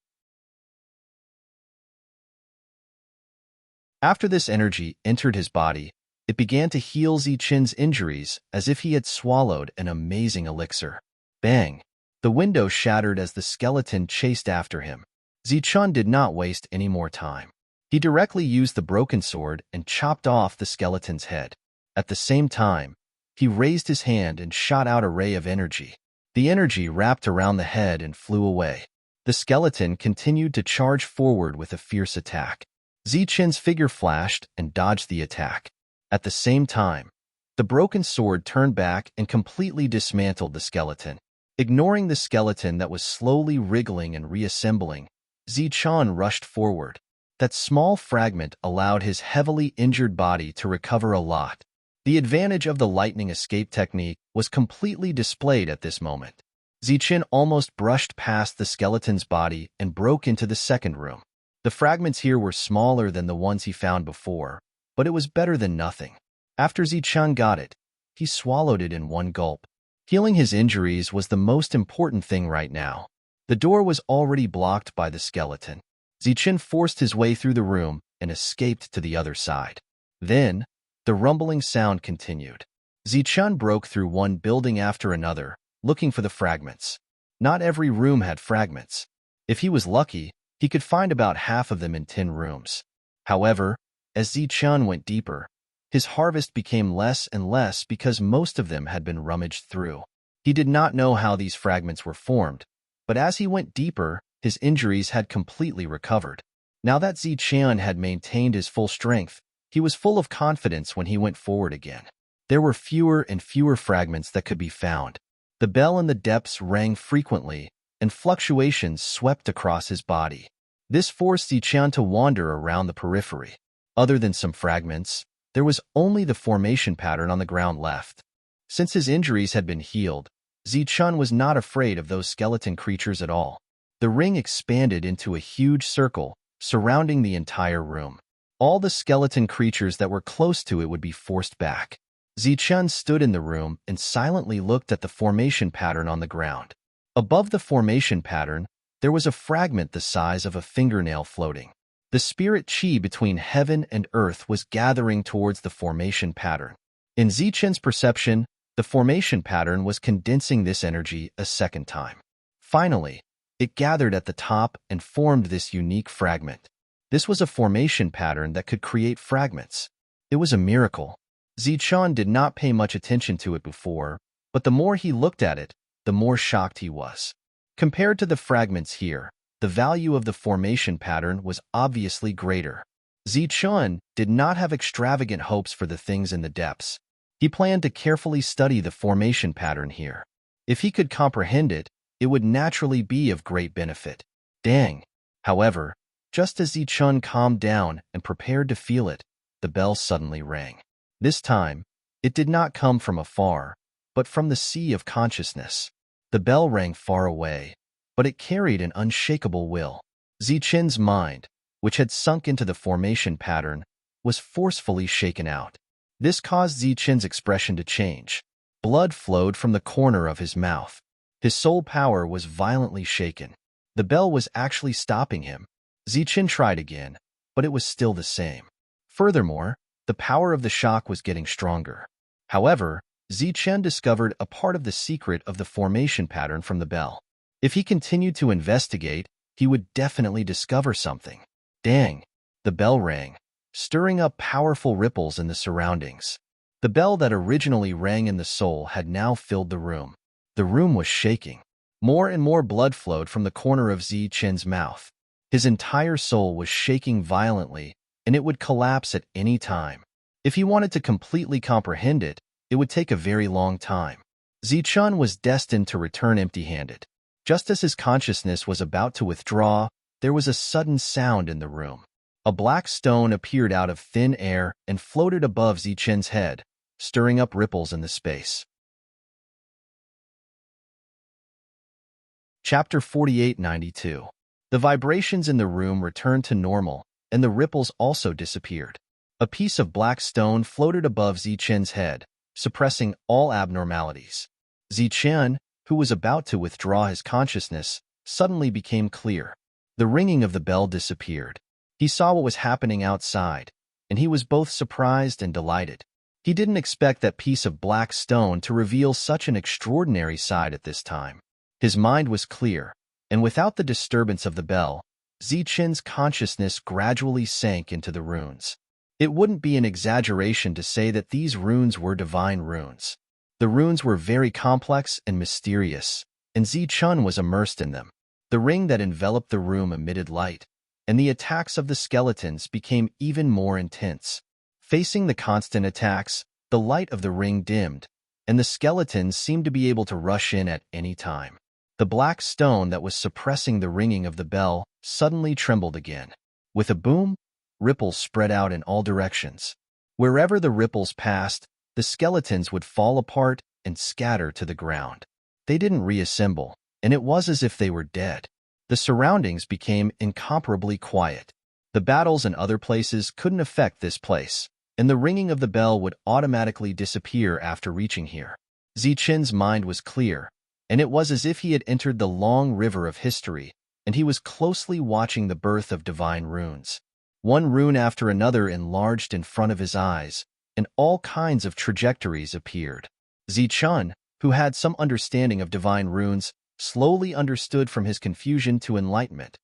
After this energy entered his body, it began to heal Zichen's injuries as if he had swallowed an amazing elixir. Bang! The window shattered as the skeleton chased after him. Zichen did not waste any more time. He directly used the broken sword and chopped off the skeleton's head. At the same time, he raised his hand and shot out a ray of energy. The energy wrapped around the head and flew away. The skeleton continued to charge forward with a fierce attack. Zichen's figure flashed and dodged the attack. At the same time, the broken sword turned back and completely dismantled the skeleton. Ignoring the skeleton that was slowly wriggling and reassembling, Zichen rushed forward. That small fragment allowed his heavily injured body to recover a lot. The advantage of the lightning escape technique was completely displayed at this moment. Zichen almost brushed past the skeleton's body and broke into the second room. The fragments here were smaller than the ones he found before, but it was better than nothing. After Zichen got it, he swallowed it in one gulp. Healing his injuries was the most important thing right now. The door was already blocked by the skeleton. Zichen forced his way through the room and escaped to the other side. Then, the rumbling sound continued. Zichen broke through one building after another, looking for the fragments. Not every room had fragments. If he was lucky, he could find about half of them in 10 rooms. However, as Zichen went deeper, his harvest became less and less because most of them had been rummaged through. He did not know how these fragments were formed, but as he went deeper, his injuries had completely recovered. Now that Zichen had maintained his full strength, he was full of confidence when he went forward again. There were fewer and fewer fragments that could be found. The bell in the depths rang frequently, and fluctuations swept across his body. This forced Zichen to wander around the periphery. Other than some fragments, there was only the formation pattern on the ground left. Since his injuries had been healed, Zichen was not afraid of those skeleton creatures at all. The ring expanded into a huge circle, surrounding the entire room. All the skeleton creatures that were close to it would be forced back. Zichen stood in the room and silently looked at the formation pattern on the ground. Above the formation pattern, there was a fragment the size of a fingernail floating. The spirit chi between heaven and earth was gathering towards the formation pattern. In Zichen's perception, the formation pattern was condensing this energy a second time. Finally, it gathered at the top and formed this unique fragment. This was a formation pattern that could create fragments. It was a miracle. Zichen did not pay much attention to it before, but the more he looked at it, the more shocked he was. Compared to the fragments here, the value of the formation pattern was obviously greater. Zichen did not have extravagant hopes for the things in the depths. He planned to carefully study the formation pattern here. If he could comprehend it, it would naturally be of great benefit. Dang! However, just as Zichen calmed down and prepared to feel it, the bell suddenly rang. This time, it did not come from afar, but from the sea of consciousness. The bell rang far away, but it carried an unshakable will. Zichen's mind, which had sunk into the formation pattern, was forcefully shaken out. This caused Zichen's expression to change. Blood flowed from the corner of his mouth. His soul power was violently shaken. The bell was actually stopping him. Zichen tried again, but it was still the same. Furthermore, the power of the shock was getting stronger. However, Zichen discovered a part of the secret of the formation pattern from the bell. If he continued to investigate, he would definitely discover something. Dang! The bell rang, stirring up powerful ripples in the surroundings. The bell that originally rang in the soul had now filled the room. The room was shaking. More and more blood flowed from the corner of Zichen's mouth. His entire soul was shaking violently, and it would collapse at any time. If he wanted to completely comprehend it, it would take a very long time. Zichen was destined to return empty-handed. Just as his consciousness was about to withdraw, there was a sudden sound in the room. A black stone appeared out of thin air and floated above Zichen's head, stirring up ripples in the space. Chapter 4892. The vibrations in the room returned to normal, and the ripples also disappeared. A piece of black stone floated above Zichen's head, suppressing all abnormalities. Zichen, who was about to withdraw his consciousness, suddenly became clear. The ringing of the bell disappeared. He saw what was happening outside, and he was both surprised and delighted. He didn't expect that piece of black stone to reveal such an extraordinary side at this time. His mind was clear, and without the disturbance of the bell, Zichen's consciousness gradually sank into the runes. It wouldn't be an exaggeration to say that these runes were divine runes. The runes were very complex and mysterious, and Zichen was immersed in them. The ring that enveloped the room emitted light, and the attacks of the skeletons became even more intense. Facing the constant attacks, the light of the ring dimmed, and the skeletons seemed to be able to rush in at any time. The black stone that was suppressing the ringing of the bell suddenly trembled again. With a boom, ripples spread out in all directions. Wherever the ripples passed, the skeletons would fall apart and scatter to the ground. They didn't reassemble, and it was as if they were dead. The surroundings became incomparably quiet. The battles in other places couldn't affect this place, and the ringing of the bell would automatically disappear after reaching here. Zichen's mind was clear, and it was as if he had entered the long river of history, and he was closely watching the birth of divine runes. One rune after another enlarged in front of his eyes, and all kinds of trajectories appeared. Zichen, who had some understanding of divine runes, slowly understood from his confusion to enlightenment.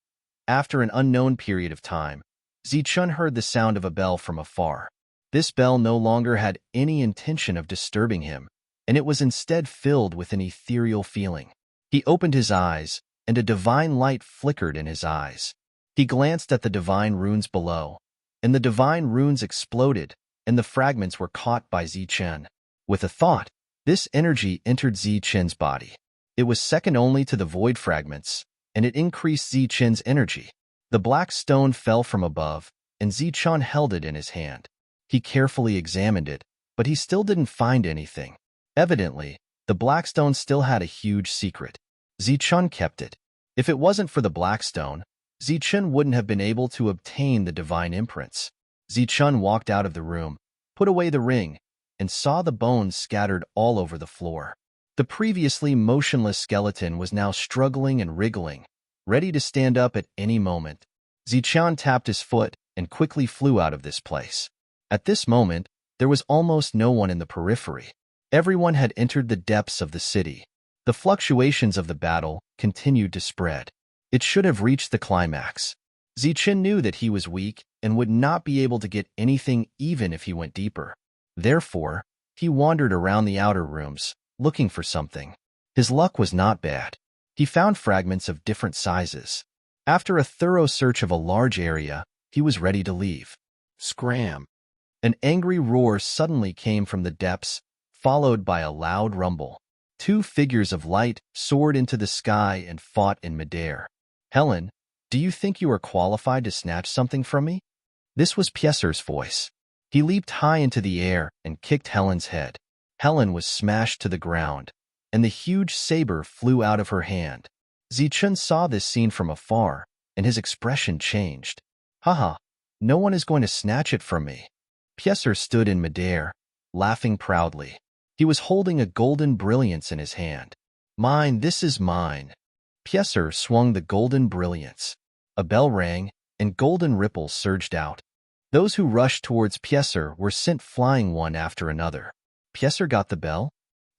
After an unknown period of time, Zichen heard the sound of a bell from afar. This bell no longer had any intention of disturbing him, and it was instead filled with an ethereal feeling. He opened his eyes, and a divine light flickered in his eyes. He glanced at the divine runes below, and the divine runes exploded, and the fragments were caught by Zichen. With a thought, this energy entered Zichen's body. It was second only to the void fragments, and it increased Zichen's energy. The black stone fell from above, and Zichen held it in his hand. He carefully examined it, but he still didn't find anything. Evidently, the black stone still had a huge secret. Zichen kept it. If it wasn't for the black stone, Zichen wouldn't have been able to obtain the divine imprints. Zichen walked out of the room, put away the ring, and saw the bones scattered all over the floor. The previously motionless skeleton was now struggling and wriggling, ready to stand up at any moment. Zichen tapped his foot and quickly flew out of this place. At this moment, there was almost no one in the periphery. Everyone had entered the depths of the city. The fluctuations of the battle continued to spread. It should have reached the climax. Zichen knew that he was weak and would not be able to get anything even if he went deeper. Therefore, he wandered around the outer rooms, looking for something. His luck was not bad. He found fragments of different sizes. After a thorough search of a large area, he was ready to leave. Scram! An angry roar suddenly came from the depths, followed by a loud rumble. Two figures of light soared into the sky and fought in midair. Helen, do you think you are qualified to snatch something from me? This was Pieser's voice. He leaped high into the air and kicked Helen's head. Helen was smashed to the ground, and the huge saber flew out of her hand. Zichen saw this scene from afar, and his expression changed. Haha, no one is going to snatch it from me. Pieser stood in midair, laughing proudly. He was holding a golden brilliance in his hand. Mine, this is mine. Pieser swung the golden brilliance. A bell rang, and golden ripples surged out. Those who rushed towards Pieser were sent flying one after another. Pieser got the bell?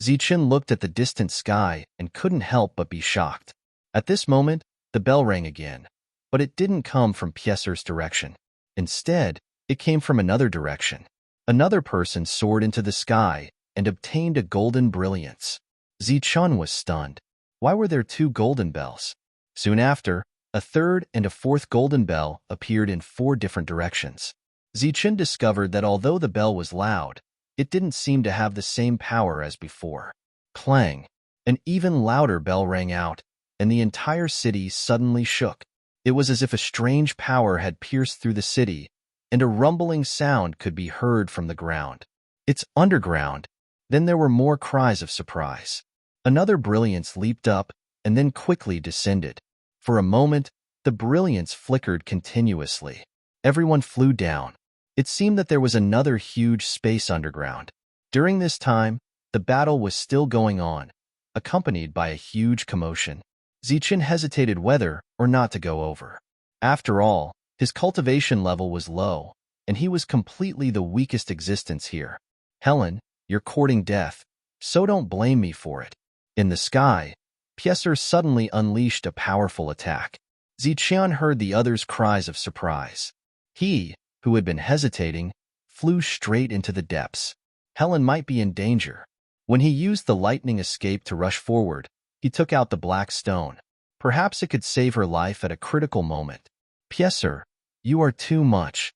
Zichen looked at the distant sky and couldn't help but be shocked. At this moment, the bell rang again, but it didn't come from Pieser's direction. Instead, it came from another direction. Another person soared into the sky and obtained a golden brilliance. Zichun was stunned. Why were there two golden bells? Soon after, a third and a fourth golden bell appeared in 4 different directions. Zichun discovered that although the bell was loud, it didn't seem to have the same power as before. Clang! An even louder bell rang out, and the entire city suddenly shook. It was as if a strange power had pierced through the city, and a rumbling sound could be heard from the ground. It's underground. Then there were more cries of surprise. Another brilliance leaped up and then quickly descended. For a moment, the brilliance flickered continuously. Everyone flew down. It seemed that there was another huge space underground. During this time, the battle was still going on, accompanied by a huge commotion. Zichun hesitated whether or not to go over. After all, his cultivation level was low, and he was completely the weakest existence here. Helen, you're courting death, so don't blame me for it. In the sky, Pieser suddenly unleashed a powerful attack. Zichun heard the others' cries of surprise. He, who had been hesitating, flew straight into the depths. Helen might be in danger. When he used the lightning escape to rush forward, he took out the black stone. Perhaps it could save her life at a critical moment. Pieser, you are too much.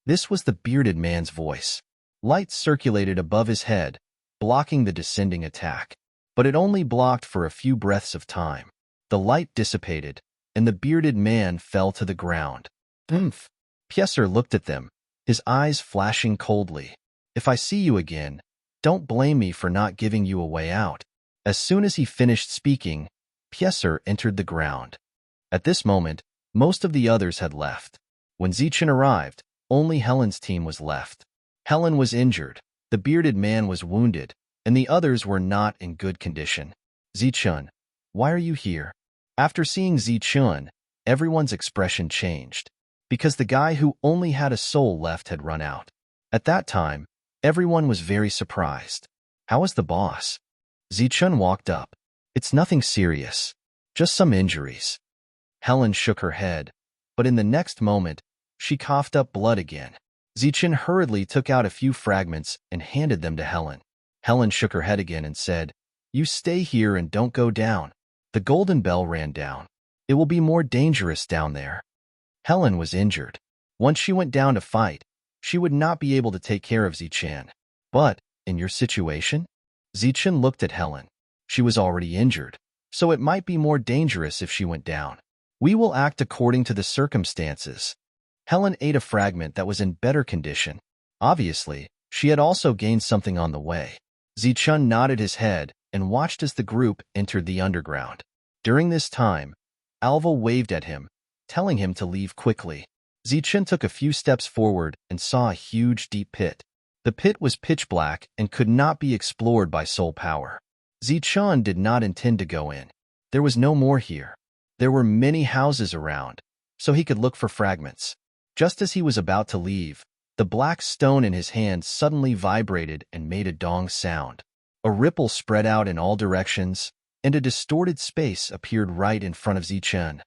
This was the bearded man's voice. Light circulated above his head, blocking the descending attack. But it only blocked for a few breaths of time. The light dissipated, and the bearded man fell to the ground. Oomph! Pieser looked at them, his eyes flashing coldly. If I see you again, don't blame me for not giving you a way out. As soon as he finished speaking, Pieser entered the ground. At this moment, most of the others had left. When Zichun arrived, only Helen's team was left. Helen was injured, the bearded man was wounded, and the others were not in good condition. Zichun, why are you here? After seeing Zichun, everyone's expression changed, because the guy who only had a soul left had run out. At that time, everyone was very surprised. How is the boss? Zichun walked up. It's nothing serious, just some injuries. Helen shook her head, but in the next moment, she coughed up blood again. Zichun hurriedly took out a few fragments and handed them to Helen. Helen shook her head again and said, You stay here and don't go down. The golden bell ran down. It will be more dangerous down there. Helen was injured. Once she went down to fight, she would not be able to take care of Zichun. But, in your situation? Zichun looked at Helen. She was already injured, so it might be more dangerous if she went down. We will act according to the circumstances. Helen ate a fragment that was in better condition. Obviously, she had also gained something on the way. Zichun nodded his head and watched as the group entered the underground. During this time, Alva waved at him, telling him to leave quickly. Zichun took a few steps forward and saw a huge deep pit. The pit was pitch black and could not be explored by soul power. Zichun did not intend to go in. There was no more here. There were many houses around, so he could look for fragments. Just as he was about to leave, the black stone in his hand suddenly vibrated and made a dong sound. A ripple spread out in all directions, and a distorted space appeared right in front of Zichun.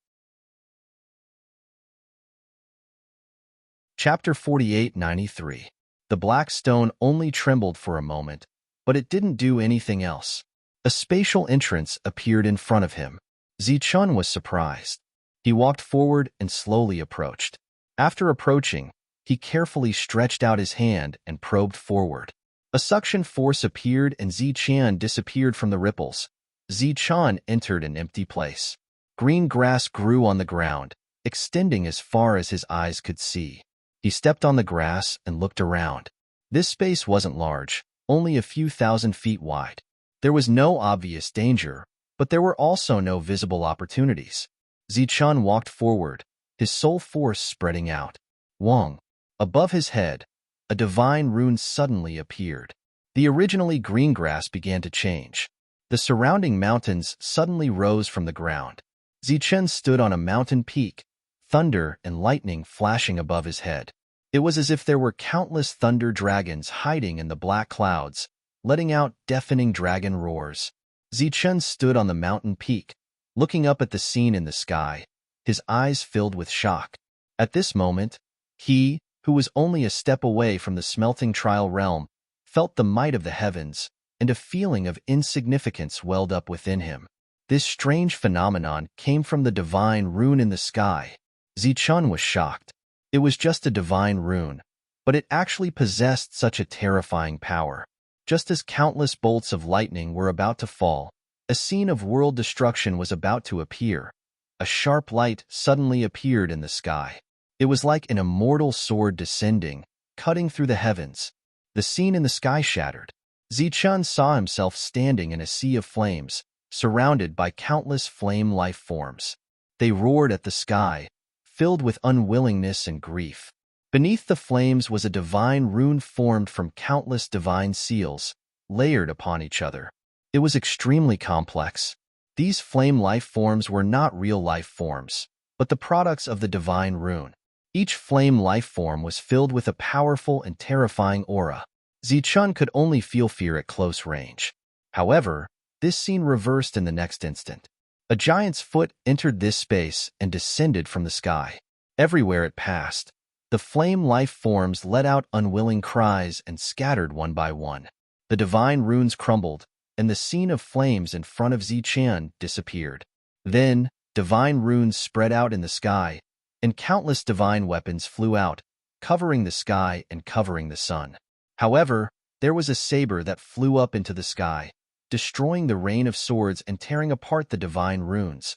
Chapter 48:93. The black stone only trembled for a moment, but it didn't do anything else. A spatial entrance appeared in front of him. Zichun was surprised. He walked forward and slowly approached. After approaching, he carefully stretched out his hand and probed forward. A suction force appeared and Zichun disappeared from the ripples. Zichun entered an empty place. Green grass grew on the ground, extending as far as his eyes could see. He stepped on the grass and looked around. This space wasn't large, only a few thousand feet wide. There was no obvious danger, but there were also no visible opportunities. Zichun walked forward, his soul force spreading out. Wong. Above his head, a divine rune suddenly appeared. The originally green grass began to change. The surrounding mountains suddenly rose from the ground. Zichun stood on a mountain peak, thunder and lightning flashing above his head. It was as if there were countless thunder dragons hiding in the black clouds, letting out deafening dragon roars. Zichun stood on the mountain peak, looking up at the scene in the sky, his eyes filled with shock. At this moment, he, who was only a step away from the smelting trial realm, felt the might of the heavens, and a feeling of insignificance welled up within him. This strange phenomenon came from the divine rune in the sky. Zichun was shocked. It was just a divine rune, but it actually possessed such a terrifying power. Just as countless bolts of lightning were about to fall, a scene of world destruction was about to appear. A sharp light suddenly appeared in the sky. It was like an immortal sword descending, cutting through the heavens. The scene in the sky shattered. Zichun saw himself standing in a sea of flames, surrounded by countless flame life forms. They roared at the sky, filled with unwillingness and grief. Beneath the flames was a divine rune formed from countless divine seals, layered upon each other. It was extremely complex. These flame life forms were not real life forms, but the products of the divine rune. Each flame life form was filled with a powerful and terrifying aura. Zichun could only feel fear at close range. However, this scene reversed in the next instant. A giant's foot entered this space and descended from the sky. Everywhere it passed, the flame life forms let out unwilling cries and scattered one by one. The divine runes crumbled, and the scene of flames in front of Zichun disappeared. Then, divine runes spread out in the sky, and countless divine weapons flew out, covering the sky and covering the sun. However, there was a saber that flew up into the sky, destroying the rain of swords and tearing apart the divine runes.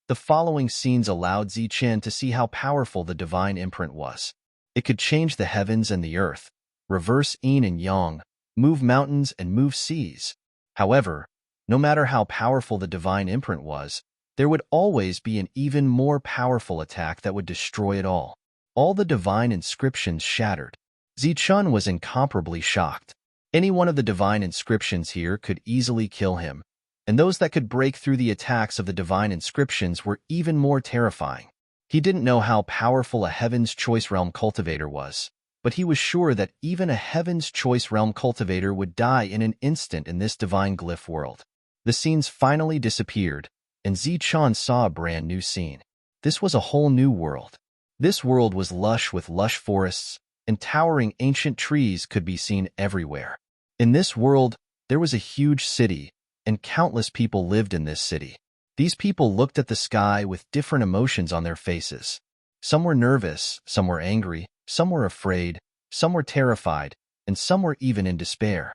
The following scenes allowed Zichun to see how powerful the divine imprint was. It could change the heavens and the earth, reverse yin and yang, move mountains and move seas. However, no matter how powerful the divine imprint was, there would always be an even more powerful attack that would destroy it all. All the divine inscriptions shattered. Zichun was incomparably shocked. Any one of the divine inscriptions here could easily kill him, and those that could break through the attacks of the divine inscriptions were even more terrifying. He didn't know how powerful a Heaven's Choice Realm cultivator was, but he was sure that even a Heaven's Choice Realm cultivator would die in an instant in this divine glyph world. The scenes finally disappeared, and Zichun saw a brand new scene. This was a whole new world. This world was lush with lush forests, and towering ancient trees could be seen everywhere. In this world, there was a huge city, and countless people lived in this city. These people looked at the sky with different emotions on their faces. Some were nervous, some were angry, some were afraid, some were terrified, and some were even in despair.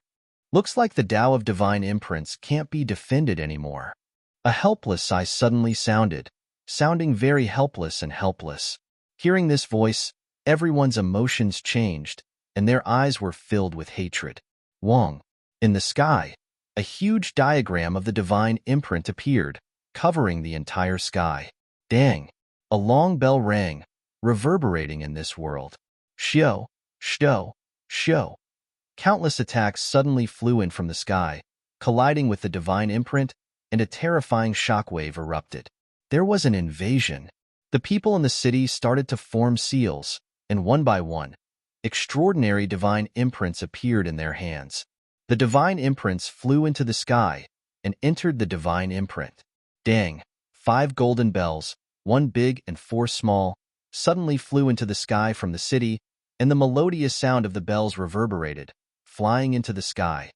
Looks like the Tao of divine imprints can't be defended anymore. A helpless sigh suddenly sounded, sounding very helpless and helpless. Hearing this voice, everyone's emotions changed, and their eyes were filled with hatred. Wong. In the sky, a huge diagram of the divine imprint appeared, covering the entire sky. Dang! A long bell rang, reverberating in this world. Shio, shio, shio. Countless attacks suddenly flew in from the sky, colliding with the divine imprint, and a terrifying shockwave erupted. There was an invasion. The people in the city started to form seals, and one by one, extraordinary divine imprints appeared in their hands. The divine imprints flew into the sky and entered the divine imprint. Dang! 5 golden bells, 1 big and 4 small, suddenly flew into the sky from the city, and the melodious sound of the bells reverberated, flying into the sky.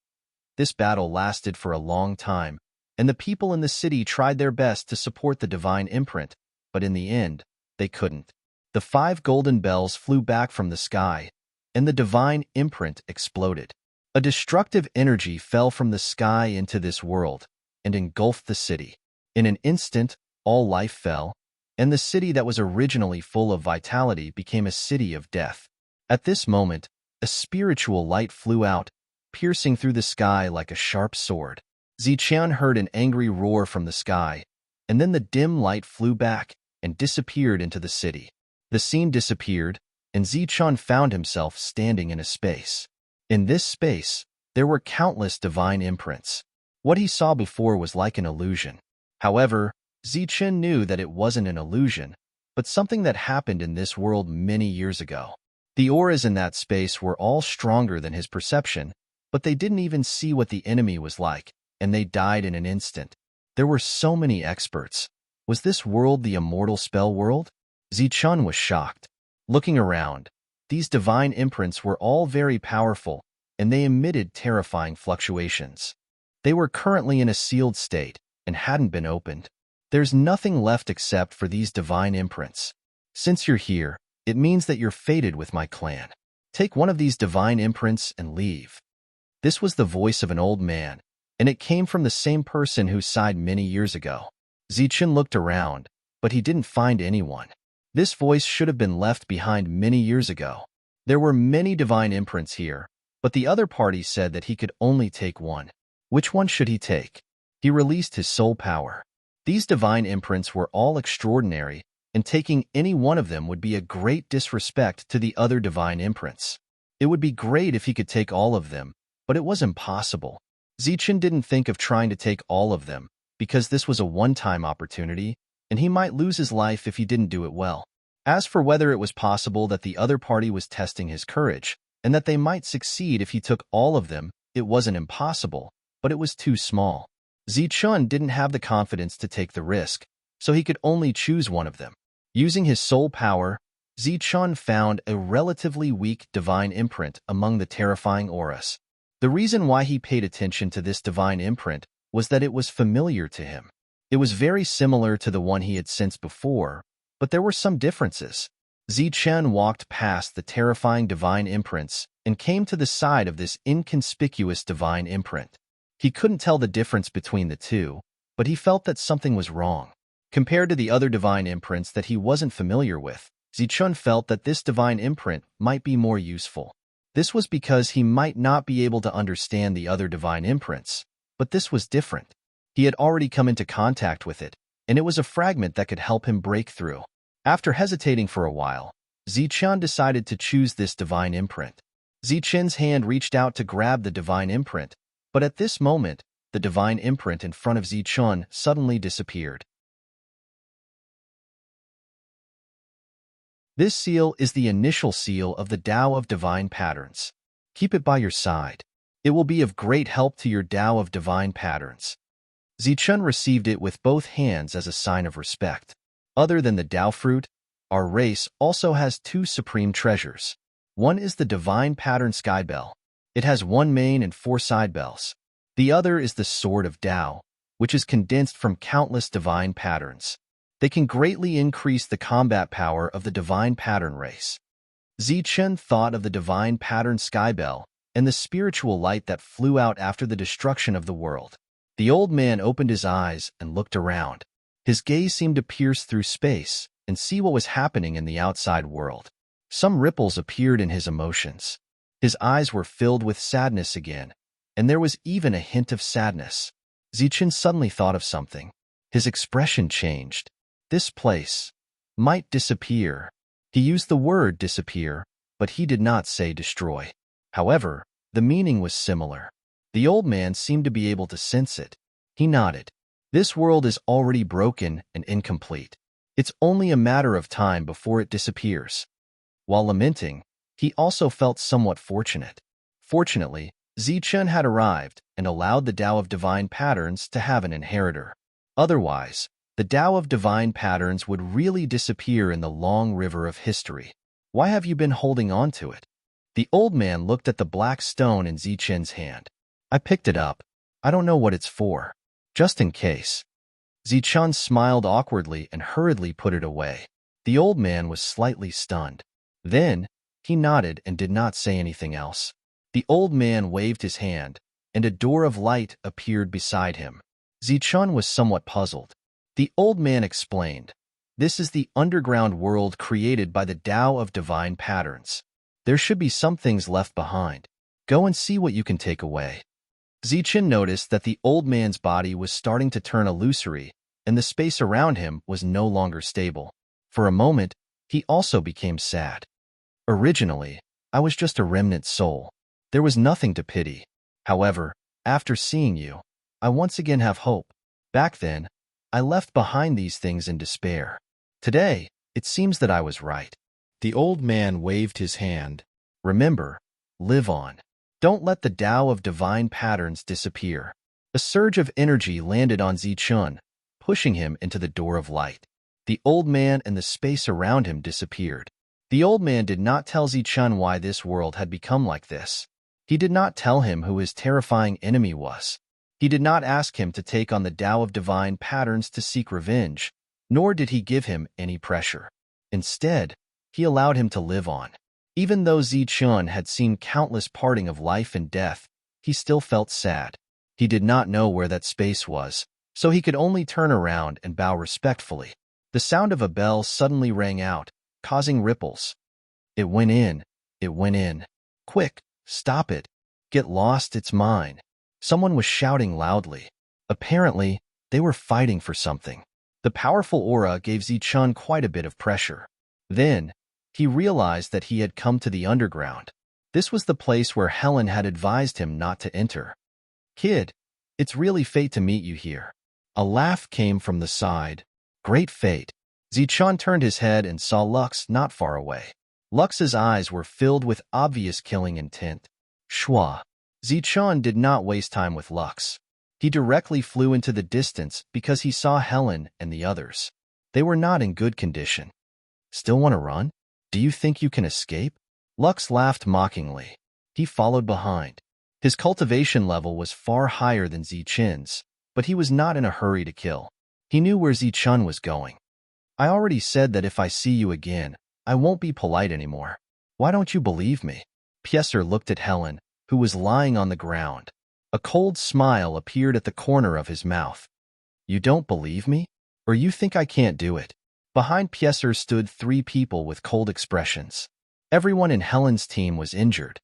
This battle lasted for a long time, and the people in the city tried their best to support the divine imprint, but in the end, they couldn't. The 5 golden bells flew back from the sky, and the divine imprint exploded. A destructive energy fell from the sky into this world and engulfed the city. In an instant, all life fell, and the city that was originally full of vitality became a city of death. At this moment, a spiritual light flew out, piercing through the sky like a sharp sword. Zichun heard an angry roar from the sky, and then the dim light flew back and disappeared into the city. The scene disappeared, and Zichun found himself standing in a space. In this space, there were countless divine imprints. What he saw before was like an illusion. However, Zichun knew that it wasn't an illusion, but something that happened in this world many years ago. The auras in that space were all stronger than his perception, but they didn't even see what the enemy was like, and they died in an instant. There were so many experts, Was this world the immortal spell world? Zichun was shocked. Looking around, these divine imprints were all very powerful, and they emitted terrifying fluctuations. They were currently in a sealed state and hadn't been opened. There's nothing left except for these divine imprints. Since you're here, it means that you're fated with my clan. Take one of these divine imprints and leave. This was the voice of an old man, and it came from the same person who sighed many years ago. Zichun looked around, but he didn't find anyone. This voice should have been left behind many years ago. There were many divine imprints here, but the other party said that he could only take one. Which one should he take? He released his soul power. These divine imprints were all extraordinary, and taking any one of them would be a great disrespect to the other divine imprints. It would be great if he could take all of them, but it was impossible. Zichun didn't think of trying to take all of them, because this was a one-time opportunity, and he might lose his life if he didn't do it well. As for whether it was possible that the other party was testing his courage, and that they might succeed if he took all of them, it wasn't impossible, but it was too small. Zichun didn't have the confidence to take the risk, so he could only choose one of them. Using his soul power, Zichun found a relatively weak divine imprint among the terrifying auras. The reason why he paid attention to this divine imprint was that it was familiar to him. It was very similar to the one he had sensed before, but there were some differences. Zichun walked past the terrifying divine imprints and came to the side of this inconspicuous divine imprint. He couldn't tell the difference between the two, but he felt that something was wrong. Compared to the other divine imprints that he wasn't familiar with, Zichun felt that this divine imprint might be more useful. This was because he might not be able to understand the other divine imprints, but this was different. He had already come into contact with it, and it was a fragment that could help him break through. After hesitating for a while, Zichun decided to choose this divine imprint. Zichun's hand reached out to grab the divine imprint, but at this moment, the divine imprint in front of Zichun suddenly disappeared. This seal is the initial seal of the Tao of Divine Patterns. Keep it by your side. It will be of great help to your Tao of Divine Patterns. Zichun received it with both hands as a sign of respect. Other than the Tao fruit, our race also has two supreme treasures. One is the Divine Pattern Sky Bell. It has one main and four side bells. The other is the Sword of Tao, which is condensed from countless divine patterns. They can greatly increase the combat power of the divine pattern race. Zichun thought of the divine pattern sky bell and the spiritual light that flew out after the destruction of the world. The old man opened his eyes and looked around. His gaze seemed to pierce through space and see what was happening in the outside world. Some ripples appeared in his emotions. His eyes were filled with sadness again, and there was even a hint of sadness. Zichun suddenly thought of something. His expression changed. This place might disappear. He used the word disappear, but he did not say destroy. However, the meaning was similar. The old man seemed to be able to sense it. He nodded. This world is already broken and incomplete. It's only a matter of time before it disappears. While lamenting, he also felt somewhat fortunate. Fortunately, Zichun had arrived and allowed the Tao of Divine Patterns to have an inheritor. Otherwise, the Tao of Divine Patterns would really disappear in the long river of history. Why have you been holding on to it? The old man looked at the black stone in Zichun's hand. I picked it up. I don't know what it's for. Just in case. Zichun smiled awkwardly and hurriedly put it away. The old man was slightly stunned. Then, he nodded and did not say anything else. The old man waved his hand, and a door of light appeared beside him. Zichun was somewhat puzzled. The old man explained, "This is the underground world created by the Tao of Divine Patterns. There should be some things left behind. Go and see what you can take away." Zichun noticed that the old man's body was starting to turn illusory, and the space around him was no longer stable. For a moment, he also became sad. Originally, I was just a remnant soul. There was nothing to pity. However, after seeing you, I once again have hope. Back then, I left behind these things in despair. Today, it seems that I was right. The old man waved his hand. Remember, live on. Don't let the Tao of Divine Patterns disappear. A surge of energy landed on Zichun, pushing him into the door of light. The old man and the space around him disappeared. The old man did not tell Zichun why this world had become like this. He did not tell him who his terrifying enemy was. He did not ask him to take on the Tao of divine patterns to seek revenge, nor did he give him any pressure. Instead, he allowed him to live on. Even though Zichun had seen countless parting of life and death, he still felt sad. He did not know where that space was, so he could only turn around and bow respectfully. The sound of a bell suddenly rang out, causing ripples. It went in. It went in. Quick, stop it. Get lost, it's mine. Someone was shouting loudly. Apparently, they were fighting for something. The powerful aura gave Zichun quite a bit of pressure. Then, he realized that he had come to the underground. This was the place where Helen had advised him not to enter. Kid, it's really fate to meet you here. A laugh came from the side. Great fate. Zichun turned his head and saw Lux not far away. Lux's eyes were filled with obvious killing intent. Shwa. Zichun did not waste time with Lux. He directly flew into the distance because he saw Helen and the others. They were not in good condition. Still want to run? Do you think you can escape? Lux laughed mockingly. He followed behind. His cultivation level was far higher than Zichun's, but he was not in a hurry to kill. He knew where Zichun was going. I already said that if I see you again, I won't be polite anymore. Why don't you believe me? Pieser looked at Helen, who was lying on the ground. A cold smile appeared at the corner of his mouth. You don't believe me? Or you think I can't do it? Behind Pieser stood 3 people with cold expressions. Everyone in Helen's team was injured.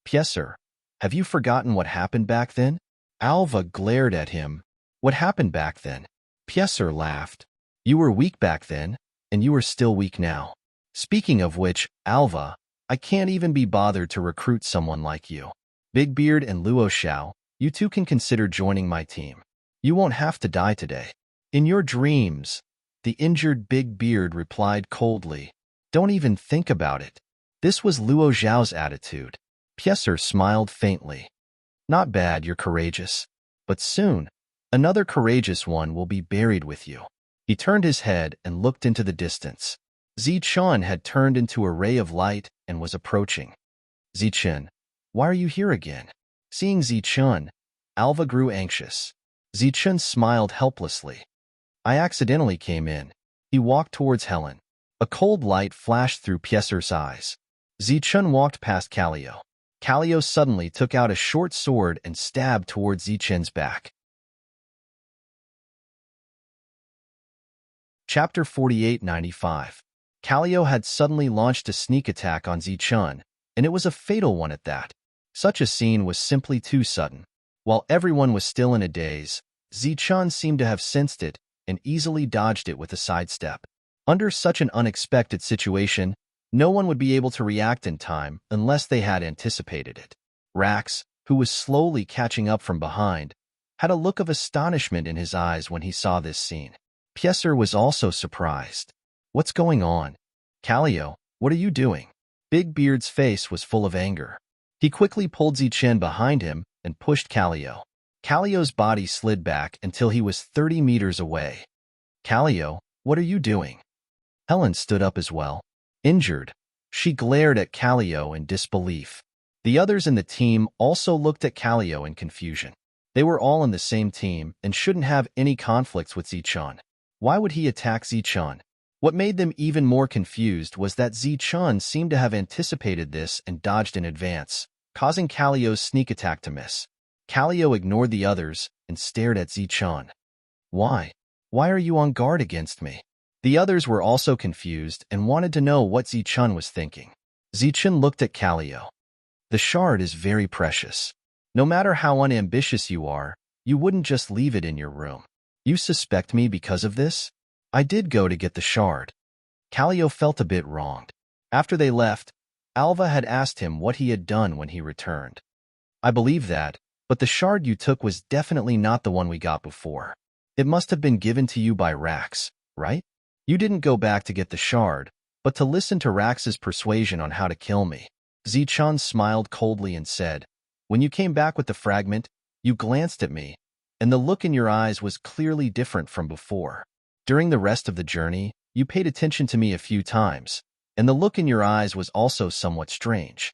Pieser, have you forgotten what happened back then? Alva glared at him. What happened back then? Pieser laughed. You were weak back then, and you are still weak now. Speaking of which, Alva, I can't even be bothered to recruit someone like you. Big Beard and Luo Xiao, you two can consider joining my team. You won't have to die today. In your dreams, the injured Big Beard replied coldly. Don't even think about it. This was Luo Xiao's attitude. Pieser smiled faintly. Not bad, you're courageous. But soon, another courageous one will be buried with you. He turned his head and looked into the distance. Zichun had turned into a ray of light and was approaching. Zichun, why are you here again? Seeing Zichun, Alva grew anxious. Zichun smiled helplessly. I accidentally came in. He walked towards Helen. A cold light flashed through Pieser's eyes. Zichun walked past Callio. Callio suddenly took out a short sword and stabbed towards Zichun's back. Chapter 4895. Callio had suddenly launched a sneak attack on Zichun, and it was a fatal one at that. Such a scene was simply too sudden. While everyone was still in a daze, Zichun seemed to have sensed it and easily dodged it with a sidestep. Under such an unexpected situation, no one would be able to react in time unless they had anticipated it. Rax, who was slowly catching up from behind, had a look of astonishment in his eyes when he saw this scene. Pieser was also surprised. What's going on? Callio, what are you doing? Big Beard's face was full of anger. He quickly pulled Zichun behind him and pushed Callio. Callio's body slid back until he was 30 meters away. Callio, what are you doing? Helen stood up as well. Injured, she glared at Callio in disbelief. The others in the team also looked at Callio in confusion. They were all in the same team and shouldn't have any conflicts with Zichun. Why would he attack Zichun? What made them even more confused was that Zichun seemed to have anticipated this and dodged in advance, causing Callio's sneak attack to miss. Callio ignored the others and stared at Zichun. Why? Why are you on guard against me? The others were also confused and wanted to know what Zichun was thinking. Zichun looked at Callio. The shard is very precious. No matter how unambitious you are, you wouldn't just leave it in your room. You suspect me because of this? I did go to get the shard. Callio felt a bit wronged. After they left, Alva had asked him what he had done when he returned. I believe that, but the shard you took was definitely not the one we got before. It must have been given to you by Rax, right? You didn't go back to get the shard, but to listen to Rax's persuasion on how to kill me. Zichun smiled coldly and said, when you came back with the fragment, you glanced at me, and the look in your eyes was clearly different from before. During the rest of the journey, you paid attention to me a few times, and the look in your eyes was also somewhat strange.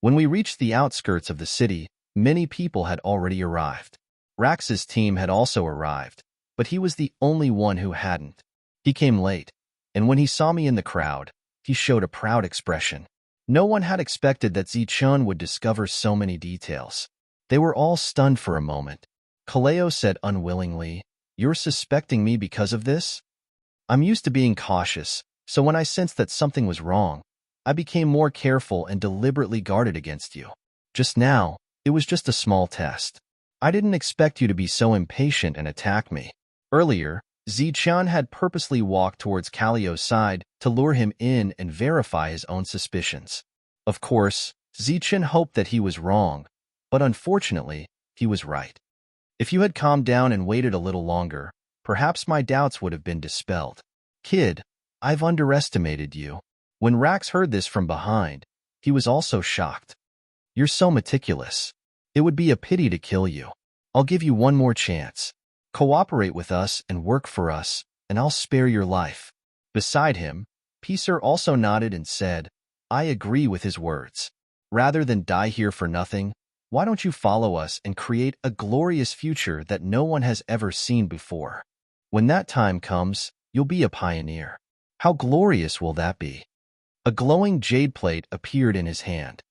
When we reached the outskirts of the city, many people had already arrived. Rax's team had also arrived, but he was the only one who hadn't. He came late, and when he saw me in the crowd, he showed a proud expression. No one had expected that Zichun would discover so many details. They were all stunned for a moment. Kaleo said unwillingly, "You're suspecting me because of this?" I'm used to being cautious, so when I sensed that something was wrong, I became more careful and deliberately guarded against you. Just now, it was just a small test. I didn't expect you to be so impatient and attack me. Earlier, Zichun had purposely walked towards Kaleo's side to lure him in and verify his own suspicions. Of course, Zichun hoped that he was wrong, but unfortunately, he was right. If you had calmed down and waited a little longer, perhaps my doubts would have been dispelled. Kid, I've underestimated you. When Rax heard this from behind, he was also shocked. You're so meticulous. It would be a pity to kill you. I'll give you one more chance. Cooperate with us and work for us, and I'll spare your life. Beside him, Peacer also nodded and said, I agree with his words. Rather than die here for nothing, why don't you follow us and create a glorious future that no one has ever seen before? When that time comes, you'll be a pioneer. How glorious will that be? A glowing jade plate appeared in his hand.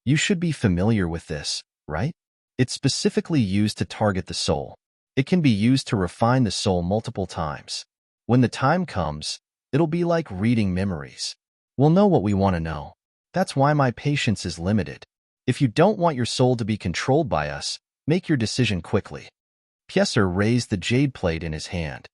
You should be familiar with this, right? It's specifically used to target the soul. It can be used to refine the soul multiple times. When the time comes, it'll be like reading memories. We'll know what we want to know. That's why my patience is limited. If you don't want your soul to be controlled by us, make your decision quickly. Piecer raised the jade plate in his hand.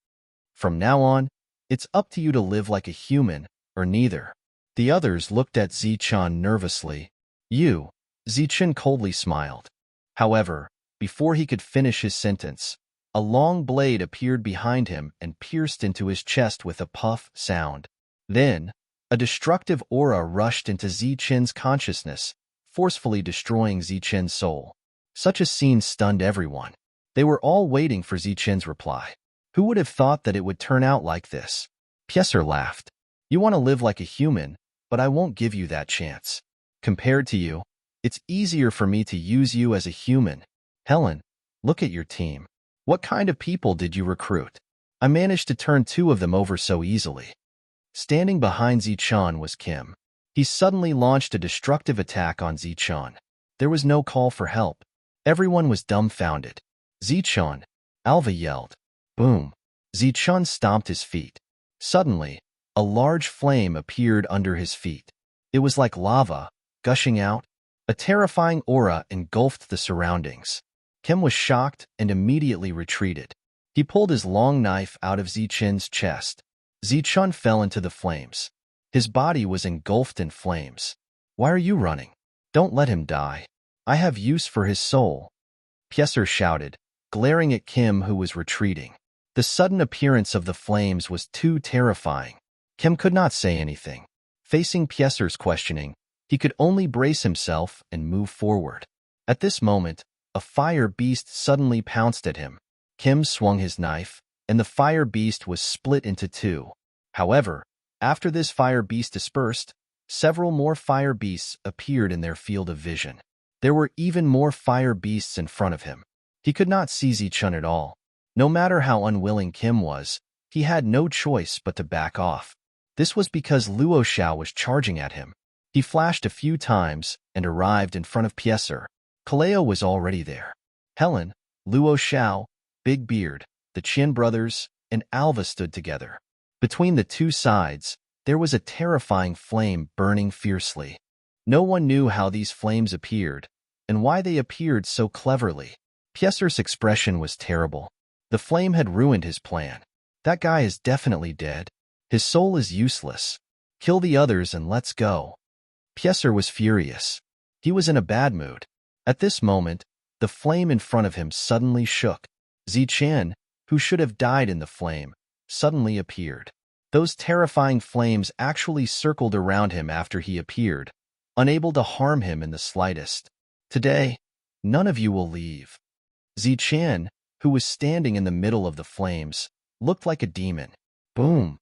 From now on, it's up to you to live like a human, or neither. The others looked at Zichun nervously. Zichun coldly smiled. However, before he could finish his sentence, a long blade appeared behind him and pierced into his chest with a puff sound. Then, a destructive aura rushed into Zichun's consciousness, forcefully destroying Zichun's soul. Such a scene stunned everyone. They were all waiting for Zichun's reply. Who would have thought that it would turn out like this? Piecer laughed. You want to live like a human, but I won't give you that chance. Compared to you, it's easier for me to use you as a human. Helen, look at your team. What kind of people did you recruit? I managed to turn 2 of them over so easily. Standing behind Zichun was Kim. He suddenly launched a destructive attack on Zichun. There was no call for help. Everyone was dumbfounded. Zichun! Alva yelled. Boom! Zichun stomped his feet. Suddenly, a large flame appeared under his feet. It was like lava, gushing out. A terrifying aura engulfed the surroundings. Kim was shocked and immediately retreated. He pulled his long knife out of Zichun's chest. Zichun fell into the flames. His body was engulfed in flames. Why are you running? Don't let him die. I have use for his soul. Piecer shouted, glaring at Kim, who was retreating. The sudden appearance of the flames was too terrifying. Kim could not say anything. Facing Piecer's questioning, he could only brace himself and move forward. At this moment, a fire beast suddenly pounced at him. Kim swung his knife, and the fire beast was split into 2. However, after this fire beast dispersed, several more fire beasts appeared in their field of vision. There were even more fire beasts in front of him. He could not see Zichun at all. No matter how unwilling Kim was, he had no choice but to back off. This was because Luo Xiao was charging at him. He flashed a few times and arrived in front of Piecer. Kaleo was already there. Helen, Luo Xiao, Big Beard, the Qin brothers, and Alva stood together. Between the 2 sides, there was a terrifying flame burning fiercely. No one knew how these flames appeared, and why they appeared so cleverly. Piecer's expression was terrible. The flame had ruined his plan. That guy is definitely dead. His soul is useless. Kill the others and let's go. Piecer was furious. He was in a bad mood. At this moment, the flame in front of him suddenly shook. Zichun, who should have died in the flame, suddenly appeared. Those terrifying flames actually circled around him after he appeared, unable to harm him in the slightest. Today, none of you will leave. Zichun, who was standing in the middle of the flames, looked like a demon. Boom!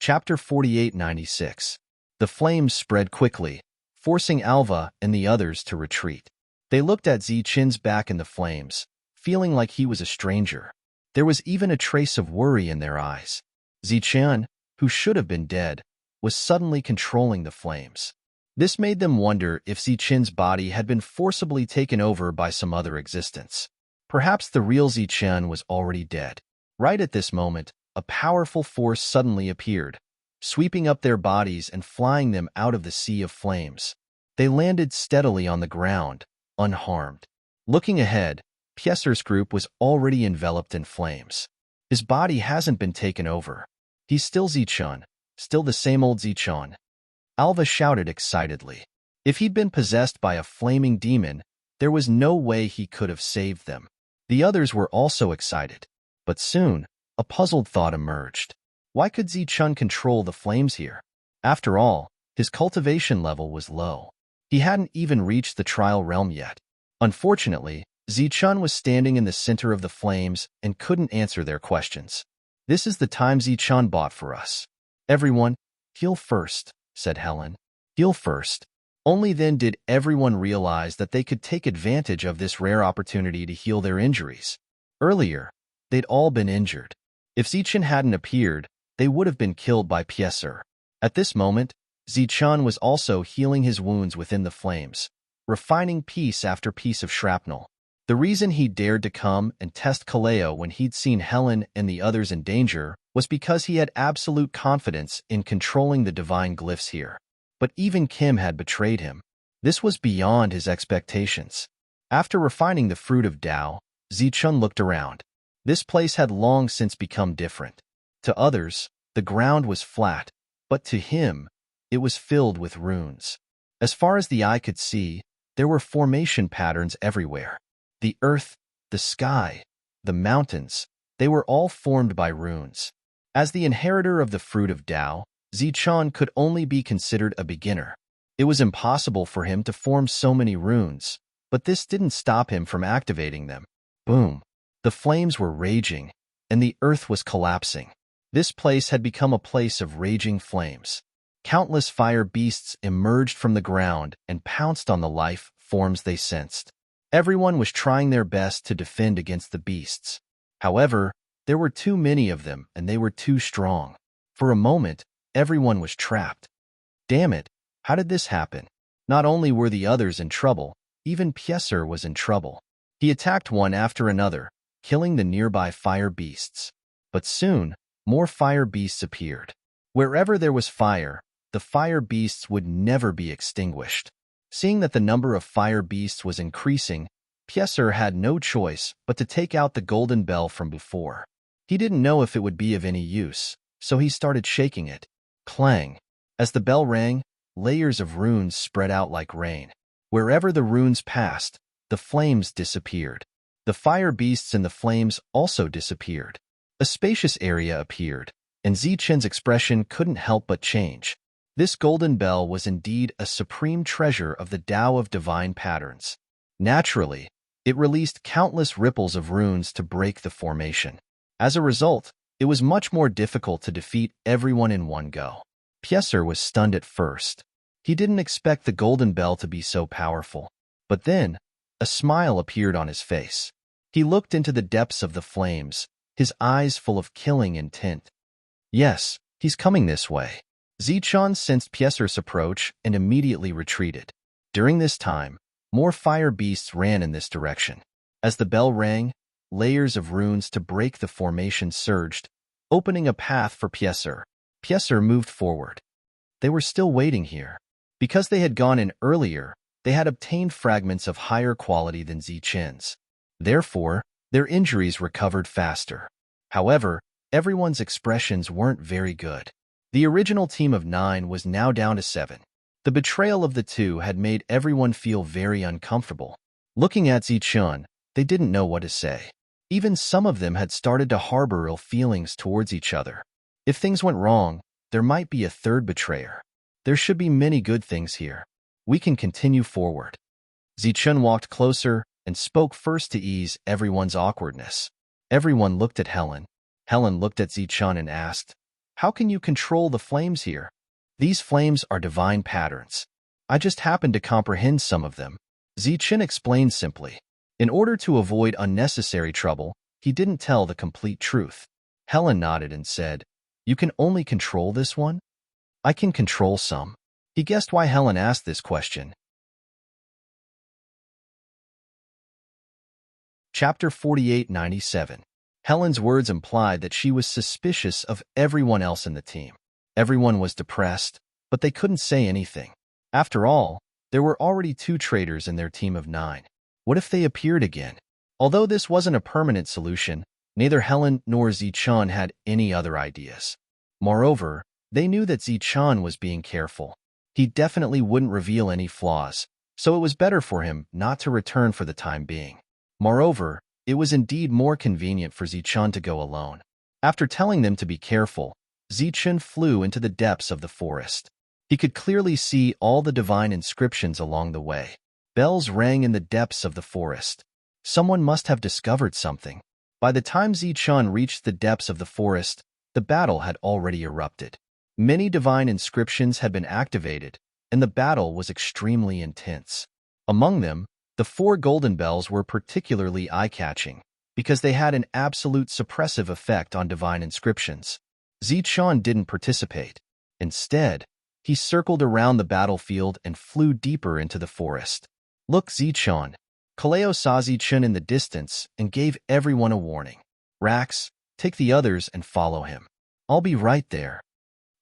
Chapter 4896. The flames spread quickly, forcing Alva and the others to retreat. They looked at Zichen's back in the flames, feeling like he was a stranger. There was even a trace of worry in their eyes. Zichen, who should have been dead, was suddenly controlling the flames. This made them wonder if Zichen's body had been forcibly taken over by some other existence. Perhaps the real Zichen was already dead. Right at this moment, a powerful force suddenly appeared, sweeping up their bodies and flying them out of the sea of flames. They landed steadily on the ground, unharmed. Looking ahead, Pieser's group was already enveloped in flames. His body hasn't been taken over. He's still Zichen, still the same old Zichen. Alva shouted excitedly. If he'd been possessed by a flaming demon, there was no way he could have saved them. The others were also excited. But soon, a puzzled thought emerged. Why could Zichen control the flames here? After all, his cultivation level was low. He hadn't even reached the trial realm yet. Unfortunately, Zichen was standing in the center of the flames and couldn't answer their questions. This is the time Zichen bought for us. Everyone, heal first, said Helen. Heal first. Only then did everyone realize that they could take advantage of this rare opportunity to heal their injuries. Earlier, they'd all been injured. If Zichen hadn't appeared, they would have been killed by Pieser. At this moment, Zichen was also healing his wounds within the flames, refining piece after piece of shrapnel. The reason he dared to come and test Kaleo when he'd seen Helen and the others in danger was because he had absolute confidence in controlling the divine glyphs here. But even Kim had betrayed him. This was beyond his expectations. After refining the fruit of Tao, Zichen looked around. This place had long since become different. To others, the ground was flat, but to him, it was filled with runes. As far as the eye could see, there were formation patterns everywhere. The earth, the sky, the mountains, they were all formed by runes. As the inheritor of the fruit of Tao, Zichen could only be considered a beginner. It was impossible for him to form so many runes, but this didn't stop him from activating them. Boom! The flames were raging, and the earth was collapsing. This place had become a place of raging flames. Countless fire beasts emerged from the ground and pounced on the life forms they sensed. Everyone was trying their best to defend against the beasts. However, there were too many of them and they were too strong. For a moment, everyone was trapped. Damn it, how did this happen? Not only were the others in trouble, even Pieser was in trouble. He attacked one after another, killing the nearby fire beasts. But soon, more fire beasts appeared. Wherever there was fire, the fire beasts would never be extinguished. Seeing that the number of fire beasts was increasing, Pieser had no choice but to take out the golden bell from before. He didn't know if it would be of any use, so he started shaking it. Clang! As the bell rang, layers of runes spread out like rain. Wherever the runes passed, the flames disappeared. The fire beasts and the flames also disappeared. A spacious area appeared, and Zichen's expression couldn't help but change. This golden bell was indeed a supreme treasure of the Tao of divine patterns. Naturally, it released countless ripples of runes to break the formation. As a result, it was much more difficult to defeat everyone in one go. Pieser was stunned at first. He didn't expect the golden bell to be so powerful. But then, a smile appeared on his face. He looked into the depths of the flames, his eyes full of killing intent. Yes, he's coming this way. Zichen sensed Pieser's approach and immediately retreated. During this time, more fire beasts ran in this direction. As the bell rang, layers of runes to break the formation surged, opening a path for Pieser. Pieser moved forward. They were still waiting here. Because they had gone in earlier, they had obtained fragments of higher quality than Zichen's. Therefore, their injuries recovered faster. However, everyone's expressions weren't very good. The original team of 9 was now down to 7. The betrayal of the two had made everyone feel very uncomfortable. Looking at Zichen, they didn't know what to say. Even some of them had started to harbor ill feelings towards each other. If things went wrong, there might be a third betrayer. There should be many good things here. We can continue forward. Zichun walked closer and spoke first to ease everyone's awkwardness. Everyone looked at Helen. Helen looked at Zichun and asked, "How can you control the flames here? These flames are divine patterns. I just happen to comprehend some of them." Zichun explained simply. In order to avoid unnecessary trouble, he didn't tell the complete truth. Helen nodded and said, "You can only control this one?" "I can control some." He guessed why Helen asked this question. Chapter 4897. Helen's words implied that she was suspicious of everyone else in the team. Everyone was depressed, but they couldn't say anything. After all, there were already 2 traitors in their team of 9. What if they appeared again? Although this wasn't a permanent solution, neither Helen nor Zichun had any other ideas. Moreover, they knew that Zichun was being careful. He definitely wouldn't reveal any flaws, so it was better for him not to return for the time being. Moreover, it was indeed more convenient for Zichun to go alone. After telling them to be careful, Zichun flew into the depths of the forest. He could clearly see all the divine inscriptions along the way. Bells rang in the depths of the forest. Someone must have discovered something. By the time Zichun reached the depths of the forest, the battle had already erupted. Many divine inscriptions had been activated, and the battle was extremely intense. Among them, the 4 golden bells were particularly eye-catching because they had an absolute suppressive effect on divine inscriptions. Zichun didn't participate. Instead, he circled around the battlefield and flew deeper into the forest. "Look, Zichun." Kaleo saw Zichun in the distance and gave everyone a warning. "Rax, take the others and follow him. I'll be right there."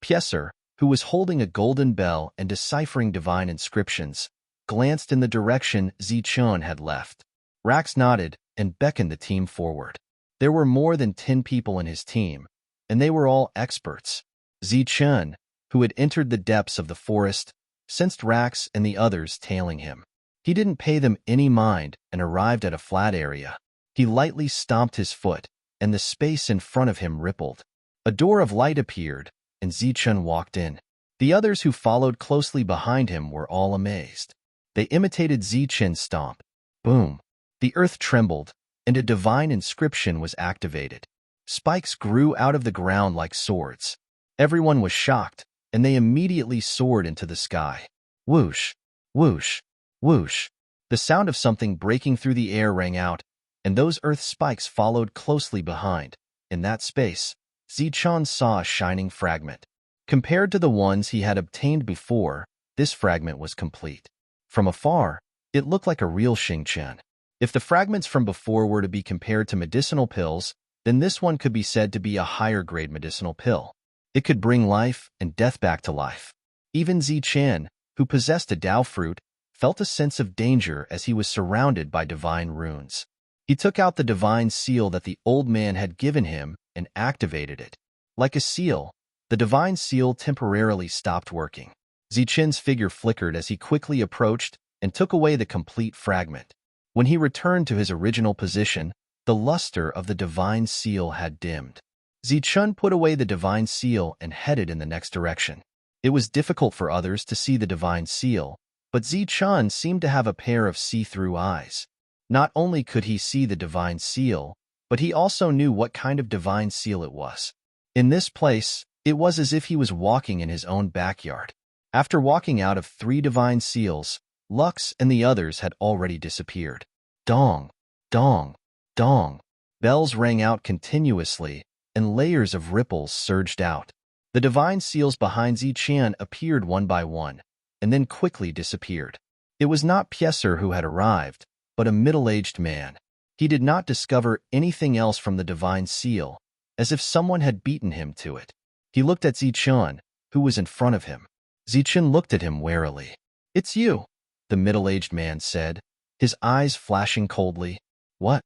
Pieser, who was holding a golden bell and deciphering divine inscriptions, glanced in the direction Zichun had left. Rax nodded and beckoned the team forward. There were more than 10 people in his team, and they were all experts. Zichun, who had entered the depths of the forest, sensed Rax and the others tailing him. He didn't pay them any mind and arrived at a flat area. He lightly stomped his foot, and the space in front of him rippled. A door of light appeared, and Zichun walked in. The others who followed closely behind him were all amazed. They imitated Zichun's stomp. Boom! The earth trembled, and a divine inscription was activated. Spikes grew out of the ground like swords. Everyone was shocked, and they immediately soared into the sky. Whoosh! Whoosh! Whoosh! The sound of something breaking through the air rang out, and those earth spikes followed closely behind. In that space, Zichun saw a shining fragment. Compared to the ones he had obtained before, this fragment was complete. From afar, it looked like a real Xingqian. If the fragments from before were to be compared to medicinal pills, then this one could be said to be a higher-grade medicinal pill. It could bring life and death back to life. Even Zichun, who possessed a Dao fruit, felt a sense of danger as he was surrounded by divine runes. He took out the divine seal that the old man had given him and activated it. Like a seal, the divine seal temporarily stopped working. Zichun's figure flickered as he quickly approached and took away the complete fragment. When he returned to his original position, the luster of the divine seal had dimmed. Zichun put away the divine seal and headed in the next direction. It was difficult for others to see the divine seal, but Zichun seemed to have a pair of see-through eyes. Not only could he see the divine seal, but he also knew what kind of divine seal it was. In this place, it was as if he was walking in his own backyard. After walking out of 3 divine seals, Lux and the others had already disappeared. Dong, dong, dong. Bells rang out continuously, and layers of ripples surged out. The divine seals behind Zichun appeared one by one, and then quickly disappeared. It was not Pieser who had arrived, but a middle-aged man. He did not discover anything else from the divine seal, as if someone had beaten him to it. He looked at Zichun, who was in front of him. Zichun looked at him warily. "It's you," the middle-aged man said, his eyes flashing coldly. "What?"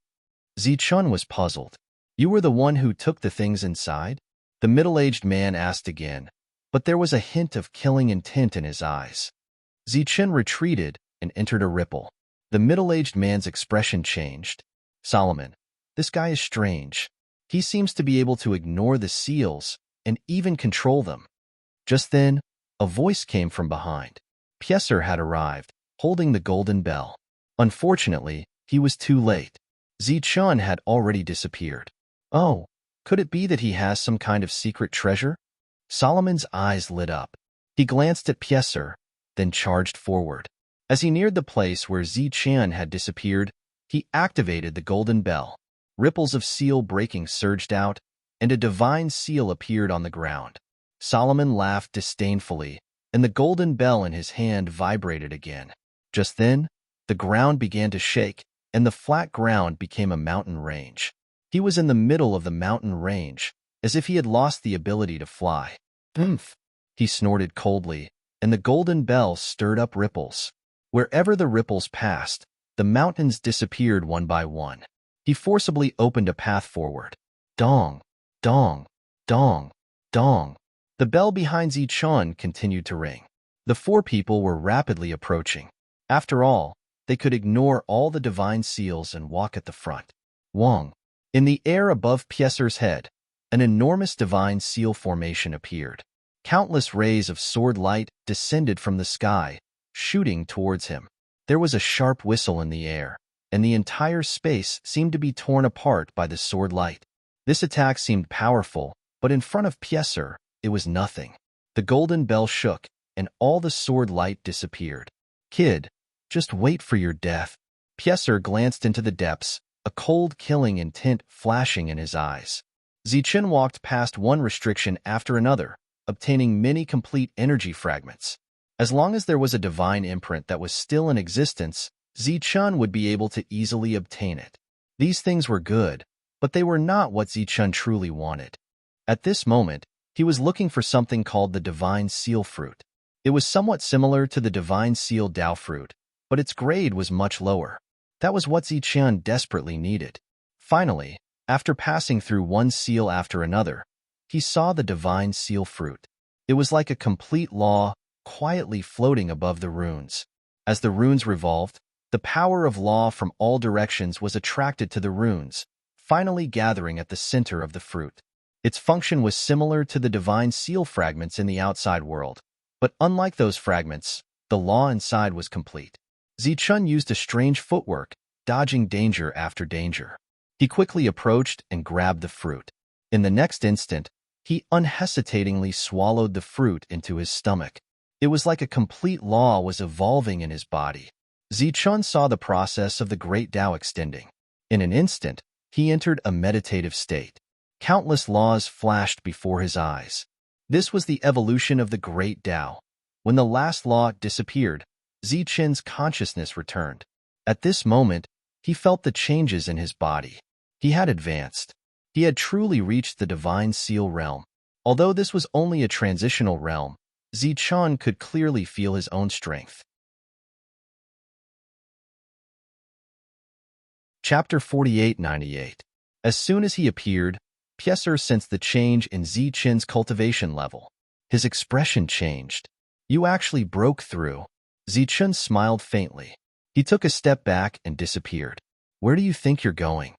Zichun was puzzled. "You were the one who took the things inside?" The middle-aged man asked again, but there was a hint of killing intent in his eyes. Zichun retreated and entered a ripple. The middle-aged man's expression changed. "Solomon, this guy is strange. He seems to be able to ignore the seals and even control them." Just then, a voice came from behind. Pieser had arrived, holding the golden bell. Unfortunately, he was too late. Zichun had already disappeared. Oh, could it be that he has some kind of secret treasure? Solomon's eyes lit up. He glanced at Pieser, then charged forward. As he neared the place where Zichun had disappeared, he activated the golden bell. Ripples of seal breaking surged out, and a divine seal appeared on the ground. Solomon laughed disdainfully, and the golden bell in his hand vibrated again. Just then, the ground began to shake, and the flat ground became a mountain range. He was in the middle of the mountain range, as if he had lost the ability to fly. "Oomph!" he snorted coldly, and the golden bell stirred up ripples. Wherever the ripples passed, the mountains disappeared one by one. He forcibly opened a path forward. Dong, dong, dong, dong. The bell behind Zichun continued to ring. The four people were rapidly approaching. After all, they could ignore all the divine seals and walk at the front. Wong. In the air above Pieser's head, an enormous divine seal formation appeared. Countless rays of sword light descended from the sky, shooting towards him. There was a sharp whistle in the air, and the entire space seemed to be torn apart by the sword light. This attack seemed powerful, but in front of Pieser, it was nothing. The golden bell shook, and all the sword light disappeared. "Kid, just wait for your death." Pieser glanced into the depths, a cold killing intent flashing in his eyes. Zichun walked past one restriction after another, obtaining many complete energy fragments. As long as there was a divine imprint that was still in existence, Zichun would be able to easily obtain it. These things were good, but they were not what Zichun truly wanted. At this moment, he was looking for something called the Divine Seal Fruit. It was somewhat similar to the Divine Seal Dao Fruit, but its grade was much lower. That was what Zichun desperately needed. Finally, after passing through one seal after another, he saw the Divine Seal Fruit. It was like a complete law, quietly floating above the runes. As the runes revolved, the power of law from all directions was attracted to the runes, finally gathering at the center of the fruit. Its function was similar to the divine seal fragments in the outside world, but unlike those fragments, the law inside was complete. Zichun used a strange footwork, dodging danger after danger. He quickly approached and grabbed the fruit. In the next instant, he unhesitatingly swallowed the fruit into his stomach. It was like a complete law was evolving in his body. Zichun saw the process of the great Tao extending. In an instant, he entered a meditative state. Countless laws flashed before his eyes. This was the evolution of the great Tao. When the last law disappeared, Zichun's consciousness returned. At this moment, he felt the changes in his body. He had advanced. He had truly reached the divine seal realm. Although this was only a transitional realm, Zichun could clearly feel his own strength. Chapter 4898. As soon as he appeared, Pieser sensed the change in Zichun's cultivation level. His expression changed. "You actually broke through." Zichun smiled faintly. He took a step back and disappeared. "Where do you think you're going?"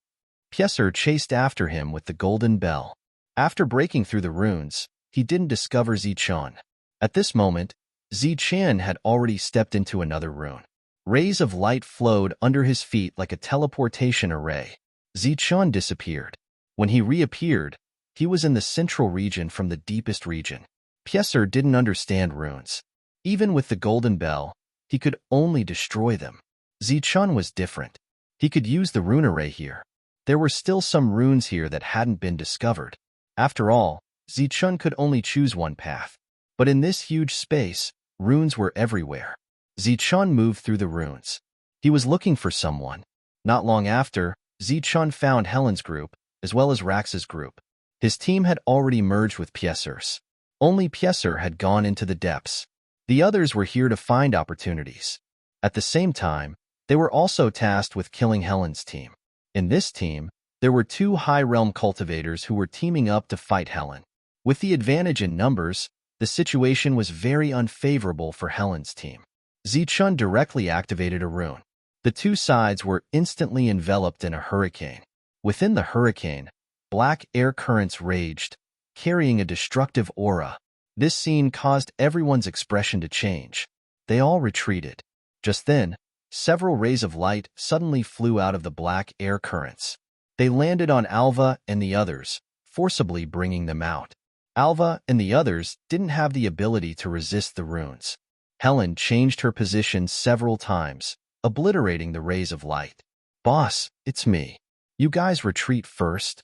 Pieser chased after him with the golden bell. After breaking through the runes, he didn't discover Zichun. At this moment, Zichun had already stepped into another rune. Rays of light flowed under his feet like a teleportation array. Zichun disappeared. When he reappeared, he was in the central region from the deepest region. Pieser didn't understand runes. Even with the golden bell, he could only destroy them. Zichun was different. He could use the rune array here. There were still some runes here that hadn't been discovered. After all, Zichun could only choose one path. But in this huge space, runes were everywhere. Zichun moved through the runes. He was looking for someone. Not long after, Zichun found Helen's group, as well as Rax's group. His team had already merged with Pieser's. Only Pieser had gone into the depths. The others were here to find opportunities. At the same time, they were also tasked with killing Helen's team. In this team, there were two high realm cultivators who were teaming up to fight Helen. With the advantage in numbers, the situation was very unfavorable for Helen's team. Zichun directly activated a rune. The two sides were instantly enveloped in a hurricane. Within the hurricane, black air currents raged, carrying a destructive aura. This scene caused everyone's expression to change. They all retreated. Just then, Several rays of light suddenly flew out of the black air currents. They landed on Alva and the others, forcibly bringing them out. Alva and the others didn't have the ability to resist the runes. Helen changed her position several times, obliterating the rays of light. "Boss, it's me. You guys retreat first."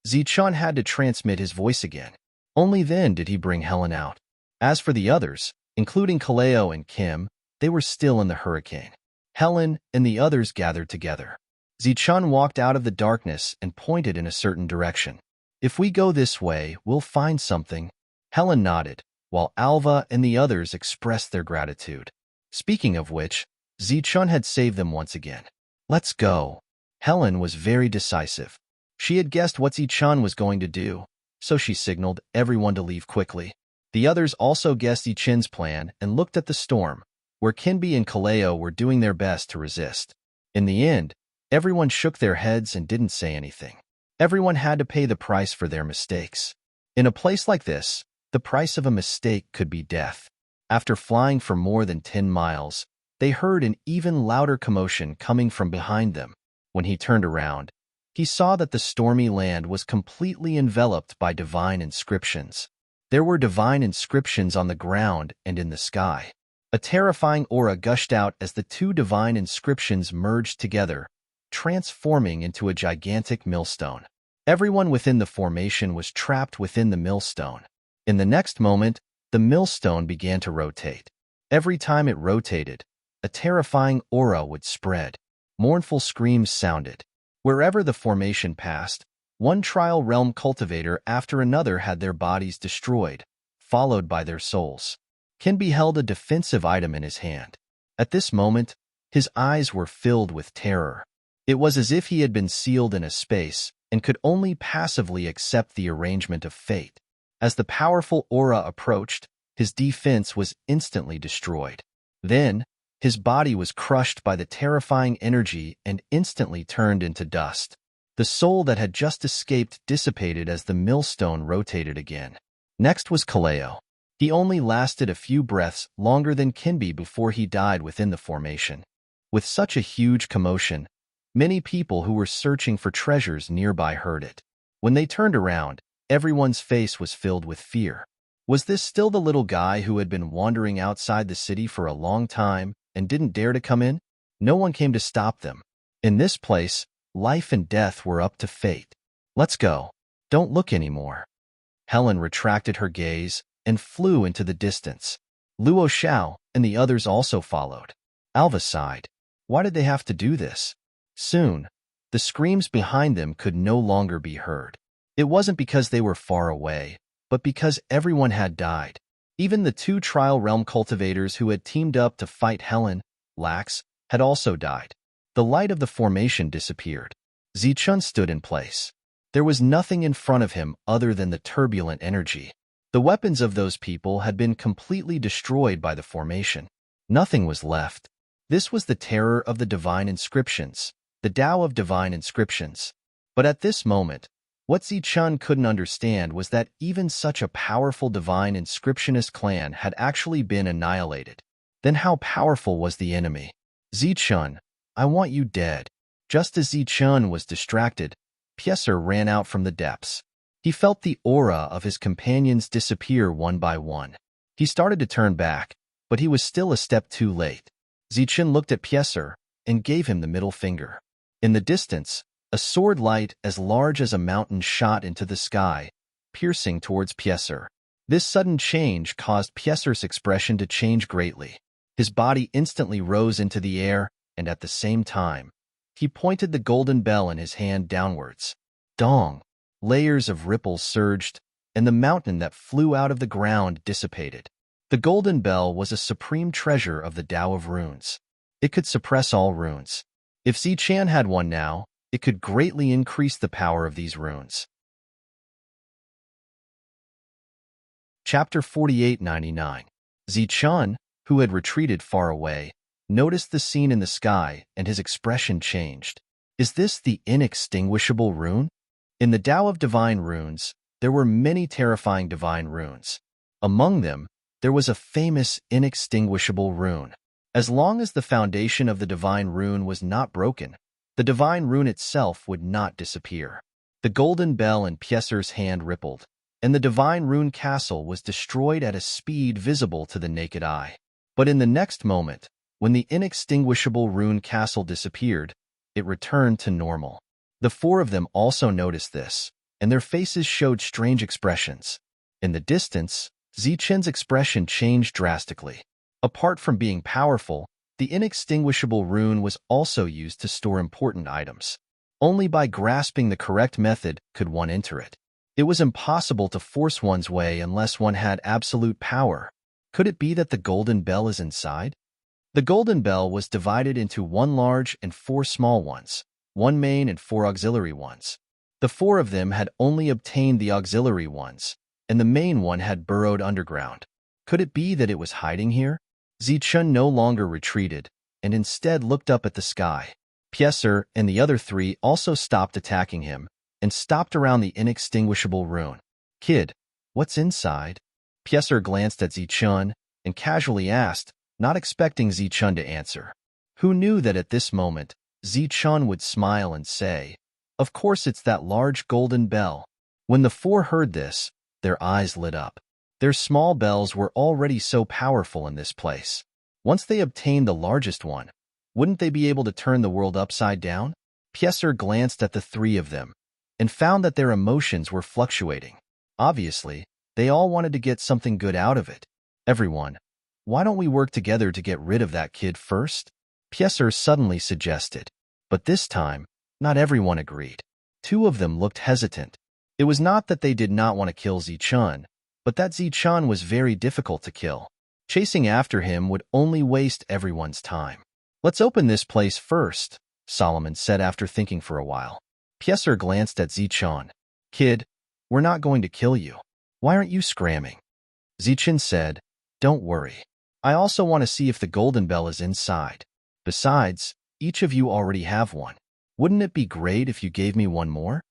Zichun had to transmit his voice again. Only then did he bring Helen out. As for the others, including Kaleo and Kim, they were still in the hurricane. Helen and the others gathered together. Zichun walked out of the darkness and pointed in a certain direction. "If we go this way, we'll find something." Helen nodded, while Alva and the others expressed their gratitude. Speaking of which, Zichun had saved them once again. "Let's go." Helen was very decisive. She had guessed what Zichun was going to do, so she signaled everyone to leave quickly. The others also guessed Zichun's plan and looked at the storm, where Kinbi and Kaleo were doing their best to resist. In the end, everyone shook their heads and didn't say anything. Everyone had to pay the price for their mistakes. In a place like this, the price of a mistake could be death. After flying for more than 10 miles, they heard an even louder commotion coming from behind them. When he turned around, he saw that the stormy land was completely enveloped by divine inscriptions. There were divine inscriptions on the ground and in the sky. A terrifying aura gushed out as the two divine inscriptions merged together, transforming into a gigantic millstone. Everyone within the formation was trapped within the millstone. In the next moment, the millstone began to rotate. Every time it rotated, a terrifying aura would spread. Mournful screams sounded. Wherever the formation passed, one trial realm cultivator after another had their bodies destroyed, followed by their souls. Kinbi held a defensive item in his hand. At this moment, his eyes were filled with terror. It was as if he had been sealed in a space and could only passively accept the arrangement of fate. As the powerful aura approached, his defense was instantly destroyed. Then, his body was crushed by the terrifying energy and instantly turned into dust. The soul that had just escaped dissipated as the millstone rotated again. Next was Kaleo. He only lasted a few breaths longer than Kinbi before he died within the formation. With such a huge commotion, many people who were searching for treasures nearby heard it. When they turned around, everyone's face was filled with fear. Was this still the little guy who had been wandering outside the city for a long time and didn't dare to come in? No one came to stop them. In this place, life and death were up to fate. "Let's go. Don't look anymore." Helen retracted her gaze and flew into the distance. Luo Xiao and the others also followed. Alva sighed. Why did they have to do this? Soon, the screams behind them could no longer be heard. It wasn't because they were far away, but because everyone had died. Even the two trial realm cultivators who had teamed up to fight Helen, Lax, had also died. The light of the formation disappeared. Zichun stood in place. There was nothing in front of him other than the turbulent energy. The weapons of those people had been completely destroyed by the formation. Nothing was left. This was the terror of the divine inscriptions, the Tao of divine inscriptions. But at this moment, what Zichun couldn't understand was that even such a powerful divine inscriptionist clan had actually been annihilated. Then how powerful was the enemy? Zichun, I want you dead. Just as Zichun was distracted, Pieser ran out from the depths. He felt the aura of his companions disappear one by one. He started to turn back, but he was still a step too late. Zichun looked at Pieser and gave him the middle finger. In the distance, a sword light as large as a mountain shot into the sky, piercing towards Pieser. This sudden change caused Pieser's expression to change greatly. His body instantly rose into the air, and at the same time, he pointed the golden bell in his hand downwards. Dong! Layers of ripples surged, and the mountain that flew out of the ground dissipated. The golden bell was a supreme treasure of the Tao of Runes. It could suppress all runes. If Zichun had one now, it could greatly increase the power of these runes. Chapter 4899. Zichun, who had retreated far away, noticed the scene in the sky and his expression changed. Is this the inextinguishable rune? In the Tao of Divine Runes, there were many terrifying divine runes. Among them, there was a famous inextinguishable rune. As long as the foundation of the divine rune was not broken, the divine rune itself would not disappear. The golden bell in Pieser's hand rippled, and the divine rune castle was destroyed at a speed visible to the naked eye. But in the next moment, when the inextinguishable rune castle disappeared, it returned to normal. The four of them also noticed this, and their faces showed strange expressions. In the distance, Zichen's expression changed drastically. Apart from being powerful, the inextinguishable rune was also used to store important items. Only by grasping the correct method could one enter it. It was impossible to force one's way unless one had absolute power. Could it be that the golden bell is inside? The golden bell was divided into one large and four small ones, one main and four auxiliary ones. The four of them had only obtained the auxiliary ones, and the main one had burrowed underground. Could it be that it was hiding here? Zichen no longer retreated, and instead looked up at the sky. Pieser and the other three also stopped attacking him, and stopped around the inextinguishable rune. "Kid, what's inside?" Pieser glanced at Zichen and casually asked, not expecting Zichen to answer. Who knew that at this moment, Zichen would smile and say, "Of course it's that large golden bell." When the four heard this, their eyes lit up. Their small bells were already so powerful in this place. Once they obtained the largest one, wouldn't they be able to turn the world upside down? Pieser glanced at the three of them and found that their emotions were fluctuating. Obviously, they all wanted to get something good out of it. "Everyone, why don't we work together to get rid of that kid first?" Pieser suddenly suggested. But this time, not everyone agreed. Two of them looked hesitant. It was not that they did not want to kill Zichen, but that Zichen was very difficult to kill. Chasing after him would only waste everyone's time. "Let's open this place first," Solomon said after thinking for a while. Pieser glanced at Zichen. "Kid, we're not going to kill you. Why aren't you scramming?" Zichen said, "Don't worry. I also want to see if the golden bell is inside. Besides, each of you already have one. Wouldn't it be great if you gave me one more?"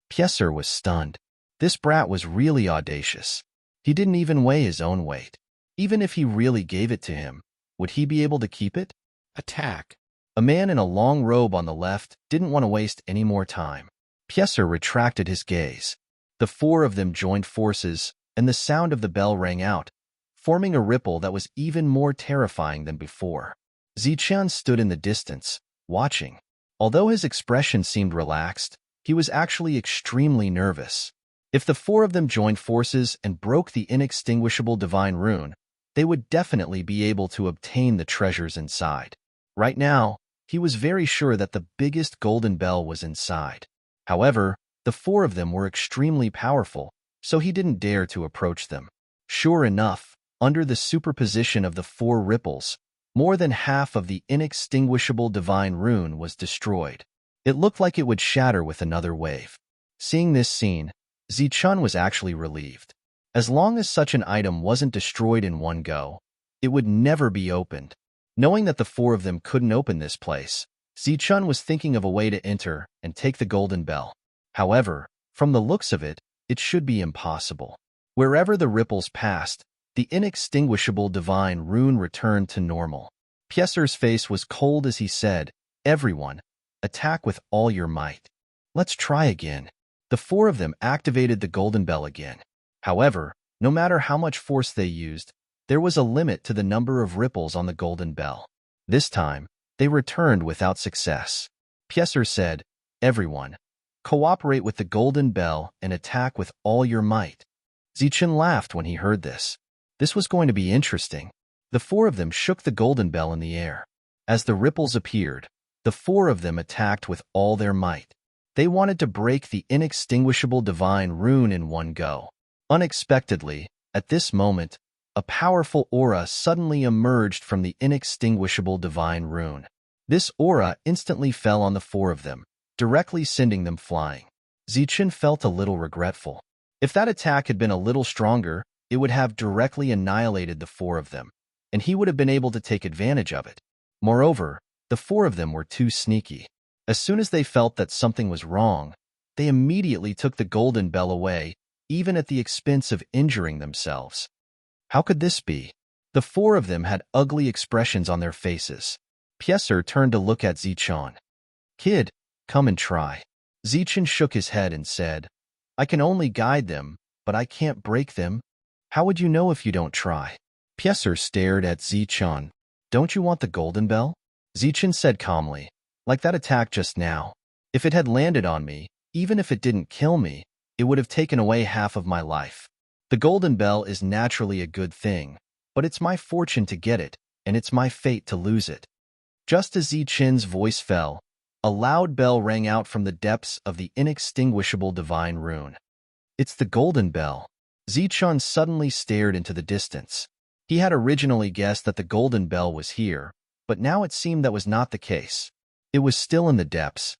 Pieser was stunned. This brat was really audacious. He didn't even weigh his own weight. Even if he really gave it to him, would he be able to keep it? Attack. A man in a long robe on the left didn't want to waste any more time. Pieser retracted his gaze. The four of them joined forces, and the sound of the bell rang out, forming a ripple that was even more terrifying than before. Zichen stood in the distance, watching. Although his expression seemed relaxed, he was actually extremely nervous. If the four of them joined forces and broke the inextinguishable divine rune, they would definitely be able to obtain the treasures inside. Right now, he was very sure that the biggest golden bell was inside. However, the four of them were extremely powerful, so he didn't dare to approach them. Sure enough, under the superposition of the four ripples, more than half of the inextinguishable divine rune was destroyed. It looked like it would shatter with another wave. Seeing this scene, Zichen was actually relieved. As long as such an item wasn't destroyed in one go, it would never be opened. Knowing that the four of them couldn't open this place, Zichen was thinking of a way to enter and take the golden bell. However, from the looks of it, it should be impossible. Wherever the ripples passed, the inextinguishable divine rune returned to normal. Pieser's face was cold as he said, "Everyone, attack with all your might. Let's try again." The four of them activated the golden bell again. However, no matter how much force they used, there was a limit to the number of ripples on the golden bell. This time, they returned without success. Pieser said, "Everyone, cooperate with the golden bell and attack with all your might." Zichen laughed when he heard this. This was going to be interesting. The four of them shook the golden bell in the air. As the ripples appeared, the four of them attacked with all their might. They wanted to break the inextinguishable divine rune in one go. Unexpectedly, at this moment, a powerful aura suddenly emerged from the inextinguishable divine rune. This aura instantly fell on the four of them, directly sending them flying. Zichen felt a little regretful. If that attack had been a little stronger, it would have directly annihilated the four of them, and he would have been able to take advantage of it. Moreover, the four of them were too sneaky. As soon as they felt that something was wrong, they immediately took the golden bell away, even at the expense of injuring themselves. How could this be? The four of them had ugly expressions on their faces. Pieser turned to look at Zichun. "Kid, come and try." Zichun shook his head and said, "I can only guide them, but I can't break them. How would you know if you don't try?" Pieser stared at Zichun. "Don't you want the golden bell?" Zichun said calmly, "Like that attack just now. If it had landed on me, even if it didn't kill me, it would have taken away half of my life. The golden bell is naturally a good thing, but it's my fortune to get it, and it's my fate to lose it." Just as Zichun's voice fell, a loud bell rang out from the depths of the inextinguishable divine rune. "It's the golden bell." Zichun suddenly stared into the distance. He had originally guessed that the golden bell was here, but now it seemed that was not the case. It was still in the depths.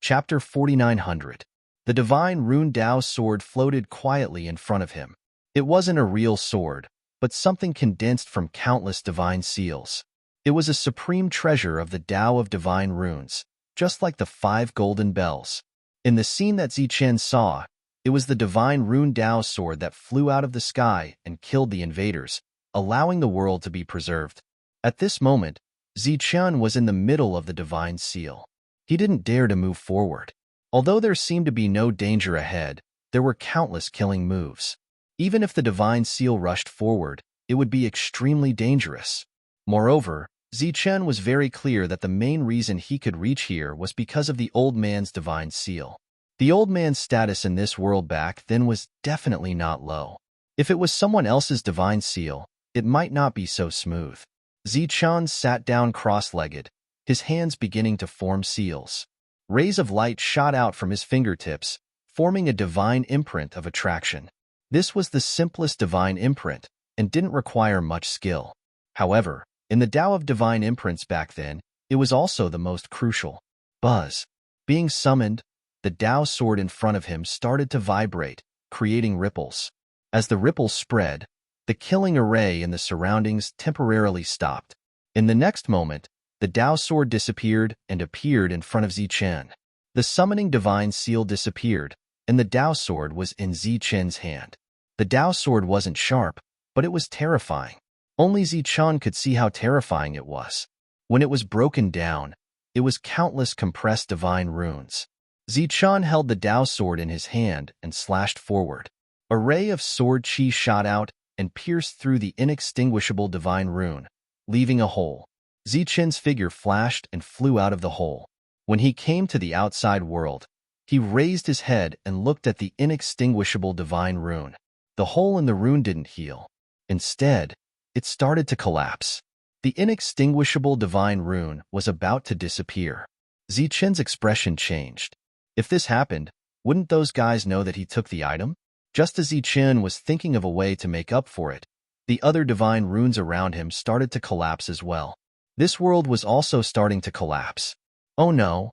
Chapter 4900. The divine rune Dao sword floated quietly in front of him. It wasn't a real sword, but something condensed from countless divine seals. It was a supreme treasure of the Tao of divine runes, just like the 5 golden bells. In the scene that Zichun saw, it was the divine rune Dao sword that flew out of the sky and killed the invaders, allowing the world to be preserved. At this moment, Zichun was in the middle of the divine seal. He didn't dare to move forward. Although there seemed to be no danger ahead, there were countless killing moves. Even if the divine seal rushed forward, it would be extremely dangerous. Moreover, Zichun was very clear that the main reason he could reach here was because of the old man's divine seal. The old man's status in this world back then was definitely not low. If it was someone else's divine seal, it might not be so smooth. Zichun sat down cross-legged, his hands beginning to form seals. Rays of light shot out from his fingertips, forming a divine imprint of attraction. This was the simplest divine imprint, and didn't require much skill. However, in the Tao of divine imprints back then, it was also the most crucial. Buzz. Being summoned, the Tao sword in front of him started to vibrate, creating ripples. As the ripples spread, the killing array in the surroundings temporarily stopped. In the next moment, the Tao sword disappeared and appeared in front of Zichun. The summoning divine seal disappeared, and the Tao sword was in Zichun's hand. The Tao sword wasn't sharp, but it was terrifying. Only Zichun could see how terrifying it was. When it was broken down, it was countless compressed divine runes. Zichun held the Tao sword in his hand and slashed forward. A ray of sword chi shot out and pierced through the inextinguishable divine rune, leaving a hole. Zichun's figure flashed and flew out of the hole. When he came to the outside world, he raised his head and looked at the inextinguishable divine rune. The hole in the rune didn't heal. Instead, it started to collapse. The inextinguishable divine rune was about to disappear. Zichun's expression changed. If this happened, wouldn't those guys know that he took the item? Just as Zichun was thinking of a way to make up for it, the other divine runes around him started to collapse as well. This world was also starting to collapse. Oh no,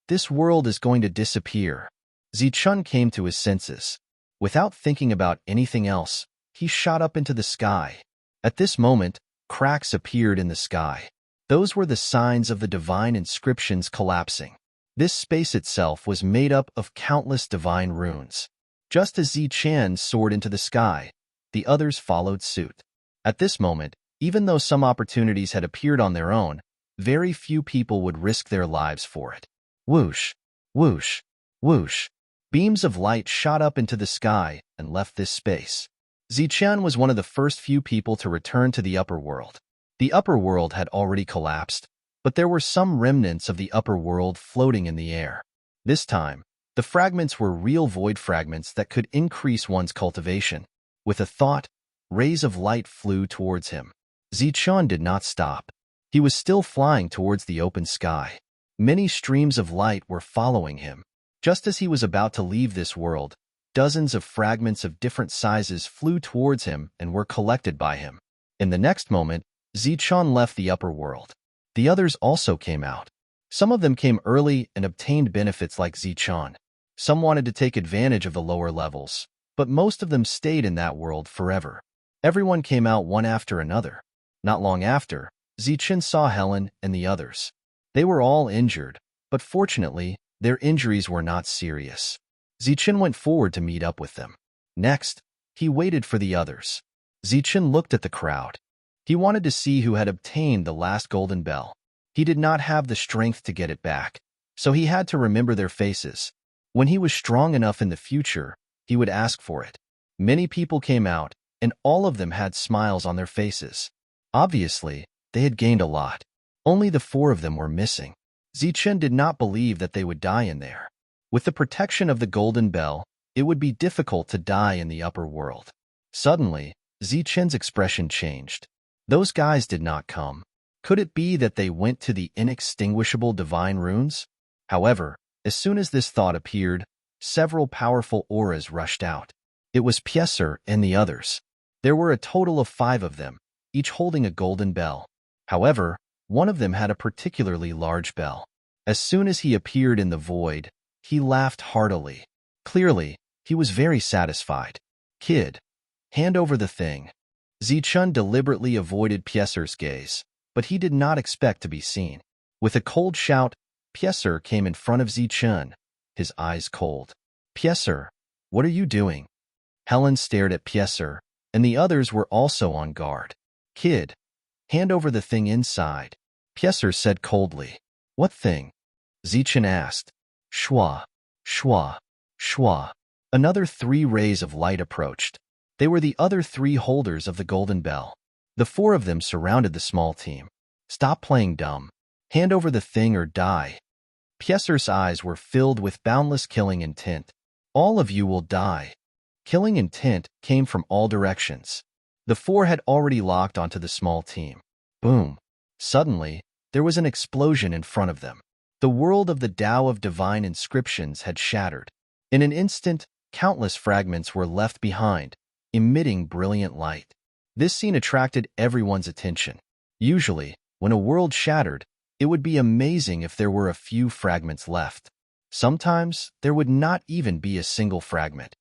this world is going to disappear. Zichun came to his senses. Without thinking about anything else, he shot up into the sky. At this moment, cracks appeared in the sky. Those were the signs of the divine inscriptions collapsing. This space itself was made up of countless divine runes. Just as Zichun soared into the sky, the others followed suit. At this moment, even though some opportunities had appeared on their own, very few people would risk their lives for it. Whoosh, whoosh, whoosh. Beams of light shot up into the sky and left this space. Zichun was one of the first few people to return to the upper world. The upper world had already collapsed, but there were some remnants of the upper world floating in the air. This time, the fragments were real void fragments that could increase one's cultivation. With a thought, rays of light flew towards him. Zichun did not stop. He was still flying towards the open sky. Many streams of light were following him. Just as he was about to leave this world, dozens of fragments of different sizes flew towards him and were collected by him. In the next moment, Zichun left the upper world. The others also came out. Some of them came early and obtained benefits like Zichun. Some wanted to take advantage of the lower levels, but most of them stayed in that world forever. Everyone came out one after another. Not long after, Zichun saw Helen and the others. They were all injured, but fortunately, their injuries were not serious. Zichun went forward to meet up with them. Next, He waited for the others. Zichen looked at the crowd. He wanted to see who had obtained the last golden bell. He did not have the strength to get it back, so he had to remember their faces. When he was strong enough in the future, he would ask for it. Many people came out, and all of them had smiles on their faces. Obviously, they had gained a lot. Only the 4 of them were missing. Zichen did not believe that they would die in there. With the protection of the golden bell, it would be difficult to die in the upper world. Suddenly, Zichen's expression changed. Those guys did not come. Could it be that they went to the inextinguishable divine runes? However, as soon as this thought appeared, several powerful auras rushed out. It was Pieser and the others. There were a total of 5 of them, each holding a golden bell. However, one of them had a particularly large bell. As soon as he appeared in the void, he laughed heartily. Clearly, he was very satisfied. Kid, hand over the thing. Zichen deliberately avoided Pieser's gaze, but he did not expect to be seen. With a cold shout, Pieser came in front of Zichen, his eyes cold. Pieser, what are you doing? Helen stared at Pieser, and the others were also on guard. Kid, hand over the thing inside. Pieser said coldly. What thing? Zichen asked. Shwa, shwa, shwa. Another 3 rays of light approached. They were the other 3 holders of the golden bell. The 4 of them surrounded the small team. Stop playing dumb. Hand over the thing or die. Pieser's eyes were filled with boundless killing intent. All of you will die. Killing intent came from all directions. The 4 had already locked onto the small team. Boom. Suddenly, there was an explosion in front of them. The world of the Tao of divine inscriptions had shattered. In an instant, countless fragments were left behind, emitting brilliant light. This scene attracted everyone's attention. Usually, when a world shattered, it would be amazing if there were a few fragments left. Sometimes, there would not even be a single fragment.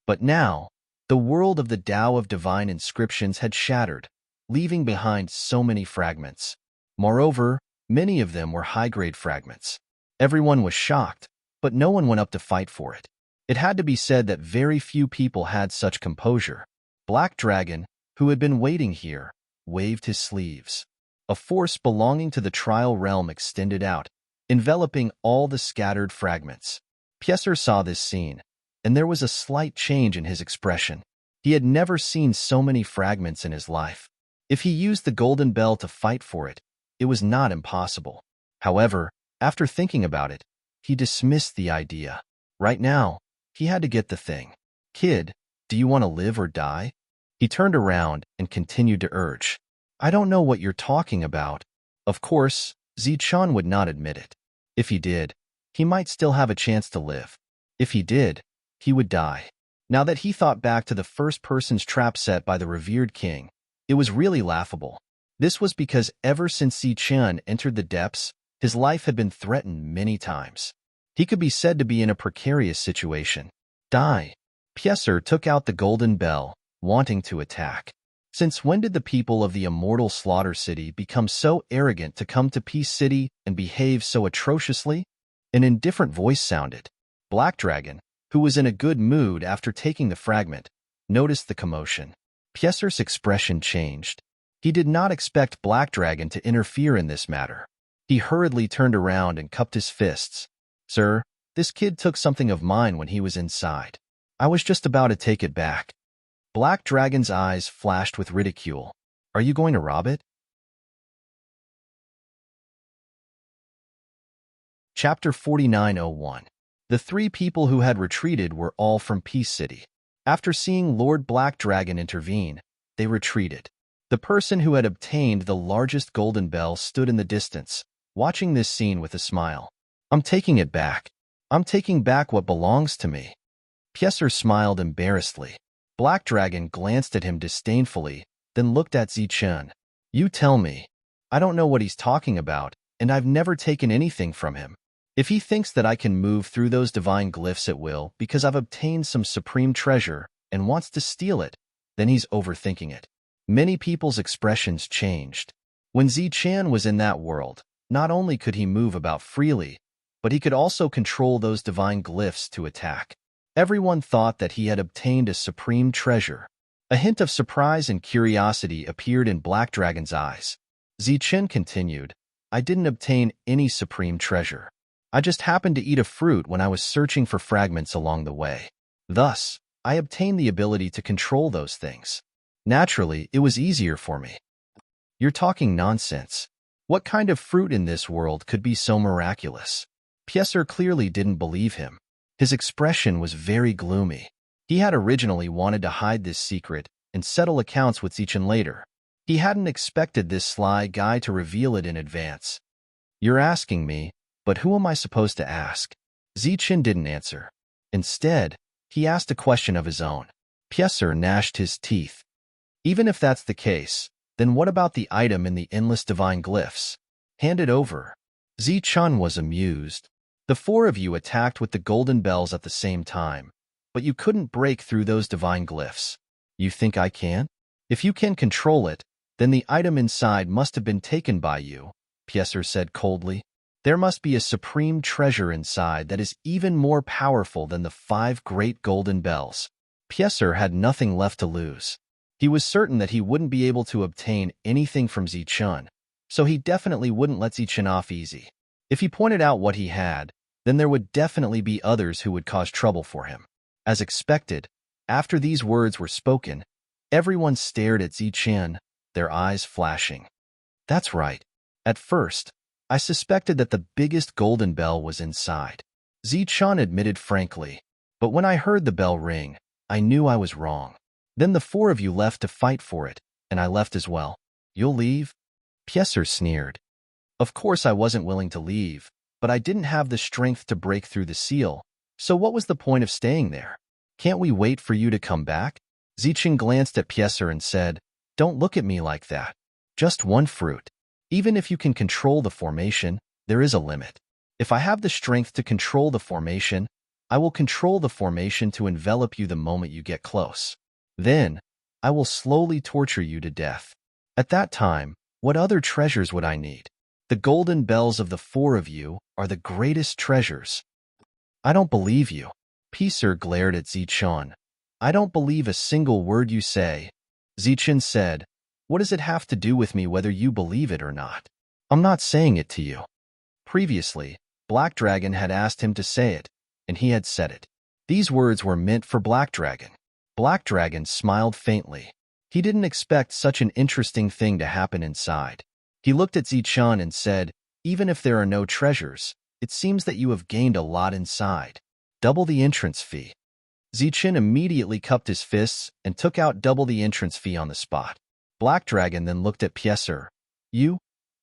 But now, the world of the Tao of divine inscriptions had shattered, leaving behind so many fragments. Moreover, many of them were high-grade fragments. Everyone was shocked, but no one went up to fight for it. It had to be said that very few people had such composure. Black Dragon, who had been waiting here, waved his sleeves. A force belonging to the trial realm extended out, enveloping all the scattered fragments. Pieser saw this scene, and there was a slight change in his expression. He had never seen so many fragments in his life. If he used the golden bell to fight for it, it was not impossible. However, after thinking about it, he dismissed the idea. Right now, he had to get the thing. Kid, do you want to live or die? He turned around and continued to urge. I don't know what you're talking about. Of course, Zichen would not admit it. If he did, he might still have a chance to live. If he did, he would die. Now that he thought back to the first person's trap set by the revered king, it was really laughable. This was because ever since Zichen entered the depths, his life had been threatened many times. He could be said to be in a precarious situation. Die. Pieser took out the golden bell, wanting to attack. Since when did the people of the immortal Slaughter City become so arrogant to come to Peace City and behave so atrociously? An indifferent voice sounded. Black Dragon, who was in a good mood after taking the fragment, noticed the commotion. Pieser's expression changed. He did not expect Black Dragon to interfere in this matter. He hurriedly turned around and cupped his fists. Sir, this kid took something of mine when he was inside. I was just about to take it back. Black Dragon's eyes flashed with ridicule. Are you going to rob it? Chapter 4901. The 3 people who had retreated were all from Peace City. After seeing Lord Black Dragon intervene, they retreated. The person who had obtained the largest golden bell stood in the distance, watching this scene with a smile. I'm taking it back. I'm taking back what belongs to me. Pieser smiled embarrassedly. Black Dragon glanced at him disdainfully, then looked at Zichen. You tell me. I don't know what he's talking about, and I've never taken anything from him. If he thinks that I can move through those divine glyphs at will because I've obtained some supreme treasure and wants to steal it, then he's overthinking it. Many people's expressions changed. When Zichen was in that world, not only could he move about freely, but he could also control those divine glyphs to attack. Everyone thought that he had obtained a supreme treasure. A hint of surprise and curiosity appeared in Black Dragon's eyes. Zichen continued, I didn't obtain any supreme treasure. I just happened to eat a fruit when I was searching for fragments along the way. Thus, I obtained the ability to control those things. Naturally, it was easier for me. You're talking nonsense. What kind of fruit in this world could be so miraculous? Pieser clearly didn't believe him. His expression was very gloomy. He had originally wanted to hide this secret and settle accounts with Zichen later. He hadn't expected this sly guy to reveal it in advance. You're asking me, but who am I supposed to ask? Zichen didn't answer. Instead, he asked a question of his own. Pieser gnashed his teeth. Even if that's the case, then what about the item in the endless divine glyphs? Hand it over. Zichen was amused. The four of you attacked with the golden bells at the same time, but you couldn't break through those divine glyphs. You think I can? If you can control it, then the item inside must have been taken by you, Pieser said coldly. There must be a supreme treasure inside that is even more powerful than the 5 great golden bells. Pieser had nothing left to lose. He was certain that he wouldn't be able to obtain anything from Zichen, so he definitely wouldn't let Zichen off easy. If he pointed out what he had, then there would definitely be others who would cause trouble for him. As expected, after these words were spoken, everyone stared at Zichen, their eyes flashing. That's right. At first, I suspected that the biggest golden bell was inside. Zichen admitted frankly, but when I heard the bell ring, I knew I was wrong. Then the 4 of you left to fight for it, and I left as well. You'll leave? Pieser sneered. Of course I wasn't willing to leave, but I didn't have the strength to break through the seal, so what was the point of staying there? Can't we wait for you to come back? Zichen glanced at Pieser and said, Don't look at me like that. Just one fruit. Even if you can control the formation, there is a limit. If I have the strength to control the formation, I will control the formation to envelop you the moment you get close. Then, I will slowly torture you to death. At that time, what other treasures would I need? The golden bells of the 4 of you are the greatest treasures. I don't believe you. Pieser glared at Zichen. I don't believe a single word you say. Zichen said, What does it have to do with me whether you believe it or not? I'm not saying it to you. Previously, Black Dragon had asked him to say it, and he had said it. These words were meant for Black Dragon. Black Dragon smiled faintly. He didn't expect such an interesting thing to happen inside. He looked at Zichen and said, Even if there are no treasures, it seems that you have gained a lot inside. Double the entrance fee. Zichen immediately cupped his fists and took out double the entrance fee on the spot. Black Dragon then looked at Pieser. You?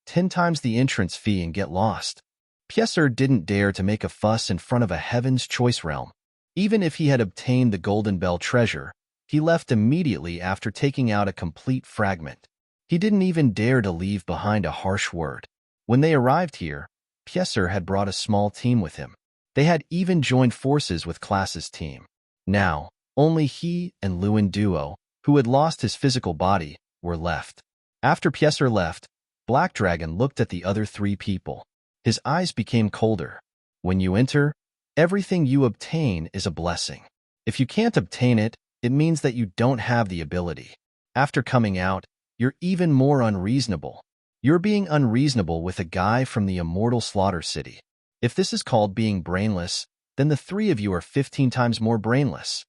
10 times the entrance fee and get lost. Pieser didn't dare to make a fuss in front of a Heaven's Choice realm. Even if he had obtained the Golden Bell treasure, he left immediately after taking out a complete fragment. He didn't even dare to leave behind a harsh word. When they arrived here, Pieser had brought a small team with him. They had even joined forces with Class's team. Now, only he and Lewin Duo, who had lost his physical body, were left. After Pieser left, Black Dragon looked at the other 3 people. His eyes became colder. When you enter, everything you obtain is a blessing. If you can't obtain it, it means that you don't have the ability. After coming out, you're even more unreasonable. You're being unreasonable with a guy from the immortal Slaughter City. If this is called being brainless, then the 3 of you are 15 times more brainless.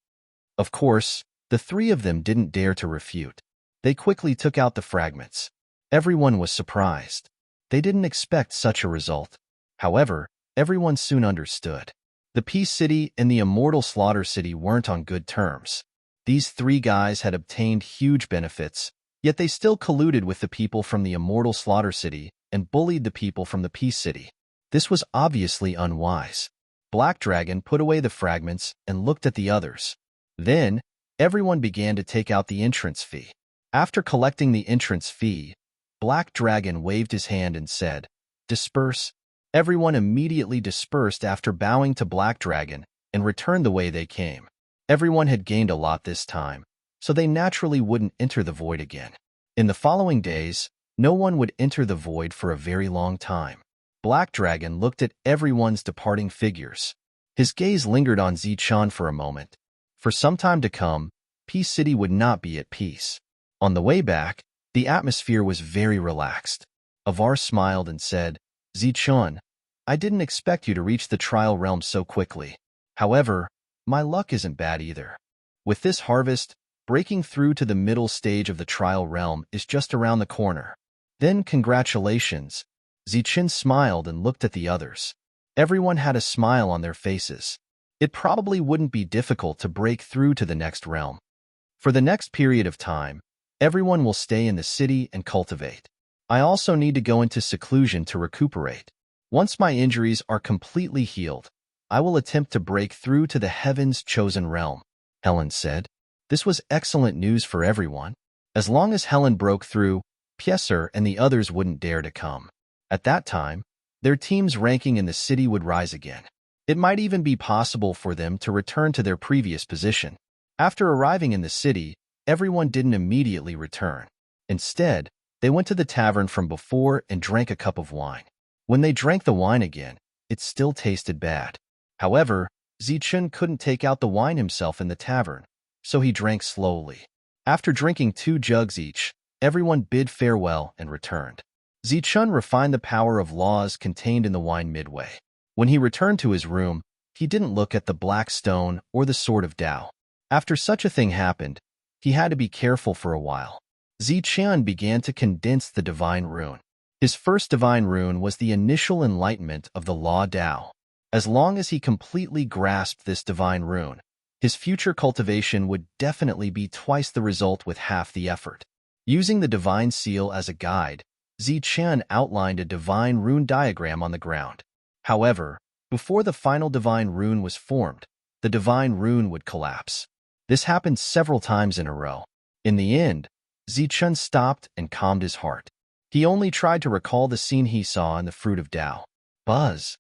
Of course, the 3 of them didn't dare to refute. They quickly took out the fragments. Everyone was surprised. They didn't expect such a result. However, everyone soon understood. The Peace City and the immortal Slaughter City weren't on good terms. These 3 guys had obtained huge benefits, yet they still colluded with the people from the immortal Slaughter City and bullied the people from the Peace City. This was obviously unwise. Black Dragon put away the fragments and looked at the others. Then, everyone began to take out the entrance fee. After collecting the entrance fee, Black Dragon waved his hand and said, Disperse. Everyone immediately dispersed after bowing to Black Dragon and returned the way they came. Everyone had gained a lot this time, so they naturally wouldn't enter the void again. In the following days, no one would enter the void for a very long time. Black Dragon looked at everyone's departing figures. His gaze lingered on Zichun for a moment. For some time to come, Peace City would not be at peace. On the way back, the atmosphere was very relaxed. Avar smiled and said, Zichun, I didn't expect you to reach the trial realm so quickly. However, my luck isn't bad either. With this harvest, breaking through to the middle stage of the trial realm is just around the corner. Then congratulations. Zichun smiled and looked at the others. Everyone had a smile on their faces. It probably wouldn't be difficult to break through to the next realm. For the next period of time, everyone will stay in the city and cultivate. I also need to go into seclusion to recuperate. Once my injuries are completely healed, I will attempt to break through to the heaven's chosen realm, Helen said. This was excellent news for everyone. As long as Helen broke through, Pieser and the others wouldn't dare to come. At that time, their team's ranking in the city would rise again. It might even be possible for them to return to their previous position. After arriving in the city, everyone didn't immediately return. Instead, they went to the tavern from before and drank a cup of wine. When they drank the wine again, it still tasted bad. However, Zichun couldn't take out the wine himself in the tavern, so he drank slowly. After drinking 2 jugs each, everyone bid farewell and returned. Zichun refined the power of laws contained in the wine midway. When he returned to his room, he didn't look at the black stone or the sword of Tao. After such a thing happened, he had to be careful for a while. Zichun began to condense the divine rune. His first divine rune was the initial enlightenment of the law Tao. As long as he completely grasped this divine rune, his future cultivation would definitely be twice the result with half the effort. Using the divine seal as a guide, Zichun outlined a divine rune diagram on the ground. However, before the final divine rune was formed, the divine rune would collapse. This happened several times in a row. In the end, Zichun stopped and calmed his heart. He only tried to recall the scene he saw in the Fruit of Tao. Buzz.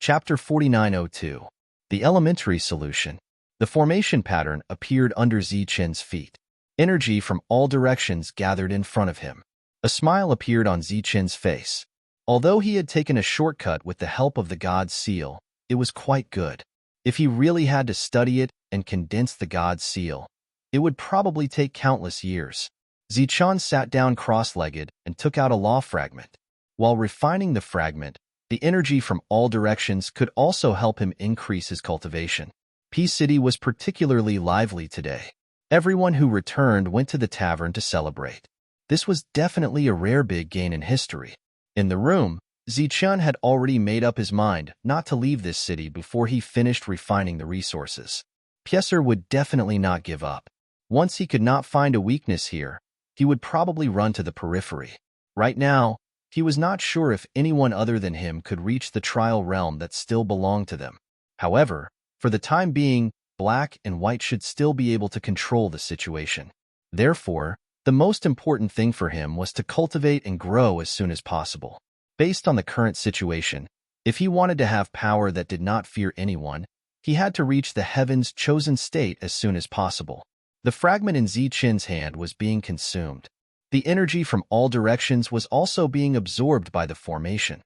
Chapter 4902. The Elementary Solution. The formation pattern appeared under Zichun's feet. Energy from all directions gathered in front of him. A smile appeared on Zichun's face. Although he had taken a shortcut with the help of the God's seal, it was quite good. If he really had to study it and condense the God's seal, it would probably take countless years. Zichun sat down cross-legged and took out a law fragment. While refining the fragment, the energy from all directions could also help him increase his cultivation. Peace City was particularly lively today. Everyone who returned went to the tavern to celebrate. This was definitely a rare big gain in history. In the room, Zichun had already made up his mind not to leave this city before he finished refining the resources. Pieser would definitely not give up. Once he could not find a weakness here, he would probably run to the periphery. Right now, he was not sure if anyone other than him could reach the trial realm that still belonged to them. However, for the time being, Black and White should still be able to control the situation. Therefore, the most important thing for him was to cultivate and grow as soon as possible. Based on the current situation, if he wanted to have power that did not fear anyone, he had to reach the heaven's chosen state as soon as possible. The fragment in Zichun's hand was being consumed. The energy from all directions was also being absorbed by the formation.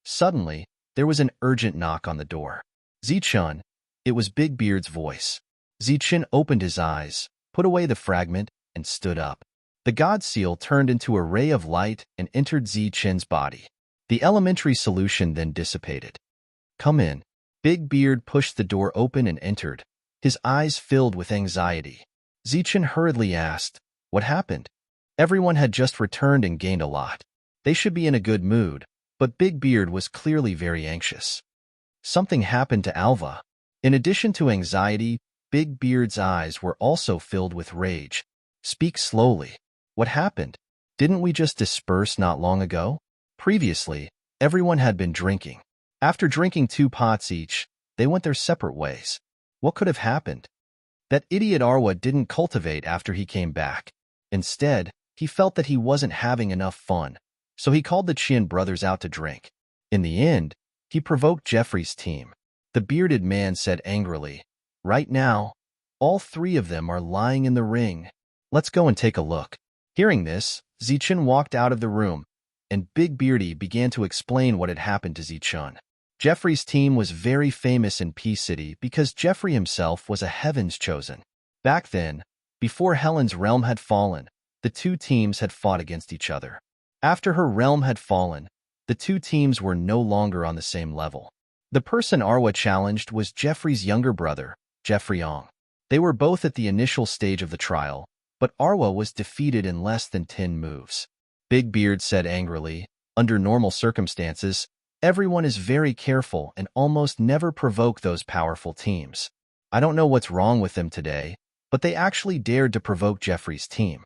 Suddenly, there was an urgent knock on the door. Zichun, it was Big Beard's voice. Zichun opened his eyes, put away the fragment, and stood up. The God Seal turned into a ray of light and entered Zichun's body. The elementary solution then dissipated. Come in. Big Beard pushed the door open and entered, his eyes filled with anxiety. Zichun hurriedly asked, "What happened?" Everyone had just returned and gained a lot. They should be in a good mood, but Big Beard was clearly very anxious. Something happened to Alva. In addition to anxiety, Big Beard's eyes were also filled with rage. Speak slowly. What happened? Didn't we just disperse not long ago? Previously, everyone had been drinking. After drinking 2 pots each, they went their separate ways. What could have happened? That idiot Arwa didn't cultivate after he came back. Instead, he felt that he wasn't having enough fun, so he called the Chin brothers out to drink. In the end, he provoked Jeffrey's team. The bearded man said angrily, "Right now, all 3 of them are lying in the ring. Let's go and take a look." Hearing this, Zichun walked out of the room, and Big Beardy began to explain what had happened to Zichun. Jeffrey's team was very famous in Peace City because Jeffrey himself was a Heaven's Chosen. Back then, before Helen's realm had fallen, the two teams had fought against each other. After her realm had fallen, the two teams were no longer on the same level. The person Arwa challenged was Jeffrey's younger brother, Jeffrey Ong. They were both at the initial stage of the trial, but Arwa was defeated in less than 10 moves. Big Beard said angrily, "Under normal circumstances, everyone is very careful and almost never provoke those powerful teams. I don't know what's wrong with them today, but they actually dared to provoke Jeffrey's team."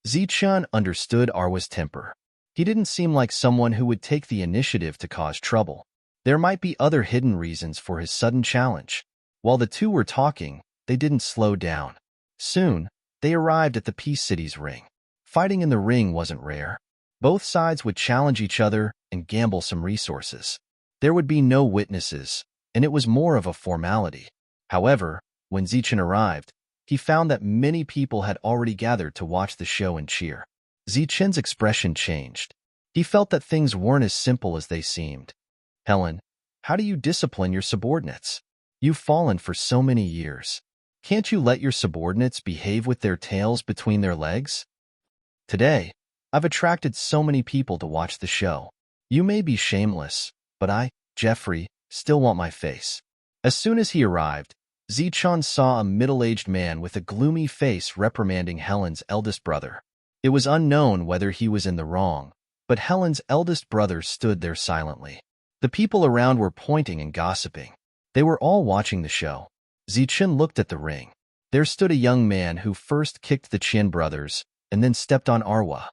Zichun understood Arwa's temper. He didn't seem like someone who would take the initiative to cause trouble. There might be other hidden reasons for his sudden challenge. While the two were talking, they didn't slow down. Soon, they arrived at the Peace City's ring. Fighting in the ring wasn't rare. Both sides would challenge each other and gamble some resources. There would be no witnesses, and it was more of a formality. However, when Zichun arrived, he found that many people had already gathered to watch the show and cheer. Zichun's expression changed. He felt that things weren't as simple as they seemed. "Helen, how do you discipline your subordinates? You've fallen for so many years. Can't you let your subordinates behave with their tails between their legs? Today, I've attracted so many people to watch the show. You may be shameless, but I, Jeffrey, still want my face." As soon as he arrived, Zichun saw a middle-aged man with a gloomy face reprimanding Helen's eldest brother. It was unknown whether he was in the wrong, but Helen's eldest brother stood there silently. The people around were pointing and gossiping. They were all watching the show. Zichun looked at the ring. There stood a young man who first kicked the Chin brothers and then stepped on Arwa.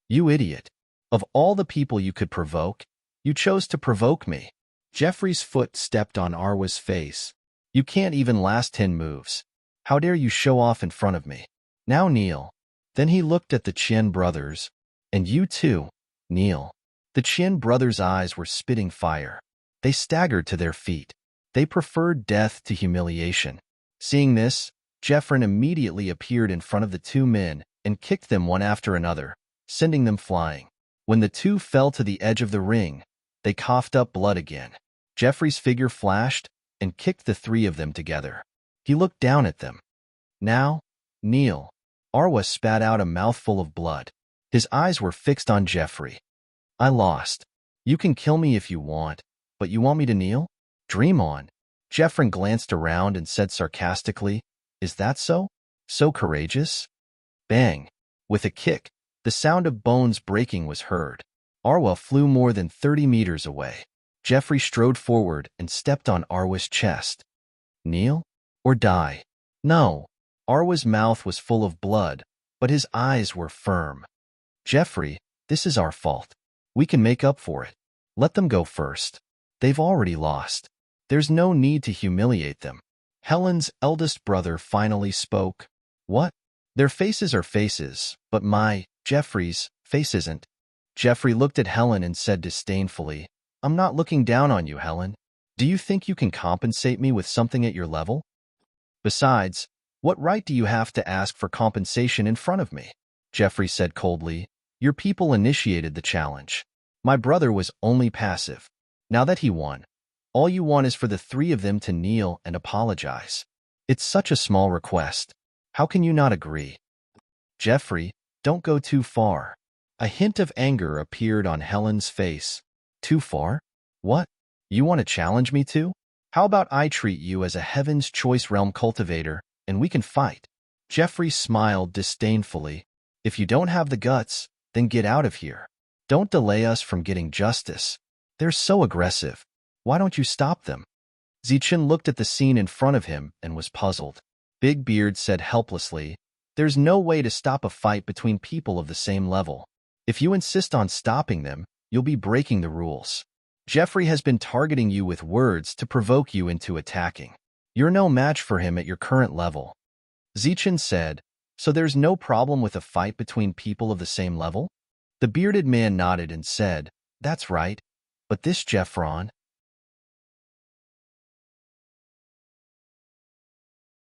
"You idiot. Of all the people you could provoke, you chose to provoke me." Jeffrey's foot stepped on Arwa's face. "You can't even last 10 moves. How dare you show off in front of me? Now kneel." Then he looked at the Chin brothers. "And you too, kneel." The Chin brothers' eyes were spitting fire. They staggered to their feet. They preferred death to humiliation. Seeing this, Jeffrey immediately appeared in front of the two men and kicked them one after another, sending them flying. When the two fell to the edge of the ring, they coughed up blood again. Jeffrey's figure flashed and kicked the three of them together. He looked down at them. "Now, kneel." Arwa spat out a mouthful of blood. His eyes were fixed on Jeffrey. "I lost. You can kill me if you want, but you want me to kneel? Dream on." Jeffrey glanced around and said sarcastically, "Is that so? So courageous?" Bang! With a kick, the sound of bones breaking was heard. Arwa flew more than 30 meters away. Jeffrey strode forward and stepped on Arwa's chest. "Kneel? Or die?" "No." Arwa's mouth was full of blood, but his eyes were firm. "Jeffrey, this is our fault. We can make up for it. Let them go first. They've already lost. There's no need to humiliate them." Helen's eldest brother finally spoke. "What? Their faces are faces, but Jeffrey's, face isn't." Jeffrey looked at Helen and said disdainfully, "I'm not looking down on you, Helen. Do you think you can compensate me with something at your level? Besides, what right do you have to ask for compensation in front of me?" Jeffrey said coldly, "Your people initiated the challenge. My brother was only passive. Now that he won, all you want is for the three of them to kneel and apologize. It's such a small request. How can you not agree?" "Jeffrey, don't go too far." A hint of anger appeared on Helen's face. "Too far? What? You want to challenge me too? How about I treat you as a Heaven's Choice realm cultivator, and we can fight?" Jeffrey smiled disdainfully. "If you don't have the guts, then get out of here. Don't delay us from getting justice. They're so aggressive. Why don't you stop them?" Zichun looked at the scene in front of him and was puzzled. Big Beard said helplessly, "There's no way to stop a fight between people of the same level. If you insist on stopping them, you'll be breaking the rules. Jeffrey has been targeting you with words to provoke you into attacking. You're no match for him at your current level." Zichun said, "So there's no problem with a fight between people of the same level?" The bearded man nodded and said, "That's right. But this Jeffron,